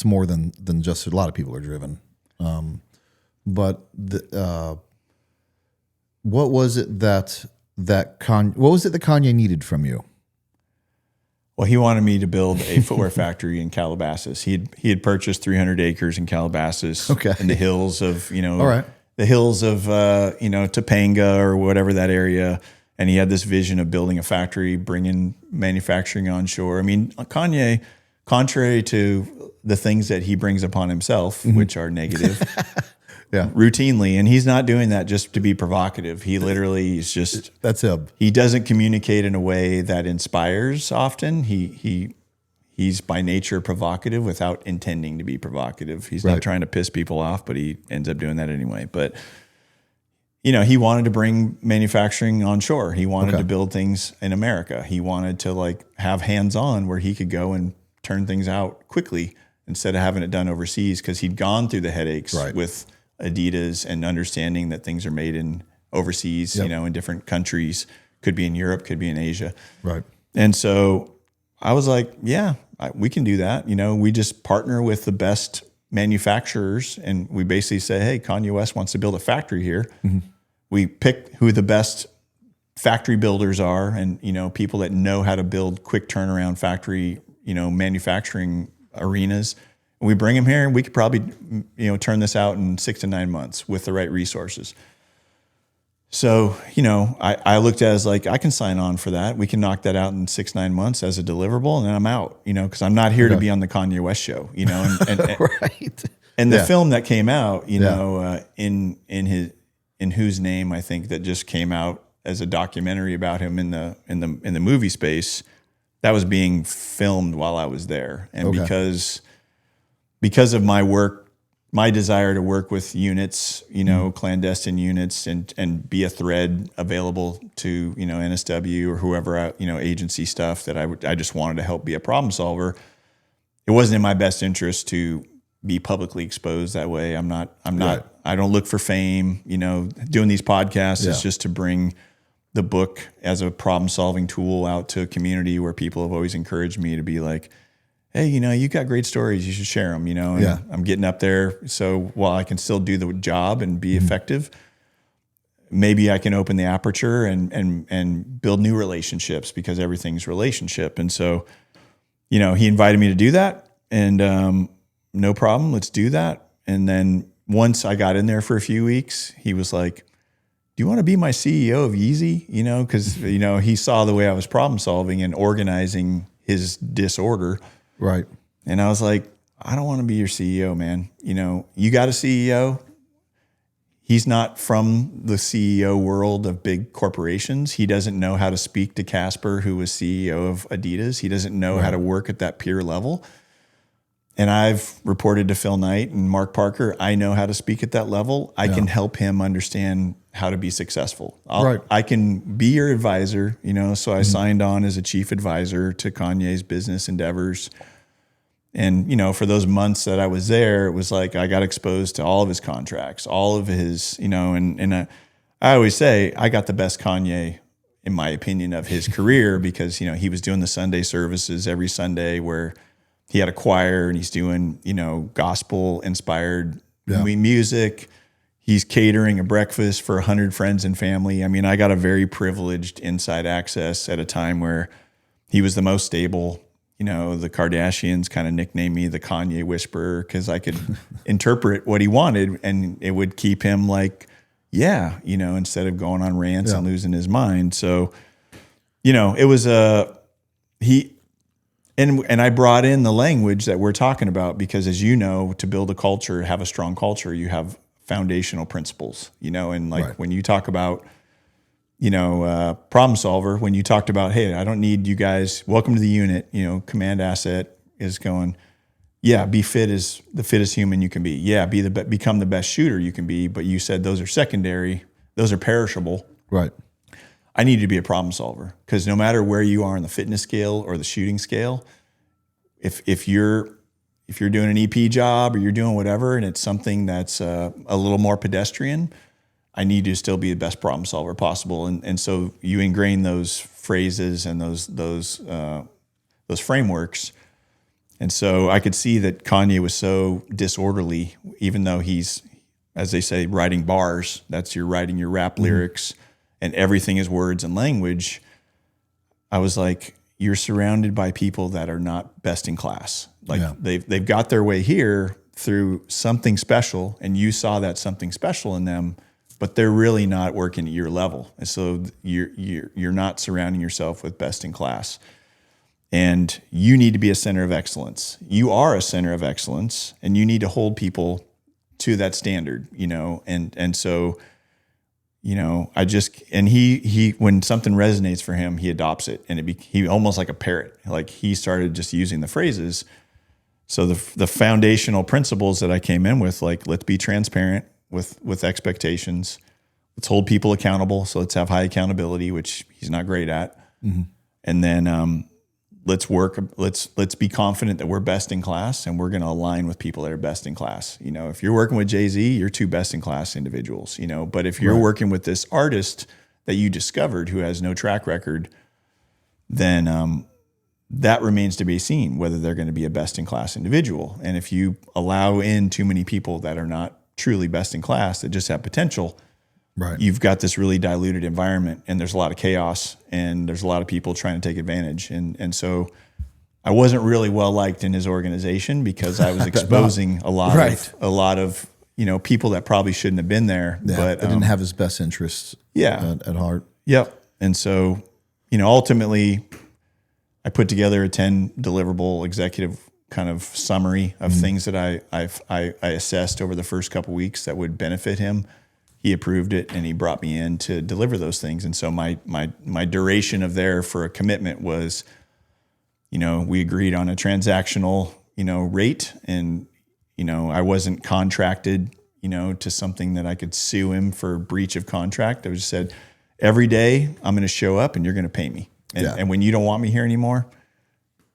more than just a lot of people are driven. But what was it that Kanye needed from you? Well, he wanted me to build a footwear factory in Calabasas. He had purchased 300 acres in Calabasas, in the hills of, you know, the hills of you know, Topanga or whatever that area. And he had this vision of building a factory, bringing manufacturing onshore. I mean, Kanye, contrary to the things that he brings upon himself, which are negative, routinely, and he's not doing that just to be provocative. He literally is just, that's him. He doesn't communicate in a way that inspires often. He's by nature provocative without intending to be provocative. He's not trying to piss people off, but he ends up doing that anyway. But you know, he wanted to bring manufacturing onshore. He wanted to build things in America. He wanted to like have hands-on where he could go and turn things out quickly instead of having it done overseas, because he'd gone through the headaches with Adidas and understanding that things are made in overseas, you know, in different countries, could be in Europe, could be in Asia. Right. And so I was like, yeah, we can do that. You know, we just partner with the best manufacturers and we basically say, hey, Kanye West wants to build a factory here. We pick who the best factory builders are and, you know, people that know how to build quick turnaround factory, you know, manufacturing arenas. And we bring them here and we could probably, you know, turn this out in 6 to 9 months with the right resources. So, you know, I looked at it as like, I can sign on for that. We can knock that out in 6, 9 months as a deliverable, and then I'm out, you know, because I'm not here to be on the Kanye West show, you know. And and the film that came out, you know, in whose name, I think, that just came out as a documentary about him in the movie space, that was being filmed while I was there. And because of my work, my desire to work with units, you know, clandestine units and be a thread available to, you know, NSW or whoever, you know, agency stuff that I just wanted to help be a problem solver. It wasn't in my best interest to be publicly exposed that way. I'm not, Right. I don't look for fame, doing these podcasts is just to bring the book as a problem solving tool out to a community where people have always encouraged me to be like, hey, you got great stories. You should share them, and Yeah. I'm getting up there. So while I can still do the job and be effective, maybe I can open the aperture and build new relationships, because everything's relationship. And so, he invited me to do that, and no problem, let's do that. And then once I got in there for a few weeks, he was like, do you want to be my CEO of Yeezy? Because, he saw the way I was problem solving and organizing his disorder. Right. And I was like, I don't want to be your CEO, man. You got a CEO. He's not from the CEO world of big corporations. He doesn't know how to speak to Casper, who was CEO of Adidas. He doesn't know how to work at that peer level. And I've reported to Phil Knight and Mark Parker. I know how to speak at that level. I can help him understand how to be successful. I can be your advisor, so I signed on as a chief advisor to Kanye's business endeavors. And, for those months that I was there, it was like I got exposed to all of his contracts, all of his, and I always say I got the best Kanye, in my opinion, of his career, because, he was doing the Sunday services every Sunday where he had a choir and he's doing, gospel inspired music. He's catering a breakfast for 100 friends and family. I mean, I got a very privileged inside access at a time where he was the most stable. The Kardashians kind of nicknamed me the Kanye whisperer, because I could interpret what he wanted, and it would keep him like, instead of going on rants and losing his mind. So, it was and I brought in the language that we're talking about, because as to build a culture, have a strong culture, you have foundational principles, and when you talk about, problem solver, when you talked about, hey, I don't need you guys, welcome to the unit, command asset is going, be fit as the fittest human you can be. Become the best shooter you can be. But you said those are secondary, those are perishable. Right. I need to be a problem solver, because no matter where you are on the fitness scale or the shooting scale, if you're doing an EP job or you're doing whatever, and it's something that's a little more pedestrian, I need to still be the best problem solver possible. And so you ingrain those phrases and those frameworks. And so I could see that Kanye was so disorderly, even though he's, as they say, writing bars. That's you're writing your rap lyrics, and everything is words and language. I was like, you're surrounded by people that are not best in class. They've got their way here through something special, and you saw that something special in them, but they're really not working at your level. And so you're not surrounding yourself with best in class. And you need to be a center of excellence. You are a center of excellence, and you need to hold people to that standard, and so, he when something resonates for him, he adopts it, and he almost like a parrot, like he started just using the phrases. So the foundational principles that I came in with, like, let's be transparent with expectations. Let's hold people accountable. So let's have high accountability, which he's not great at. Mm-hmm. And then let's be confident that we're best in class, and we're going to align with people that are best in class. If you're working with Jay-Z, you're two best in class individuals, but if you're working with this artist that you discovered who has no track record, then that remains to be seen whether they're going to be a best in class individual. And if you allow in too many people that are not truly best in class, that just have potential, you've got this really diluted environment, and there's a lot of chaos, and there's a lot of people trying to take advantage. And so I wasn't really well liked in his organization, because I was exposing a lot of people that probably shouldn't have been there. Yeah, but they didn't have his best interests at heart. Yep. And so, ultimately I put together a 10 deliverable executive kind of summary of things that I assessed over the first couple of weeks that would benefit him. He approved it, and he brought me in to deliver those things. And so my duration of there for a commitment was, we agreed on a transactional, rate, and, I wasn't contracted, to something that I could sue him for breach of contract. I just said, every day I'm going to show up, and you're going to pay me. And when you don't want me here anymore,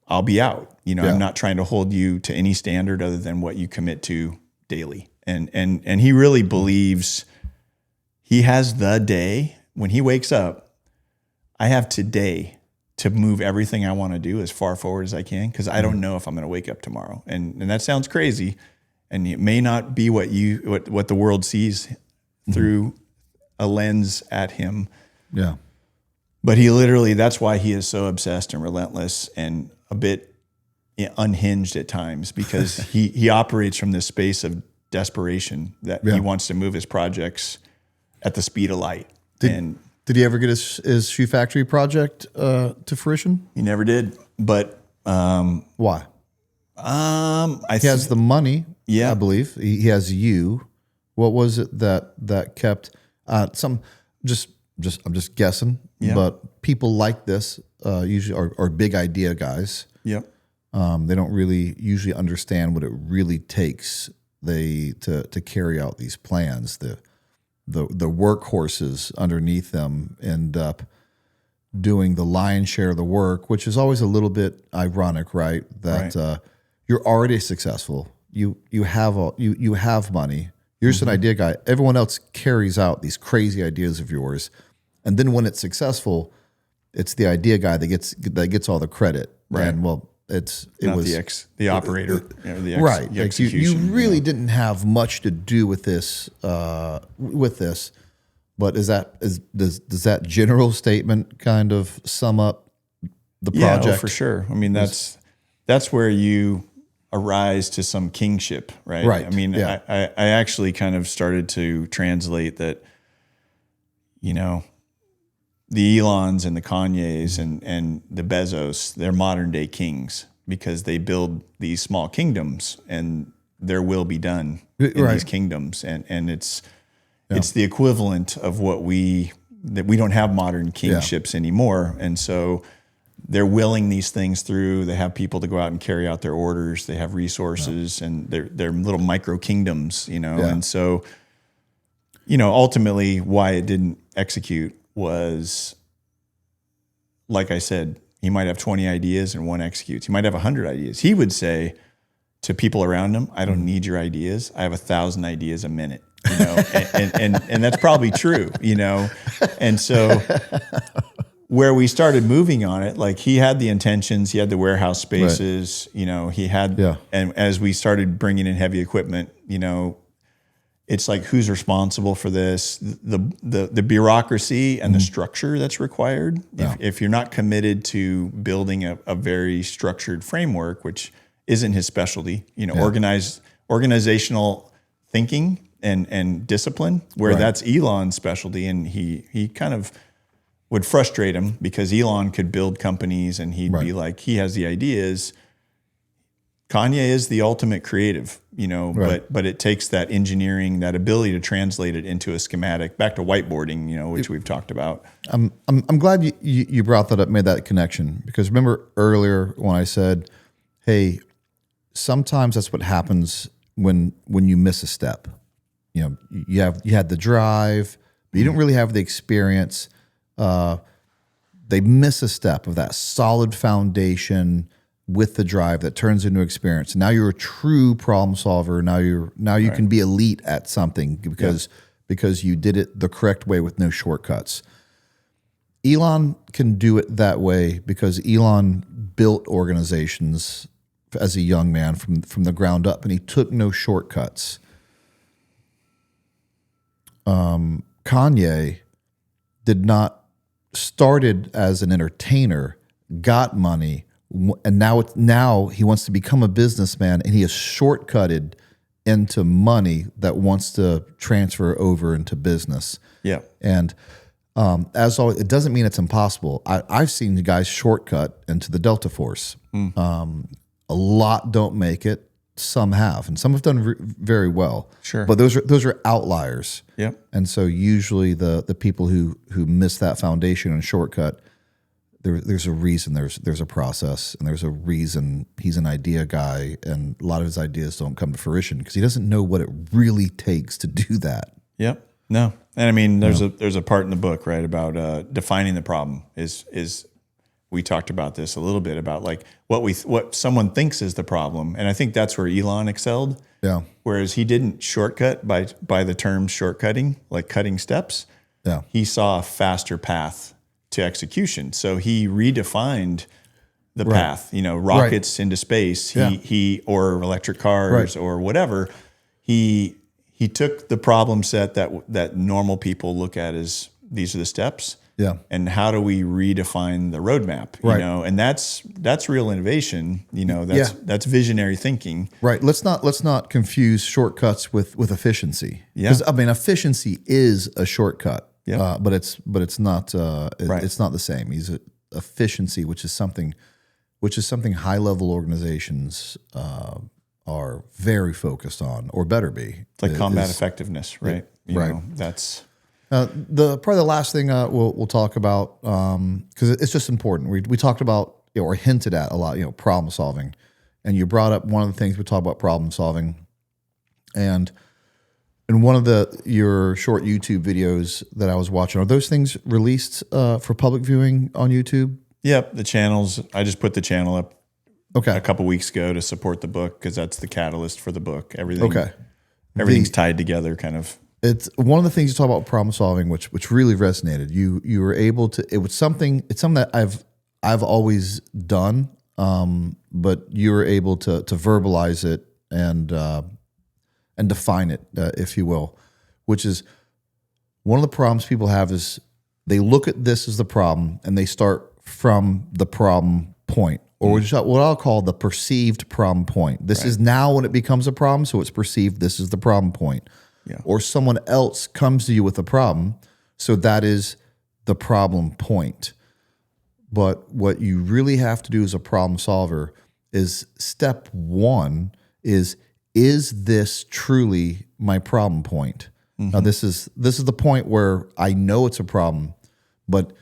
I'll be out. You know, I'm not trying to hold you to any standard other than what you commit to daily. And he really believes he has the day when he wakes up. I have today to move everything I want to do as far forward as I can, because I don't know if I'm going to wake up tomorrow. And that sounds crazy, and it may not be what the world sees through a lens at him. Yeah. But he literally, that's why he is so obsessed and relentless and a bit unhinged at times, because he operates from this space of desperation that he wants to move his projects at the speed of light. Did he ever get his shoe factory project to fruition? He never did. But why? He has the money. Yeah, I believe he has you. What was it that kept I'm just guessing. Yeah. But people like this usually are big idea guys. Yep. They don't really usually understand what it really takes to carry out these plans. The workhorses underneath them end up doing the lion's share of the work, which is always a little bit ironic, right? That you're already successful. You have money. You're just an idea guy. Everyone else carries out these crazy ideas of yours, and then when it's successful, it's the idea guy that gets all the credit. Right. And it was the operator, right? The like you really didn't have much to do with this. But does that general statement kind of sum up the project? Yeah, for sure. I mean, that's where you arise to some kingship, right? Right. I mean, I actually kind of started to translate that, you know, the Elons and the Kanyes and the Bezos, they're modern day kings, because they build these small kingdoms and their will be done in these kingdoms. And it's the equivalent of that we don't have modern kingships anymore. And so they're willing these things through. They have people to go out and carry out their orders. They have resources and they're little micro kingdoms, you know? And so, you know, ultimately why it didn't execute was, like I said, he might have 20 ideas and one executes. He might have 100 ideas. He would say to people around him, I don't need your ideas. I have 1,000 ideas a minute, you know, and that's probably true, you know? And so where we started moving on it, like he had the intentions, he had the warehouse spaces, you know, he had, and as we started bringing in heavy equipment, you know, it's like, who's responsible for this? The bureaucracy and the structure that's required. If you're not committed to building a very structured framework, which isn't his specialty, you know, organizational thinking and discipline, where that's Elon's specialty, and he kind of would frustrate him because Elon could build companies and he'd be like, he has the ideas. Kanye is the ultimate creative, you know, but it takes that engineering, that ability to translate it into a schematic, back to whiteboarding, you know, which we've talked about. I'm glad you brought that up, made that connection, because remember earlier when I said, hey, sometimes that's what happens when you miss a step. You know, you had the drive, but you don't really have the experience. They miss a step of that solid foundation with the drive that turns into experience. Now you're a true problem solver. Now you can be elite at something because you did it the correct way with no shortcuts. Elon can do it that way because Elon built organizations as a young man from the ground up, and he took no shortcuts. Kanye started as an entertainer, got money, and now he wants to become a businessman, and he has shortcutted into money that wants to transfer over into business. Yeah. And as always, it doesn't mean it's impossible. I've seen the guys shortcut into the Delta Force. A lot don't make it. Some have, and some have done very well. Sure. But those are outliers. Yep. And so usually the people who miss that foundation and shortcut, there's a reason, there's a process, and there's a reason he's an idea guy, and a lot of his ideas don't come to fruition because he doesn't know what it really takes to do that. Yep. No. And I mean, there's a part in the book, right, about defining the problem. we talked about this a little bit about like what someone thinks is the problem. And I think that's where Elon excelled. Yeah. Whereas he didn't shortcut by the term shortcutting, like cutting steps. Yeah. He saw a faster path to execution. So he redefined the path, rockets into space, he or electric cars or whatever. He took the problem set that normal people look at as these are the steps. Yeah. And how do we redefine the roadmap? And that's real innovation. That's visionary thinking. Right. Let's not confuse shortcuts with efficiency. Yeah. Because I mean, efficiency is a shortcut. Yeah. But it's not it's not the same. Efficiency, which is something high level organizations are very focused on, or better be. It's like combat effectiveness, right? That's probably the last thing we'll talk about, because it's just important. We talked about or hinted at a lot, problem solving, and you brought up one of the things we talked about problem solving, and in one of your short YouTube videos that I was watching, are those things released for public viewing on YouTube? Yep, the channels. I just put the channel up a couple weeks ago to support the book because that's the catalyst for the book. Everything's tied together, kind of. It's one of the things you talk about problem solving, which really resonated. You were able to. It's something that I've always done, but you were able to verbalize it and define it, if you will, which is one of the problems people have is they look at this as the problem and they start from the problem point, or what I'll call the perceived problem point. This is now when it becomes a problem, so it's perceived this is the problem point. Yeah. Or someone else comes to you with a problem, so that is the problem point. But what you really have to do as a problem solver is step one is this truly my problem point? Now this is the point where I know it's a problem, but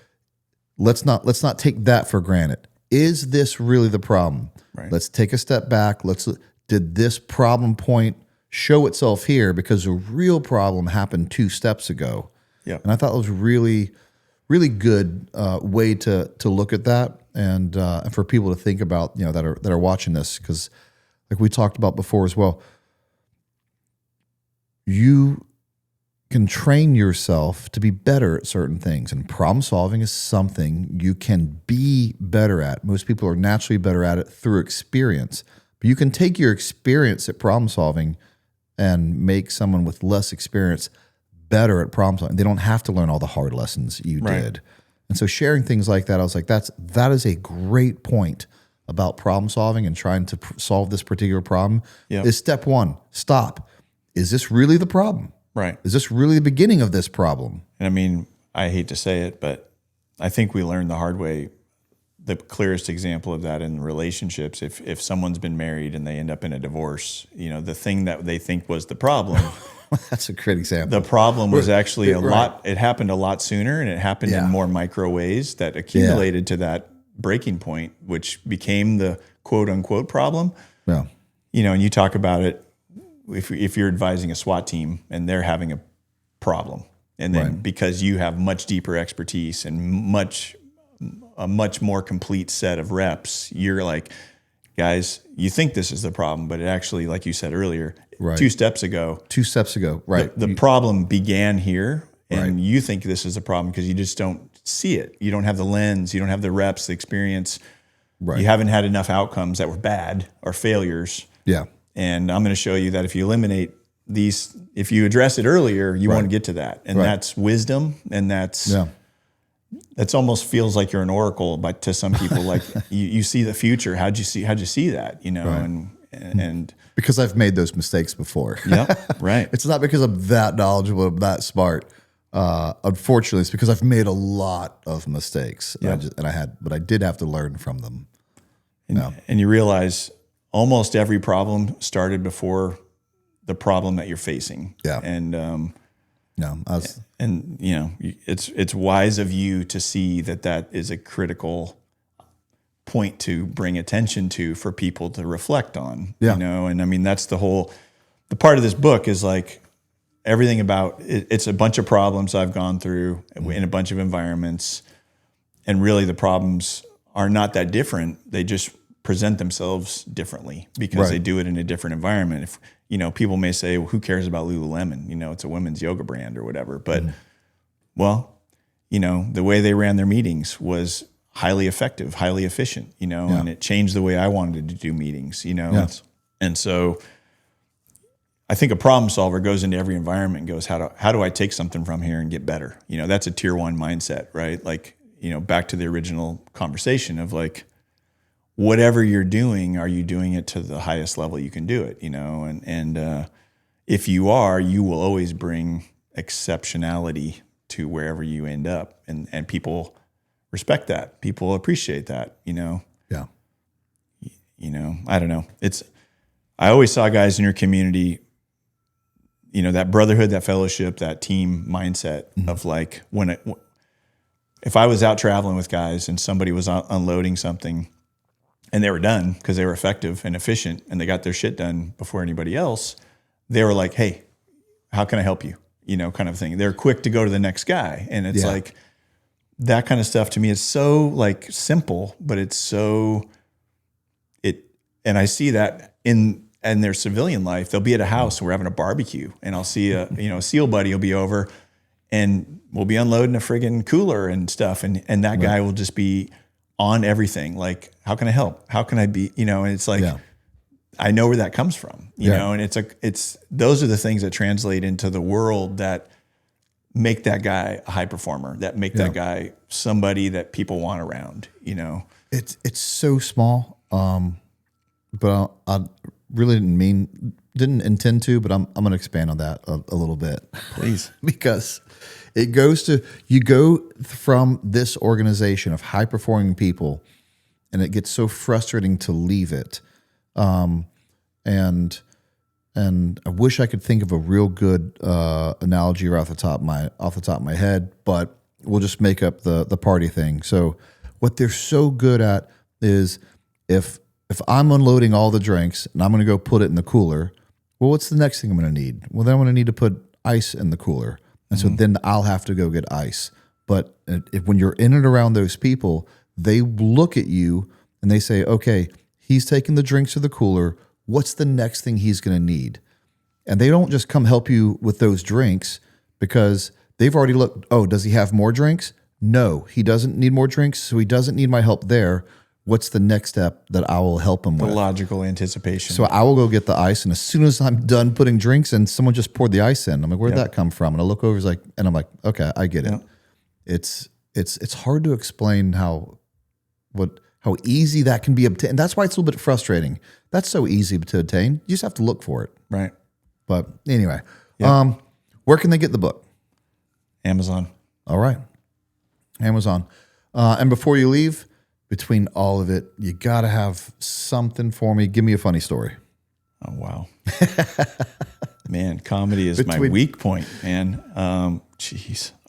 let's not take that for granted. Is this really the problem? Right. Let's take a step back. Did this problem point show itself here because a real problem happened 2 steps ago? Yeah. And I thought it was really, really good way to look at that, and for people to think about, that are watching this, because like we talked about before as well, you can train yourself to be better at certain things, and problem solving is something you can be better at. Most people are naturally better at it through experience, but you can take your experience at problem solving and make someone with less experience better at problem solving. They don't have to learn all the hard lessons you did. And so sharing things like that, I was like, that is a great point about problem solving and trying to solve this particular problem. Is step one, stop. Is this really the problem? Right. Is this really the beginning of this problem? And I mean, I hate to say it, but I think we learned the hard way. The clearest example of that in relationships, if someone's been married and they end up in a divorce, the thing that they think was the problem. That's a great example. The problem was actually a lot. It happened a lot sooner, and it happened in more micro ways that accumulated to that breaking point, which became the quote unquote problem. Yeah. And you talk about it. If you're advising a SWAT team and they're having a problem, and then because you have much deeper expertise and a much more complete set of reps, you're like, guys, you think this is the problem, but it actually, like you said earlier, 2 steps ago, the problem began here, and you think this is a problem because you just don't see it. You don't have the lens, you don't have the reps, the experience. You haven't had enough outcomes that were bad or failures. Yeah. And I'm going to show you that if you eliminate these, if you address it earlier, you won't get to that. And that's wisdom. And that's almost feels like you're an oracle, but to some people, like you see the future. How'd you see that? And because I've made those mistakes before. It's not because I'm that knowledgeable, I'm that smart. Unfortunately, it's because I've made a lot of mistakes. But I did have to learn from them. And you realize almost every problem started before the problem that you're facing. Yeah. And it's wise of you to see that is a critical point to bring attention to for people to reflect on. And I mean, that's the part of this book is like everything about it. It's a bunch of problems I've gone through in a bunch of environments, and really the problems are not that different. They just present themselves differently because they do it in a different environment. If, people may say, well, who cares about Lululemon? It's a women's yoga brand or whatever. But, well, the way they ran their meetings was highly effective, highly efficient, and it changed the way I wanted to do meetings, And so I think a problem solver goes into every environment and goes, how do I take something from here and get better? That's a tier 1 mindset, right? Like, back to the original conversation of like, whatever you're doing, are you doing it to the highest level you can do it? And if you are, you will always bring exceptionality to wherever you end up, and people respect that. People appreciate that. Yeah. I don't know. I always saw guys in your community, that brotherhood, that fellowship, that team mindset of like if I was out traveling with guys and somebody was unloading something, and they were done because they were effective and efficient and they got their shit done before anybody else, they were like, hey, how can I help you? Kind of thing. They're quick to go to the next guy. And it's like that kind of stuff to me is so like simple, but it's so and I see that in their civilian life. They'll be at a house and we're having a barbecue and I'll see a SEAL buddy will be over and we'll be unloading a friggin' cooler and stuff. And that guy will just be on everything. Like, how can I help? How can I be, and it's like, I know where that comes from, and it's those are the things that translate into the world that make that guy a high performer, that make that guy somebody that people want around, It's so small. But I really didn't intend to, but I'm going to expand on that a little bit. Please. Because you go from this organization of high performing people and it gets so frustrating to leave it. And I wish I could think of a real good analogy off the top of my head, but we'll just make up the party thing. So what they're so good at is if I'm unloading all the drinks and I'm going to go put it in the cooler, well, what's the next thing I'm going to need? Well, then I'm going to need to put ice in the cooler. And so then I'll have to go get ice. But when you're in and around those people, they look at you and they say, okay, he's taking the drinks to the cooler. What's the next thing he's going to need? And they don't just come help you with those drinks because they've already looked, oh, does he have more drinks? No, he doesn't need more drinks, so he doesn't need my help there. What's the next step that I will help him with? The logical anticipation. So I will go get the ice, and as soon as I'm done putting drinks in, someone just poured the ice in. I'm like, where'd that come from? And I look over, and I'm like, okay, I get it. It's hard to explain how easy that can be obtained. And that's why it's a little bit frustrating. That's so easy to obtain. You just have to look for it. Right. But anyway, where can they get the book? Amazon. All right. Amazon. And before you leave, between all of it, you got to have something for me. Give me a funny story. Oh, wow. Man, comedy is my weak point, man. A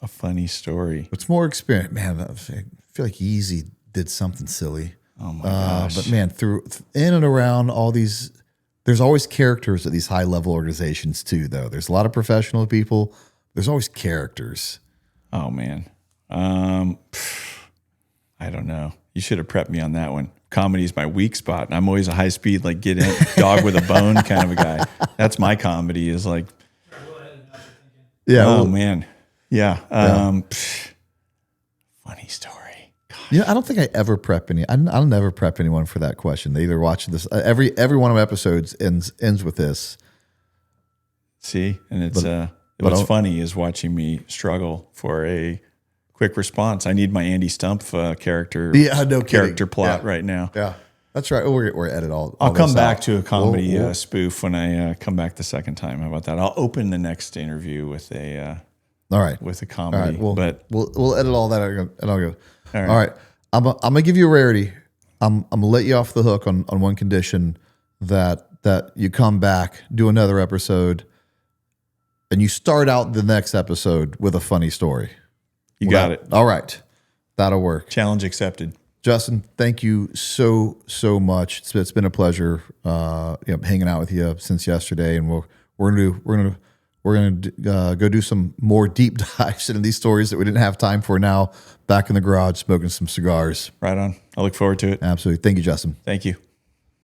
funny story. What's more experience? Man, I feel like Yeezy did something silly. Oh, my gosh. But man, in and around all these, there's always characters at these high-level organizations too, though. There's a lot of professional people. There's always characters. Oh, man. I don't know. You should have prepped me on that one. Comedy is my weak spot. And I'm always a high speed, like get in, dog with a bone kind of a guy. That's my comedy is like, yeah. Oh man. Yeah. Funny story. Gosh. I don't think I ever prep I'll never prep anyone for that question. They either watch this, every one of my episodes ends with this. See? And what's funny is watching me struggle for a quick response. I need my Andy Stumpf character plot right now. Yeah, that's right. We're edit all. I'll come back to a comedy spoof when I come back the second time. How about that? I'll open the next interview with a with a comedy. All right, we'll edit all that and I'll go. All right. I'm gonna give you a rarity. I'm gonna let you off the hook on one condition that you come back, do another episode, and you start out the next episode with a funny story. You got it. All right. That'll work. Challenge accepted. Justin, thank you so much. It's been a pleasure hanging out with you since yesterday, and we're we're going to go do some more deep dives into these stories that we didn't have time for now. Back in the garage, smoking some cigars. Right on. I look forward to it. Absolutely. Thank you, Justin. Thank you.